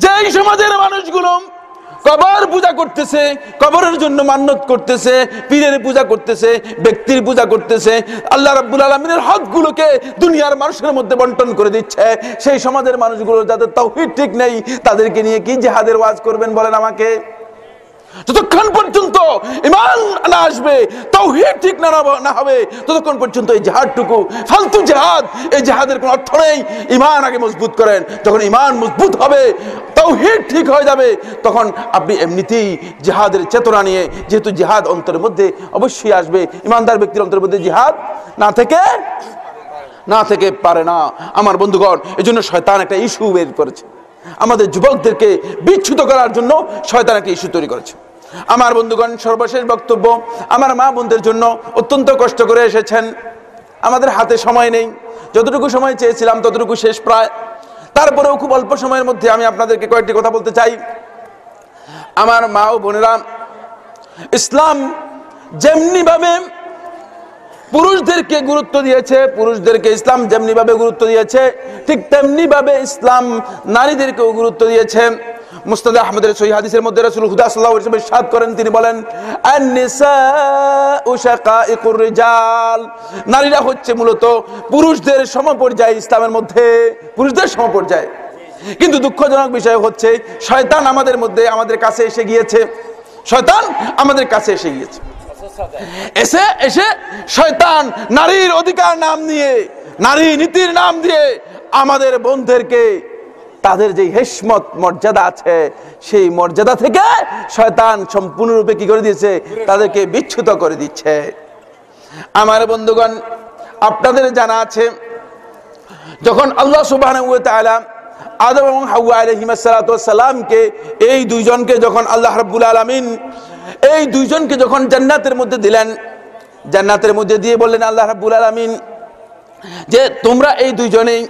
যেই সমাজের মানুষগুলো কবর পূজা করতেছে, কবরের জন্য মান্নত করতেছে, পীরের পূজা করতেছে, ব্যক্তির পূজা করতেছে, আল্লাহ রাব্বুল আলামিনের হকগুলোকে দুনিয়ার মানুষের মধ্যে বন্টন করে দিচ্ছে, সেই সমাজের মানুষগুলো যাদের তাওহীদ ঠিক নেই, তাদেরকে নিয়ে কি জিহাদের ওয়াজ করবেন বলেন আমাকে? যতক্ষণ পর্যন্ত ঈমান না আসবে, তাওহীদ ঠিক না হবে, ততক্ষণ পর্যন্ত এই জিহাদটুকু ফালতু জিহাদ, এই জিহাদের কোনো অর্থ নেই। ঈমান আগে মজবুত করেন, যখন ঈমান মজবুত হবে, তাওহীদ ঠিক হয়ে যাবে, তখন আপনি এমনিতেই জিহাদের চেতনা নিয়ে, যেহেতু জিহাদ অন্তরের মধ্যে অবশ্যই আসবে, ঈমানদার ব্যক্তির অন্তরের মধ্যে জিহাদ না থেকে পারে না। আমার বন্ধুগণ, এজন্য শয়তান একটা ইস্যু বের করেছে, আমাদের যুবকদেরকে বিচ্যুত করার জন্য শয়তান একটা ইস্যু তৈরি করেছে। আমার বন্ধুগণ, সর্বশেষ বক্তব্য আমার মা বোনদের জন্য, অত্যন্ত কষ্ট করে এসেছেন, আমাদের হাতে সময় নেই, যতটুকু সময় চেয়েছিলাম ততটুকু শেষ প্রায়, তারপরেও খুব অল্প সময়ের মধ্যে আমি আপনাদেরকে কয়েকটি কথা বলতে চাই। আমার মা ও বোনেরা, ইসলাম যেমনি ভাবে পুরুষদেরকে গুরুত্ব দিয়েছে, পুরুষদেরকে ইসলাম যেমনি ভাবে গুরুত্ব দিয়েছে, ঠিক তেমনি ভাবে ইসলাম নারীদেরকেও গুরুত্ব দিয়েছে। মুসনাদে আহমদের সহিহ হাদিসের মধ্যে রাসূল হুদা সাল্লাল্লাহু আলাইহি ওয়াসাল্লাম ইরশাদ করেন, তিনি বলেন, আন-নিসাউ শাকাইকুর রিজাল, নারীরা হচ্ছে মূলত পুরুষদের সমপর্যায় ইসলামের মধ্যে, পুরুষদের সমপর্যায়। কিন্তু দুঃখজনক বিষয় হচ্ছে শয়তান আমাদের কাছে এসে গিয়েছে, শয়তান আমাদের কাছে এসে গিয়েছে, এসে শয়তান নারীর অধিকার নাম নিয়ে, নারী নীতির নাম দিয়ে আমাদের বোনদেরকে তাদের যে হেশমত মর্যাদা আছে, সেই মর্যাদা থেকে শয়তান সম্পূর্ণরূপে কি করে দিয়েছে? তাদেরকে বিচ্যুত করে দিচ্ছে। আমার বন্ধুগণ, আপনাদের জানা আছে, যখন আল্লাহ সুবহানাহু ওয়া তাআলা আদম এবং হাওয়া আলাইহিস সালাতু ওয়াস সালামকে, এই দুইজনকে যখন আল্লাহ রাব্বুল আলামিন এই দুইজনকে যখন জান্নাতের মধ্যে দিলেন, জান্নাতের মধ্যে দিয়ে বললেন আল্লাহ রাব্বুল আলামিন যে তোমরা এই দুইজনেই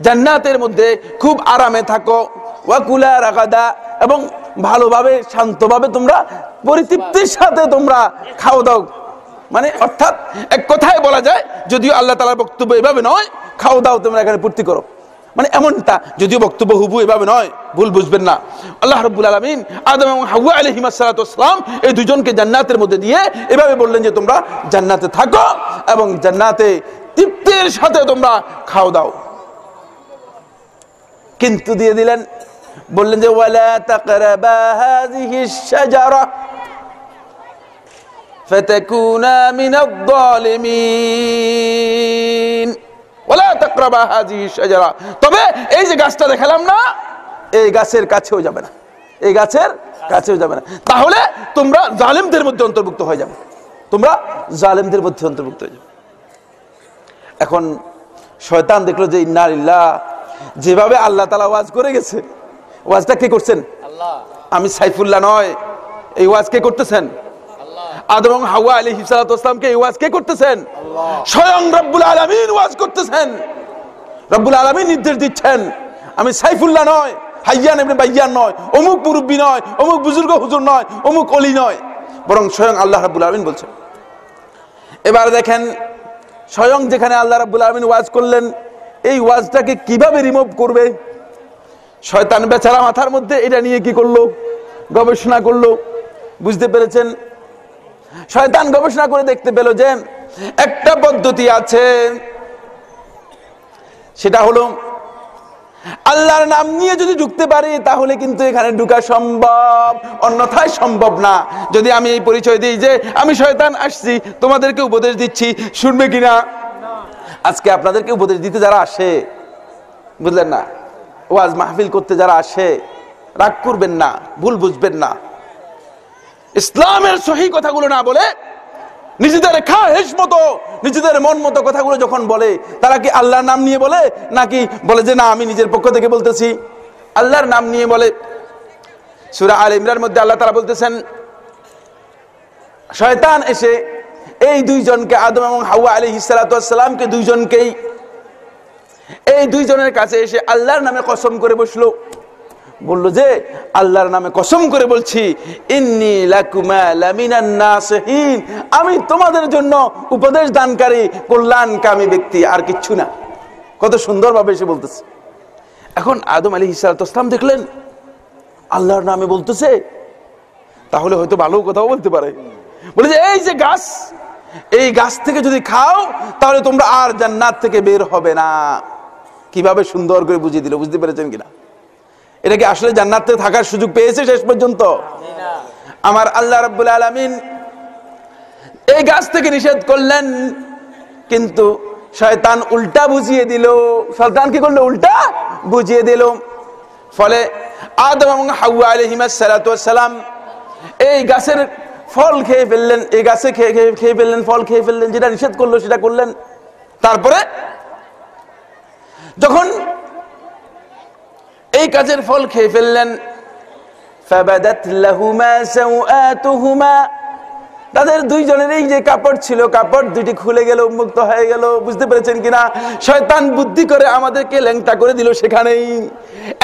জান্নাতের মধ্যে খুব আরামে থাকো, ওয়াকুলা রাগাদা, এবং ভালোভাবে শান্তভাবে তোমরা পরিতৃপ্তির সাথে তোমরা খাওয়া দাও। মানে অর্থাৎ এক কথায় বলা যায়, যদিও আল্লাহ তাআলার বক্তব্য এভাবে নয়, খাওয়া দাও তোমরা এখানে পূর্তি করো, মানে এমনটা, যদিও বক্তব্য হুবহু এভাবে নয়, ভুল বুঝবেন না। আল্লাহ রাব্বুল আলামিন আদম এবং হাওয়া আলাইহিস সালাতু ওয়াস সালাম এই দুজনকে জান্নাতের মধ্যে দিয়ে এভাবে বললেন যে তোমরা জান্নাতে থাকো এবং জান্নাতে তৃপ্তির সাথে তোমরা খাওয়া দাও। কিন্তু দিয়ে দিলেন, বললেন যে ওয়ালা তাকরাবা হাযিহিশ শাজারা ফাতাকুনা মিনাদ যালিমিন, ওয়ালা তাকরাবা হাযিহিশ শাজারা, তবে এই যে গাছটা দেখালাম না, এই গাছের কাছেও যাবে না, এই গাছের কাছেও যাবে না, তাহলে তোমরা জালেমদের মধ্যে অন্তর্ভুক্ত হয়ে যাবে, তোমরা জালেমদের মধ্যে অন্তর্ভুক্ত হয়ে যাবে। এখন শয়তান দেখলো যে ইন্না লিল্লাহ, যেভাবে আল্লাহ তাআলা ওয়াজ করে গেছে, ওয়াজটা কে করছেন? আল্লাহ। আমি সাইফুল্লাহ নয়, এই ওয়াজ কে করতেছেন? আল্লাহ। আদম এবং হাওয়া আলাইহিস সালাতু ওয়াস সালামকে এই ওয়াজ কে করতেছেন? আল্লাহ। স্বয়ং রব্বুল আলামিন ওয়াজ করতেছেন, রব্বুল আলামিন নির্দেশ দিচ্ছেন। আমি সাইফুল্লাহ নয়, হাইয়ান ইবনে বাইয়ান নয়, অমুক মুরব্বী নয়, অমুক বুজুর্গ হুজুর নয়, অমুক ওলি নয়, বরং স্বয়ং আল্লাহ রাব্বুল আলামিন বলছেন। এবার দেখেন, স্বয়ং যেখানে আল্লাহ রাব্বুল আলামিন ওয়াজ করলেন, এই ওয়াজটাকে কিভাবে রিমুভ করবে? শয়তান বেচারা মাথার মধ্যে এটা নিয়ে কি করলো? গবেষণা করলো। বুঝতে পেরেছেন? শয়তান গবেষণা করে দেখতে পেল যে একটা পদ্ধতি আছে, সেটা হলো আল্লাহর নাম নিয়ে যদি ঢুকতে পারি তাহলে কিন্তু এখানে ঢুকা সম্ভব, অন্যথায় সম্ভব না। যদি আমি এই পরিচয় দিই যে আমি শয়তান আসছি, তোমাদেরকে উপদেশ দিচ্ছি, শুনবে কিনা? আজকে আপনাদেরকে উপদেশ দিতে যারা আসে, বুঝলেন না, ওয়াজ মাহফিল করতে যারা আসে, রাগ করবেন না, ভুল বুঝবেন না, ইসলামের সহি কথাগুলো না বলে নিজেদের খাহেশ মতো, নিজেদের মন মতো কথাগুলো যখন বলে, তারা কি আল্লাহর নাম নিয়ে বলে, নাকি বলে যে না আমি নিজের পক্ষ থেকে বলতেছি? আল্লাহর নাম নিয়ে বলে। সূরা আলে ইমরানের মধ্যে আল্লাহ তাআলা বলতেছেন, শয়তান এসে এই দুইজনকে, আদম এবং হাওয়া আলাইহিস সালাতু ওয়াস সালামকে, দুইজনকেই, এই দুইজনের কাছে এসে আল্লাহর নামে কসম করে বসলো, বলল যে আল্লাহর নামে কসম করে বলছি, ইন্নী লাকুমা লামিনান নাসিহিন, আমি তোমাদের জন্য উপদেশ দানকারী কল্যাণকামী ব্যক্তি, আর কিচ্ছু না। কত সুন্দরভাবে সে বলতেছে। এখন আদম আলাইহিস সালাম দেখলেন আল্লাহর নামে বলতেছে, তাহলে হয়তো ভালো কথাও বলতে পারে। বলে যে এই যে গাছ, এই গাছ থেকে যদি খাও তাহলে তোমরা আর জান্নাত থেকে বের হবে না। কিভাবে সুন্দর করে বুঝিয়ে দিল, বুঝতে পেরেছেন কিনা? এটা কি আসলে জান্নাতে থাকার সুযোগ পেয়েছে শেষ পর্যন্ত? আমার আল্লাহ রাব্বুল আলামিন এই গাছ থেকে নিষেধ করলেন, কিন্তু শয়তান উল্টা বুঝিয়ে দিল। শয়তান কি করলো? উল্টা বুঝিয়ে দিল। ফলে আদম এবং হাওয়া আলাইহিস সালাতু ওয়াস সালাম এই গাছের ফল খেয়ে ফেললেন, এই গাছে খেয়ে ফেললেন, ফল খেয়ে ফেললেন, যেটা নিষেধ করলো সেটা করলেন। তারপরে যখন এই গাছের ফল খেয়ে ফেললেন, ফাবাদাত লাহুমা সাওআতুহুমা, তাদের দুইজনের এই যে কাপড় ছিল, কাপড় দুটি খুলে গেল, উন্মুক্ত হয়ে গেল। বুঝতে পেরেছেন কিনা? শয়তান বুদ্ধি করে আমাদেরকে ল্যাংটা করে দিল সেখানেই।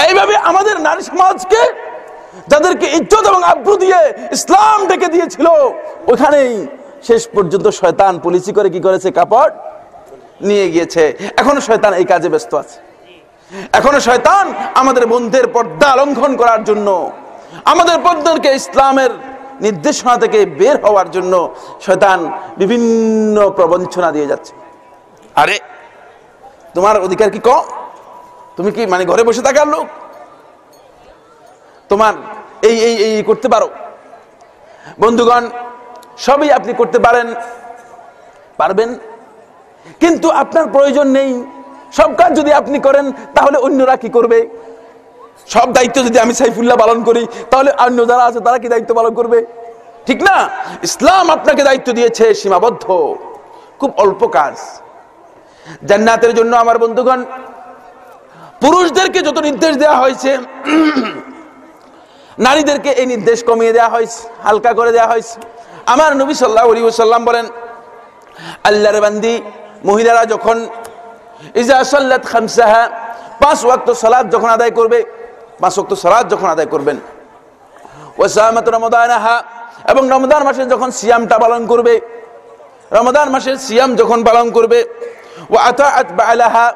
এইভাবে আমাদের নারী সমাজকে, যাদেরকে ইজ্জত এবং আব্রু দিয়ে ইসলাম ডেকে দিয়েছিল, ওখানেই শেষ পর্যন্ত শয়তান পলিসি করে কি করেছে? কাপড় নিয়ে গিয়েছে। এখনো শয়তান এই কাজে ব্যস্ত আছে। এখনো শয়তান আমাদের বন্ধের পর্দা লঙ্ঘন করার জন্য, আমাদের বন্ধুদেরকে ইসলামের নির্দেশনা থেকে বের হওয়ার জন্য শয়তান বিভিন্ন প্রবঞ্চনা দিয়ে যাচ্ছে। আরে তোমার অধিকার কি কম? তুমি কি মানে ঘরে বসে থাকার লোক? তোমার এই এই এই করতে পারো? বন্ধুগণ, সবই আপনি করতে পারবেন, কিন্তু আপনার প্রয়োজন নেই। সব কাজ যদি আপনি করেন তাহলে অন্যরা কি করবে? সব দায়িত্ব যদি আমি সাইফুল্লাহ পালন করি তাহলে অন্য যারা আছে তারা কি দায়িত্ব পালন করবে? ঠিক না? ইসলাম আপনাকে দায়িত্ব দিয়েছে সীমাবদ্ধ, খুব অল্প কাজ। জান্নাতের জন্য আমার বন্ধুগণ পুরুষদেরকে যত নির্দেশ দেওয়া হয়েছে, নারীদেরকে এই নির্দেশ কমিয়ে দেওয়া হয়েছে, হালকা করে দেওয়া হয়েছে। আমার নবী সাল্লাল্লাহু আলাইহি ওয়াসাল্লাম বলেন, আল্লাহর বান্দি মহিলারা যখন ইজা সাল্লাত খামসাহা, 5 ওয়াক্ত সালাত যখন আদায় করবে, 5 ওয়াক্ত সালাত যখন আদায় করবেন, ওয়া সামাত রমাদানাহা, এবং রমজান মাসে যখন সিয়ামটা পালন করবে, রমজান মাসের সিয়াম যখন পালন করবে, ওয়া আতাআত বালাহা,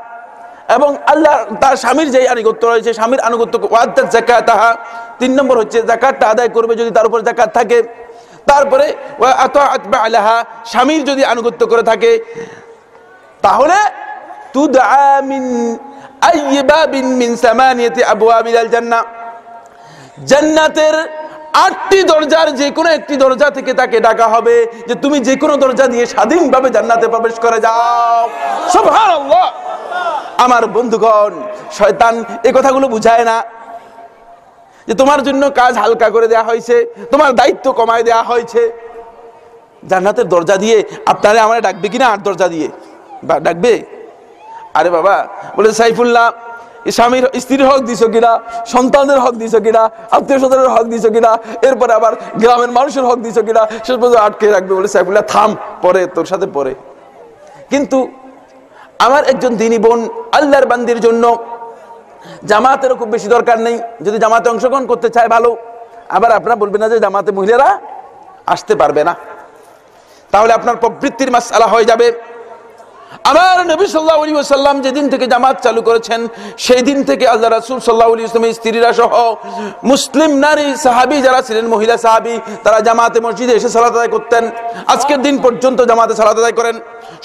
এবং আল্লাহ তার স্বামীর যে আনুগত্য রয়েছে, স্বামীর আনুগত্য, ওয়া আতাত যাকাতাহা, 3 নম্বর হচ্ছে যাকাতটা আদায় করবে যদি তার উপর যাকাত থাকে। তারপরে ওয়া আতাআত বালাহা, স্বামীর যদি আনুগত্য করে থাকে, তাহলে তুদআ মিন আইয়ি বাবিন মিন সামানিয়াতি আবওয়াবিল জান্নাহ, জান্নাতের 8টি দরজার যে কোনো একটি দরজা থেকে তাকে ডাকা হবে যে তুমি যে কোনো দরজা দিয়ে স্বাধীনভাবে জান্নাতে প্রবেশ করে যাও। সুবহানাল্লাহ। আমার বন্ধুগণ, শয়তান এই কথাগুলো বুঝায় না যে তোমার জন্য কাজ হালকা করে দেওয়া হয়েছে, তোমার দায়িত্ব কমায় দেওয়া হয়েছে। জান্নাতের দরজা দিয়ে আপনারা আমারে ডাকবে কিনা? 8 দরজা দিয়ে ডাকবে? আরে বাবা, বলে সাইফুল্লাহ স্বামীর স্ত্রীর হক দিছো কিনা, সন্তানদের হক দিছো কিনা, আত্মীয় স্বজনের হক দিছো কিনা, এরপরে আবার গ্রামের মানুষের হক দিছো কিনা, শেষ পর্যন্ত আটকে রাখবে। বলে সাইফুল্লাহ থাম, পরে তোর সাথে পরে। কিন্তু আমার একজন দিনী বোন আল্লাহর বান্দির জন্য জামাতেরও খুব বেশি দরকার নেই। যদি জামাতে অংশগ্রহণ করতে চায় ভালো, আবার আপনারা বলবেন না যে জামাতে মহিলারা আসতে পারবে না, তাহলে আপনার প্রবৃত্তির মাসআলা হয়ে যাবে। আমার নবী সাল্লাল্লাহু আলাইহি ওয়াসাল্লাম যেদিন থেকে জামাত চালু করেছেন, সেই দিন থেকে আল্লাহ রাসূল সাল্লাল্লাহু আলাইহি ওয়াসাল্লামের স্ত্রীরা সহ মুসলিম নারী সাহাবী যারা ছিলেন, মহিলা সাহাবী, তারা জামাতে মসজিদে এসে সালাত আদায় করতেন। আজকের দিন পর্যন্ত জামাতে সালাত আদায় করেন।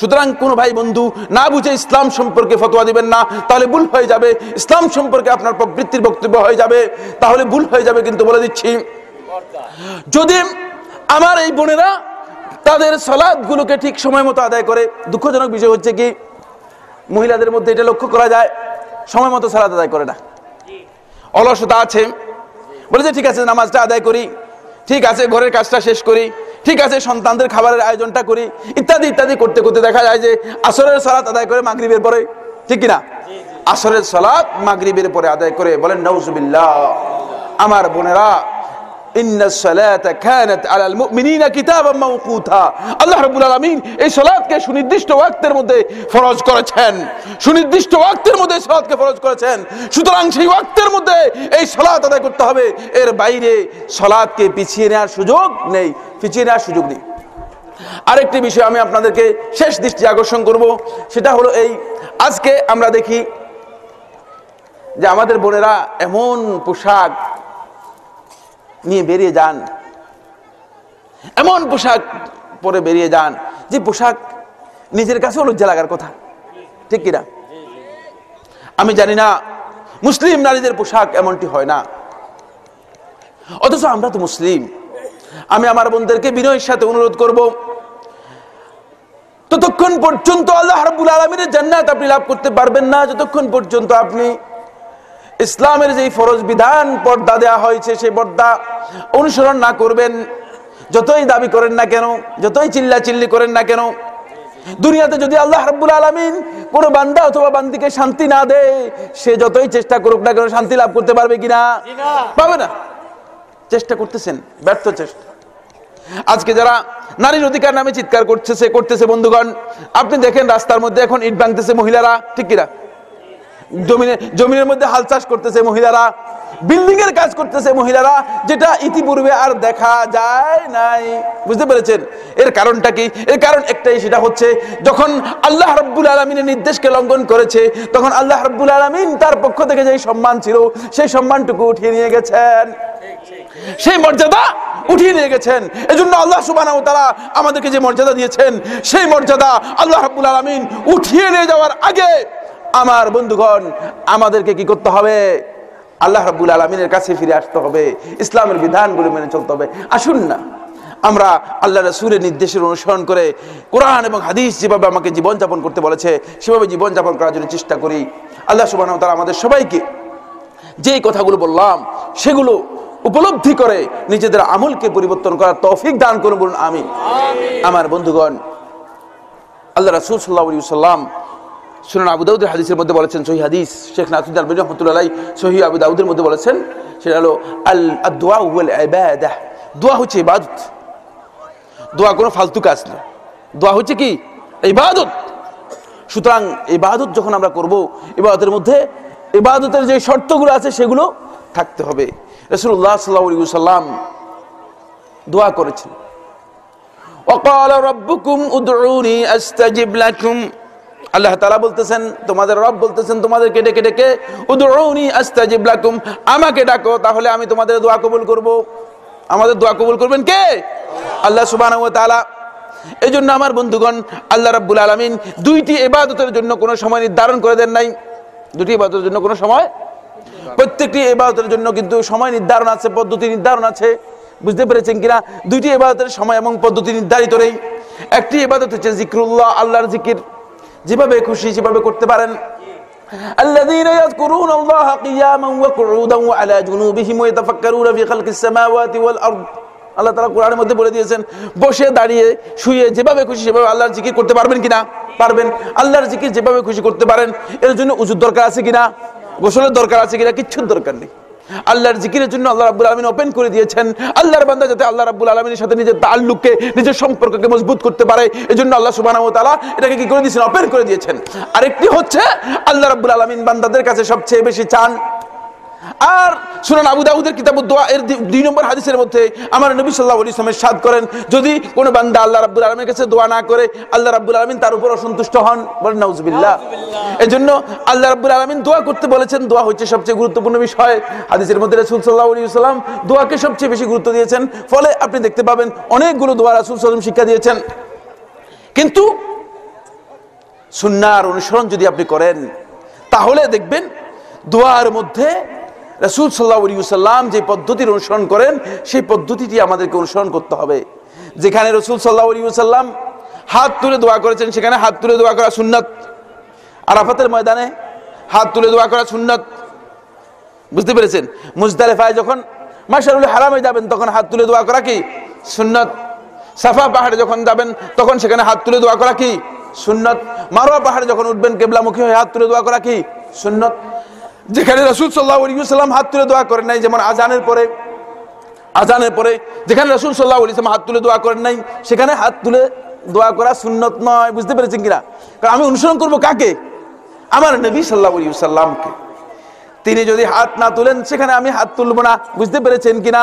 সুতরাং কোনো ভাই বন্ধু না বুঝে ইসলাম সম্পর্কে ফতোয়া দিবেন না, তাহলে ভুল হয়ে যাবে। ইসলাম সম্পর্কে আপনার প্রবৃত্তির বক্তব্য হয়ে যাবে, তাহলে ভুল হয়ে যাবে। কিন্তু বলে দিচ্ছি, যদি আমার এই বোনেরা তাদের সালাতগুলোকে ঠিক সময় মতো আদায় করে, দুঃখজনক বিষয় হচ্ছে কি মহিলাদের মধ্যে এটা লক্ষ্য করা যায়, সময় মতো সালাত আদায় করে না, অলসতা আছে। বলে যে ঠিক আছে নামাজটা আদায় করি, ঠিক আছে ঘরের কাজটা শেষ করি, ঠিক আছে সন্তানদের খাবারের আয়োজনটা করি, ইত্যাদি ইত্যাদি করতে করতে দেখা যায় যে আসরের সালাত আদায় করে মাগরিবের পরে, ঠিক কিনা? আসরের সালাত মাগরিবের পরে আদায় করে। বলেন নাউজুবিল্লাহ। আমার বোনেরা, ইন্নাস সালাতা কানাত আলাল মুমিনিনা কিতাবাম মাওকুতা। আল্লাহ রাব্বুল আলামিন এই সালাতকে সুনির্দিষ্ট ওয়াক্তের মধ্যে ফরজ করেছেন, সুনির্দিষ্ট ওয়াক্তের মধ্যে সালাতকে ফরজ করেছেন। সুতরাং সেই ওয়াক্তের মধ্যে এই সালাত আদায় করতে হবে, এর বাইরে সালাতকে পিছিয়ে নেওয়ার সুযোগ নেই, পিছিয়ে নেওয়ার সুযোগ নেই। আরেকটি বিষয় আমি আপনাদেরকে শেষ দৃষ্টি আকর্ষণ করব, সেটা হলো এই, আজকে আমরা দেখি যে আমাদের বোনেরা এমন পোশাক নিয়ে বেরিয়ে যান, এমন পোশাক পরে বেরিয়ে যান যে পোশাক নিজের কাছেও লজ্জা লাগার কথা, ঠিক কিনা? আমি জানি না মুসলিম নারীদের পোশাক এমনটি হয় না, অথচ আমরা তো মুসলিম। আমি আমার বোনদেরকে বিনয়ের সাথে অনুরোধ করব, ততক্ষণ পর্যন্ত আল্লাহ রাব্বুল আলামিনের জান্নাত আপনি লাভ করতে পারবেন না যতক্ষণ পর্যন্ত আপনি ইসলামের যেই ফরজ বিধান পর্দা দেওয়া হয়েছে সেই পর্দা অনুসরণ না করবেন। যতই দাবি করেন না কেন, যতই চিল্লাচিল্লি করেন না কেন, দুনিয়াতে যদি আল্লাহ রাব্বুল আলামিন কোন বান্দা অথবা বান্দিকে শান্তি না দেয়, সে যতই চেষ্টা করুক না কেন শান্তি লাভ করতে পারবে কিনা? পাবে না। চেষ্টা করতেছেন, ব্যর্থ চেষ্টা। আজকে যারা নারীর অধিকার নামে চিৎকার করতেছে বন্ধুগণ, আপনি দেখেন রাস্তার মধ্যে এখন ইট ভাঙতেছে মহিলারা, ঠিক কিনা? জমিনের মধ্যে হাল চাষ করতেছে মহিলারা, বিল্ডিং এর কাজ করতেছে মহিলারা, যেটা ইতিপূর্বে আর দেখা যায় নাই। বুঝতে পেরেছেন এর কারণটা কি? এর কারণ একটাই, সেটা হচ্ছে যখন আল্লাহ রাব্বুল আলামিনের নির্দেশকে লঙ্ঘন করেছে, তখন আল্লাহ রাব্বুল আলামিন তার পক্ষ থেকে যেই সম্মান ছিল সেই সম্মানটুকু উঠিয়ে নিয়ে গেছেন, সেই মর্যাদা উঠিয়ে নিয়ে গেছেন। এজন্য আল্লাহ সুবহানাহু ওয়া তাআলা আমাদেরকে যে মর্যাদা দিয়েছেন, সেই মর্যাদা আল্লাহ রাব্বুল আলামিন উঠিয়ে নিয়ে যাওয়ার আগে আমার বন্ধুগণ আমাদেরকে কি করতে হবে? আল্লাহ রাব্বুল আলামিনের কাছে ফিরে আসতে হবে, ইসলামের বিধানগুলো মেনে চলতে হবে। আসুন না আমরা আল্লাহ রাসূলের নির্দেশের অনুসরণ করে কোরআন এবং হাদিস যেভাবে আমাকে জীবনযাপন করতে বলেছে সেভাবে জীবনযাপন করার জন্য চেষ্টা করি। আল্লাহ সুবহানাহু ওয়া তাআলা আমাদের সবাইকে যেই কথাগুলো বললাম সেগুলো উপলব্ধি করে নিজেদের আমলকে পরিবর্তন করার তৌফিক দান করুন, বলুন আমিন। আমার বন্ধুগণ, আল্লাহ রাসূল সাল্লাল্লাহু আলাইহি ওয়াসাল্লাম সুনান আবু দাউদের হাদিসের মধ্যে বলেছেন, সহিহ হাদিস, শেখ নাসিরুদ্দিন আলবানী রাহমাতুল্লাহি আলাইহি সহিহ আবু দাউদের মধ্যে বলেছেন, সেটা হলো আদ-দুআ ওয়াল ইবাদাহ। দোয়া হচ্ছে ইবাদত, দোয়া কোনো ফালতু কাজ না, দোয়া হচ্ছে কি? ইবাদত। সুতরাং ইবাদত যখন আমরা করব, ইবাদতের মধ্যে ইবাদতের যে শর্তগুলো আছে সেগুলো থাকতে হবে। রাসূলুল্লাহ সাল্লাল্লাহু আলাইহি ওয়াসাল্লাম দোয়া করেছেন, ওয়াকালা রাব্বুকুম উদউনি আস্তাজিব লাকুম। আল্লাহ তাআলা বলতেছেন, তোমাদের রব বলতেছেন তোমাদেরকে ডেকে ডেকে, উদউনি আস্তাজিব লাকুম, আমাকে ডাকো তাহলে আমি তোমাদের দোয়া কবুল করব। আমাদের দোয়া কবুল করবেন কে? আল্লাহ সুবহানাহু ওয়া তাআলা। এজন্য আমার বন্ধুগণ, আল্লাহ রাব্বুল আলামিন দুইটি ইবাদতের জন্য কোনো সময় নির্ধারণ করে দেন নাই। দুটি ইবাদতের জন্য কোনো সময়, প্রত্যেকটি ইবাদতের জন্য কিন্তু সময় নির্ধারণ আছে, পদ্ধতি নির্ধারণ আছে। বুঝতে পেরেছেন কিনা? দুইটি ইবাদতের সময় এবং পদ্ধতি নির্ধারিত নেই। একটি ইবাদত হচ্ছে জিক্রুল্লাহ, আল্লাহর জিকির, যেভাবে খুশি সেভাবে করতে পারেন। الذين يذكرون الله قياما وقعودا وعلى جنوبهم ويتفكرون في خلق السماوات والارض। আল্লাহ তাআলা কোরআনের মধ্যে বলে দিয়েছেন, বসে দাঁড়িয়ে শুয়ে যেভাবে খুশি সেভাবে আল্লাহর জিকির করতে পারবেন কিনা? পারবেন। আল্লাহর জিকির যেভাবে খুশি করতে পারেন। এর জন্য উযুর দরকার আছে কিনা? গোসলের দরকার আছে কিনা? কিচ্ছুর দরকার নেই। আল্লাহর জিকিরের জন্য আল্লাহ রাব্বুল আলামিন ওপেন করে দিয়েছেন। আল্লাহর বান্দা যাতে আল্লাহ রাব্বুল আলামিনের সাথে নিজের তাআল্লুককে, নিজের সম্পর্ককে মজবুত করতে পারে, এজন্য আল্লাহ সুবহানাহু ওয়া তাআলা এটাকে কি করে দিয়েছেন? ওপেন করে দিয়েছেন। আরেকটি হচ্ছে আল্লাহ রাব্বুল আলামিন বান্দাদের কাছে সবচেয়ে বেশি চান। আর সুনান আবু দাউদের কিতাবুদ দোয়া এর 2 নম্বর হাদিসের মধ্যে আমার নবী সাল্লাল্লাহু আলাইহি ওয়াসাল্লাম ইরশাদ করেন, যদি কোনো বান্দা আল্লাহ রাব্বুল আলামিনের কাছে দোয়া না করে, আল্লাহ রাব্বুল আলামিন তার উপর অসন্তুষ্ট হন। বলেন নাউজুবিল্লাহ। এজন্য আল্লাহ রাব্বুল আলামিন দোয়া করতে বলেছেন। দোয়া হচ্ছে সবচেয়ে গুরুত্বপূর্ণ বিষয়। হাদিসের মধ্যে রাসূল সাল্লাল্লাহু আলাইহি ওয়াসাল্লাম দোয়াকে সবচেয়ে বেশি গুরুত্ব দিয়েছেন। ফলে আপনি দেখতে পাবেন অনেকগুলো দোয়া রাসূল সাল্লাল্লাহু আলাইহি ওয়াসাল্লাম শিক্ষা দিয়েছেন। কিন্তু সুন্নাহর অনুসরণ যদি আপনি করেন, তাহলে দেখবেন দোয়ার মধ্যে রাসূল সাল্লাল্লাহু আলাইহি ওয়াসাল্লাম যে পদ্ধতির অনুসরণ করেন, সেই পদ্ধতিটি আমাদেরকে অনুসরণ করতে হবে। যেখানে রাসূল সাল্লাল্লাহু আলাইহি ওয়াসাল্লাম হাত তুলে দোয়া করেছেন, সেখানে হাত তুলে দোয়া করা সুন্নাত। আরাফাতের ময়দানে হাত তুলে দোয়া করা সুন্নাত। বুঝতে পেরেছেন? মুজদালিফায় যখন মাশআরুল হারামে যাবেন, তখন হাত তুলে দোয়া করা কি? সুন্নাত। সাফা পাহাড়ে যখন যাবেন, তখন সেখানে হাত তুলে দোয়া করা কি? সুন্নাত। মারওয়া পাহাড়ে যখন উঠবেন, কিবলামুখী হয়ে হাত তুলে দোয়া করা কি? সুন্নাত। যেখানে রাসূল সাল্লাল্লাহু আলাইহি ওয়াসাল্লাম হাত তুলে দোয়া করেন নাই, যেমন আজানের পরে, আজানের পরে যেখানে রাসূল সাল্লাল্লাহু আলাইহি ওয়াসাল্লাম হাত তুলে দোয়া করেন নাই, সেখানে হাত তুলে দোয়া করা সুন্নত নয়। বুঝতে পেরেছেন কিনা? কারণ আমি অনুসরণ করব কাকে? আমার নবী সাল্লাল্লাহু আলাইহি ওয়াসাল্লামকে। তিনি যদি হাত না তুলেন সেখানে আমি হাত তুলব না। বুঝতে পেরেছেন কিনা?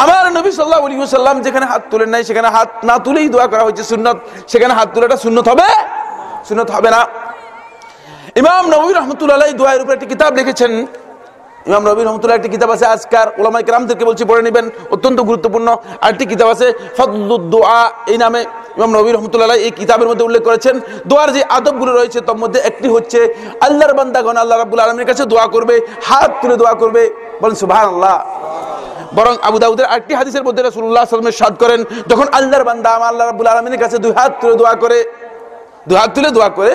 আমার নবী সাল্লাল্লাহু আলাইহি ওয়াসাল্লাম যেখানে হাত তুলেন নাই সেখানে হাত না তুলেই দোয়া করা হয়েছে সুন্নত, সেখানে হাত তুলাটা সুন্নত হবে? সুন্নত হবে না। ইমাম নববী রাহমাতুল্লাহি আলাইহি দোয়ার উপর একটি কিতাব লিখেছেন। ইমাম নববী রাহমাতুল্লাহি একটি কিতাব আছে আজকার, উলামায়ে কেরামদেরকে বলছি পড়ে নেবেন, অত্যন্ত গুরুত্বপূর্ণ। আরেকটি কিতাব আছে ফাদলুদ দুআ, এই নামে ইমাম নববী রাহমাতুল্লাহি আলাইহি এই কিতাবের মধ্যে উল্লেখ করেছেন দোয়ার যে আদবগুলো রয়েছে তার মধ্যে একটি হচ্ছে আল্লাহর বান্দাগণ আল্লাহ রাব্বুল আলামিনের কাছে দোয়া করবে, হাত তুলে দোয়া করবে। বলেন সুবহানাল্লাহ। বরং আবু দাউদের আরেকটি হাদিসের মধ্যে রাসূলুল্লাহ সাল্লাল্লাহু আলাইহি ওয়াসাল্লাম ইরশাদ করেন, যখন আল্লাহর বান্দা আল্লাহ রাব্বুল আলামিনের কাছে দুই হাত তুলে দোয়া করে, দুই হাত তুলে দোয়া করে,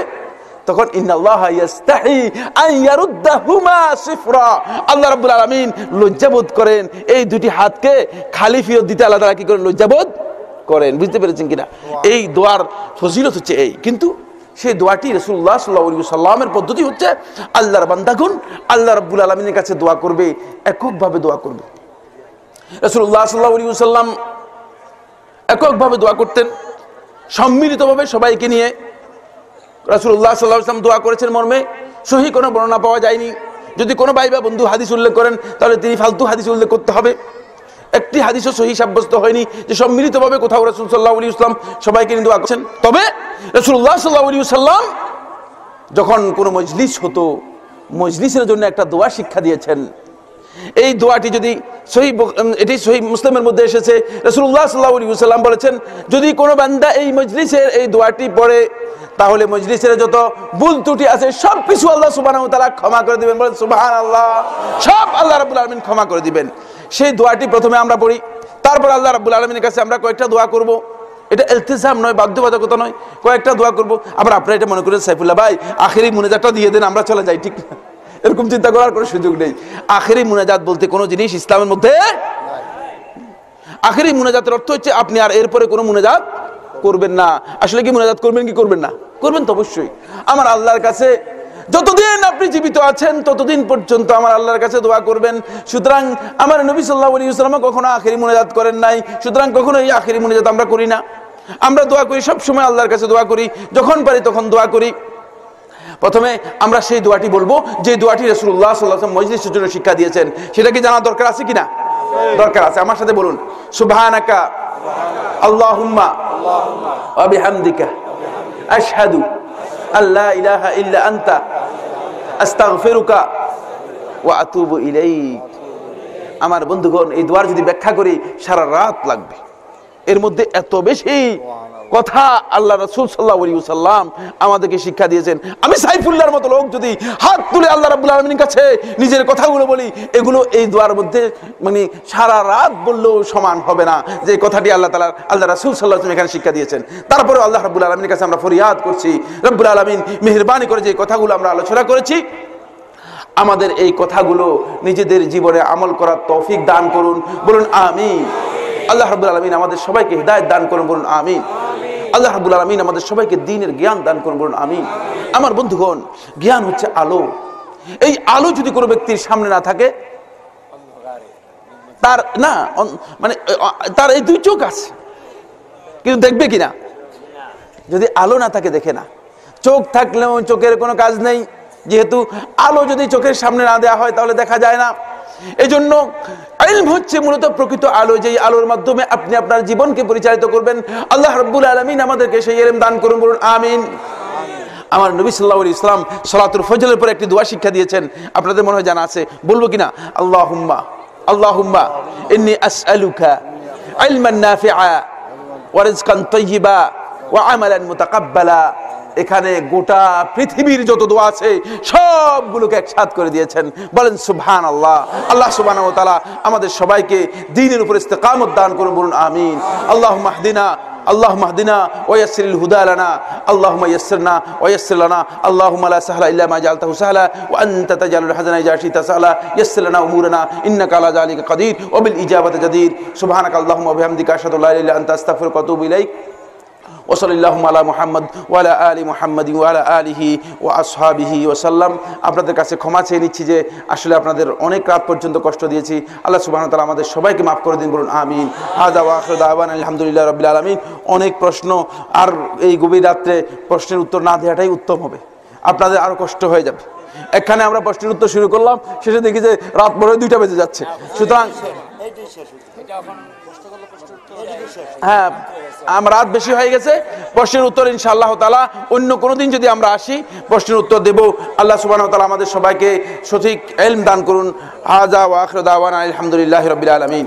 তখন ইন্নাল্লাহা ইস্তাহি আন ইয়ারুদ্দাহুমা সিফরা, আল্লাহ রাব্বুল আলামিন লজ্জাবোধ করেন এই দুটি হাতকে খালি ফেরত দিতে। আল্লাহ তাআলা কি করেন? লজ্জাবোধ করেন। বুঝতে পেরেছেন কিনা? এই দোয়ার ফজিলত হচ্ছে এই। কিন্তু সেই দোয়াটি রাসূলুল্লাহ সাল্লাল্লাহু আলাইহি ওয়াসাল্লামের পদ্ধতি হচ্ছে আল্লাহর বান্দাগণ আল্লাহ রাব্বুল আলামিনের কাছে দোয়া করবে, এককভাবে দোয়া করবে। রাসূলুল্লাহ সাল্লাল্লাহু আলাইহি ওয়াসাল্লাম এককভাবে দোয়া করতেন, সম্মিলিতভাবে সবাইকে নিয়ে। রাসূলুল্লাহ সাল্লাল্লাহু আলাইহি ওয়াসাল্লাম দোয়া করেছেন মর্মে সহিহ কোনো বর্ণনা পাওয়া যায়নি। যদি কোনো ভাই বা বন্ধু হাদিস উল্লেখ করেন তাহলে তিনি ফালতু হাদিস উল্লেখ করতে হবে। একটি হাদিসও সহিহ সাব্যস্ত হয়নি যে সম্মিলিতভাবে কোথাও রাসূল সাল্লাল্লাহু আলাইহি ওয়াসাল্লাম সবাইকে নিয়ে দোয়া করেছেন। তবে রাসূলুল্লাহ সাল্লাল্লাহু আলাইহি ওয়াসাল্লাম যখন কোনো মজলিস হতো, মজলিসের জন্য একটা দোয়া শিক্ষা দিয়েছেন। এই দোয়াটি যদি এটি সহিহ মুসলিমের মধ্যে এসেছে। রাসূলুল্লাহ সাল্লাল্লাহু আলাইহি ওয়াসাল্লাম বলেছেন, যদি কোনো বান্দা এই মজলিসের এই দোয়াটি পড়ে তাহলে মজলিসের যত ভুল ত্রুটি আছে সব কিছু আল্লাহ সুবহানাহু ওয়া তাআলা ক্ষমা করে দিবেন। বলেন সুবহানাল্লাহ। সব আল্লাহ রাব্বুল আলামিন ক্ষমা করে দিবেন। সেই দোয়াটি প্রথমে আমরা পড়ি, তারপর আল্লাহ রাব্বুল আলামিনের কাছে আমরা কয়েকটা দোয়া করব। এটা ইলতিজাম নয়, বাধ্যবাধকতা নয়, কয়েকটা দোয়া করব। আবার আপনারা এটা মনে করেন সাইফুল্লাহ ভাই আখেরি মুনাজাতটা দিয়ে দেন আমরা চলে যাই, ঠিক না? এরকম চিন্তা করার কোনো সুযোগ নেই। আখেরি মুনাজাত বলতে কোনো জিনিস ইসলামের মধ্যে, আখেরি মুনাজাতের অর্থ হচ্ছে আপনি আর এরপরে কোনো মুনাজাত করবেন না। আসলে কি মুনাজাত করবেন কি করবেন না? করবেন তো অবশ্যই। আমার আল্লাহর কাছে যতদিন আপনি জীবিত আছেন ততদিন পর্যন্ত আমার আল্লাহর কাছে দোয়া করবেন। সুতরাং আমার নবী সাল্লাল্লাহু আলাইহি ওয়াসাল্লাম কখনো আখেরি মুনাজাত করেন নাই, সুতরাং কখনো এই আখেরি মুনাজাত আমরা করি না। আমরা দোয়া করি সব সময় আল্লাহর কাছে দোয়া করি, যখন পারি তখন দোয়া করি। প্রথমে আমরা সেই দোয়াটি বলবো যে দোয়াটি রাসূলুল্লাহ সাল্লাল্লাহু আলাইহি ওয়াসাল্লাম মজলিসের জন্য শিক্ষা দিয়েছেন। সেটা কি জানা দরকার আছে কিনা? দরকার আছে। আমার সাথে বলুন, সুবহানাকা আল্লাহুম্মা ওয়া বিহামদিকা আশহাদু আল্লা ইলাহা ইল্লা আনতা আস্তাগফিরুকা ওয়া আতুবু ইলাইক। আমার বন্ধুগণ, এই দোয়ার যদি ব্যাখ্যা করি সারা রাত লাগবে। এর মধ্যে এত বেশি কথা আল্লাহ রাসূল সাল্লাল্লাহু আলাইহি ওয়াসাল্লাম আমাদেরকে শিক্ষা দিয়েছেন। আমি সাইফুল্লাহর মতো লোক যদি হাত তুলে আল্লাহ রাব্বুল আলামিনের কাছে নিজের কথাগুলো বলি, এগুলো এই দোয়ার মধ্যে মানে সারা রাত বললেও সমান হবে না যে কথাটি আল্লাহ রাসূল সাল্লাল্লাহু আলাইহি ওয়াসাল্লাম এখানে শিক্ষা দিয়েছেন। তারপরে আল্লাহ রাব্বুল আলামিনের কাছে আমরা ফরিয়াদ করছি, রব্বুল আলামিন মেহেরবানি করে যে কথাগুলো আমরা আলোচনা করেছি আমাদের এই কথাগুলো নিজেদের জীবনে আমল করার তৌফিক দান করুন। বলুন আমিন। আল্লাহ রাব্বুল আলামিন আমাদের সবাইকে হিদায়াত দান করুন। বলুন আমিন। আল্লাহ রাব্বুল আলামিন আমাদের সবাইকে দ্বীনের জ্ঞান দান করুন। বলুন আমিন। আমার বন্ধুগণ, জ্ঞান হচ্ছে আলো। এই আলো যদি কোনো ব্যক্তির সামনে না থাকে, তার না মানে তার এই দুই চোখ আছে কিন্তু দেখবে কিনা? যদি আলো না থাকে দেখে না। চোখ থাকলেও চোখের কোনো কাজ নেই, যেহেতু আলো যদি চোখের সামনে না দেওয়া হয় তাহলে দেখা যায় না। এজন্য ইলম হচ্ছে মূলত প্রকৃত আলো, যেই আলোর মাধ্যমে আপনি আপনার জীবনকে পরিচালিত করবেন। আল্লাহ রাব্বুল আলামিন আমাদেরকে সেই ইলম দান করুন। বলুন আমিন। আমার নবী সাল্লাল্লাহু আলাইহি ওয়াসাল্লাম সালাতুল ফজরের পরে একটি দোয়া শিক্ষা দিয়েছেন, আপনাদের মনে হয় জানা আছে, বলবো কিনা? আল্লাহুম্মা ইন্নী আসআলুকা ইলমান নাফিআ ওয়া রিজকান তাইয়্যিবা ওয়া আমালান মুতাকাব্বালা। এখানে গোটা পৃথিবীর যত দোয়া আছে সবগুলোকে একসাথ করে দিয়েছেন। বলেন সুবহানাল্লাহ। আল্লাহ সুবহানাহু ওয়া তাআলা আমাদের সবাইকে দ্বীনের উপর ইস্তেকামত দান করুন। বলুন আমিন। আল্লাহুম্মা ইহদিনা اللهم اهدنا ويسر الهدى لنا اللهم يسرنا ويسر لنا اللهم لا سهل الا ما جعلته سهلا وانت تجعل الحزن اذا شئت سهلا يسر لنا امورنا انك على ذلك قدير وبالاجابه جدير سبحانك اللهم وبحمدك اشهد ان لا اله الا انت استغفرك واتوب اليك ওয়া সাল্লাল্লাহু আলা মুহাম্মদ ওয়া আলা আলি মুহাম্মাদিন ওয়া আলা আলিহি ওয়া আসহাবিহি ওয়া সাল্লাম। আপনাদের কাছে ক্ষমা চেয়ে নিচ্ছি যে আসলে আপনাদের অনেক রাত পর্যন্ত কষ্ট দিয়েছি। আল্লাহ সুবহানাহু ওয়া তাআলা আমাদের সবাইকে মাফ করে দিন, বলুন আমিন। হাযা ওয়া আখিরু দাওয়ানা আলহামদুলিল্লাহি রাব্বিল আলামিন। অনেক প্রশ্ন, আর এই গভীর রাত্রে প্রশ্নের উত্তর না দেওয়াটাই উত্তম হবে, আপনাদের আরো কষ্ট হয়ে যাবে। এখানে আমরা প্রশ্নের উত্তর শুরু করলাম, শেষে দেখি যে রাত পরে 2টা বেজে যাচ্ছে। সুতরাং হ্যাঁ, রাত বেশি হয়ে গেছে। প্রশ্নের উত্তর ইনশাআল্লাহ তাআলা অন্য কোনো দিন যদি আমরা আসি প্রশ্নের উত্তর দেব। আল্লাহ সুবহানাহু ওয়া তাআলা আমাদের সবাইকে সঠিক ইলম দান করুন। হাযা ওয়া আখিরু দাওয়ানা আলহামদুলিল্লাহি রাব্বিল আলামিন।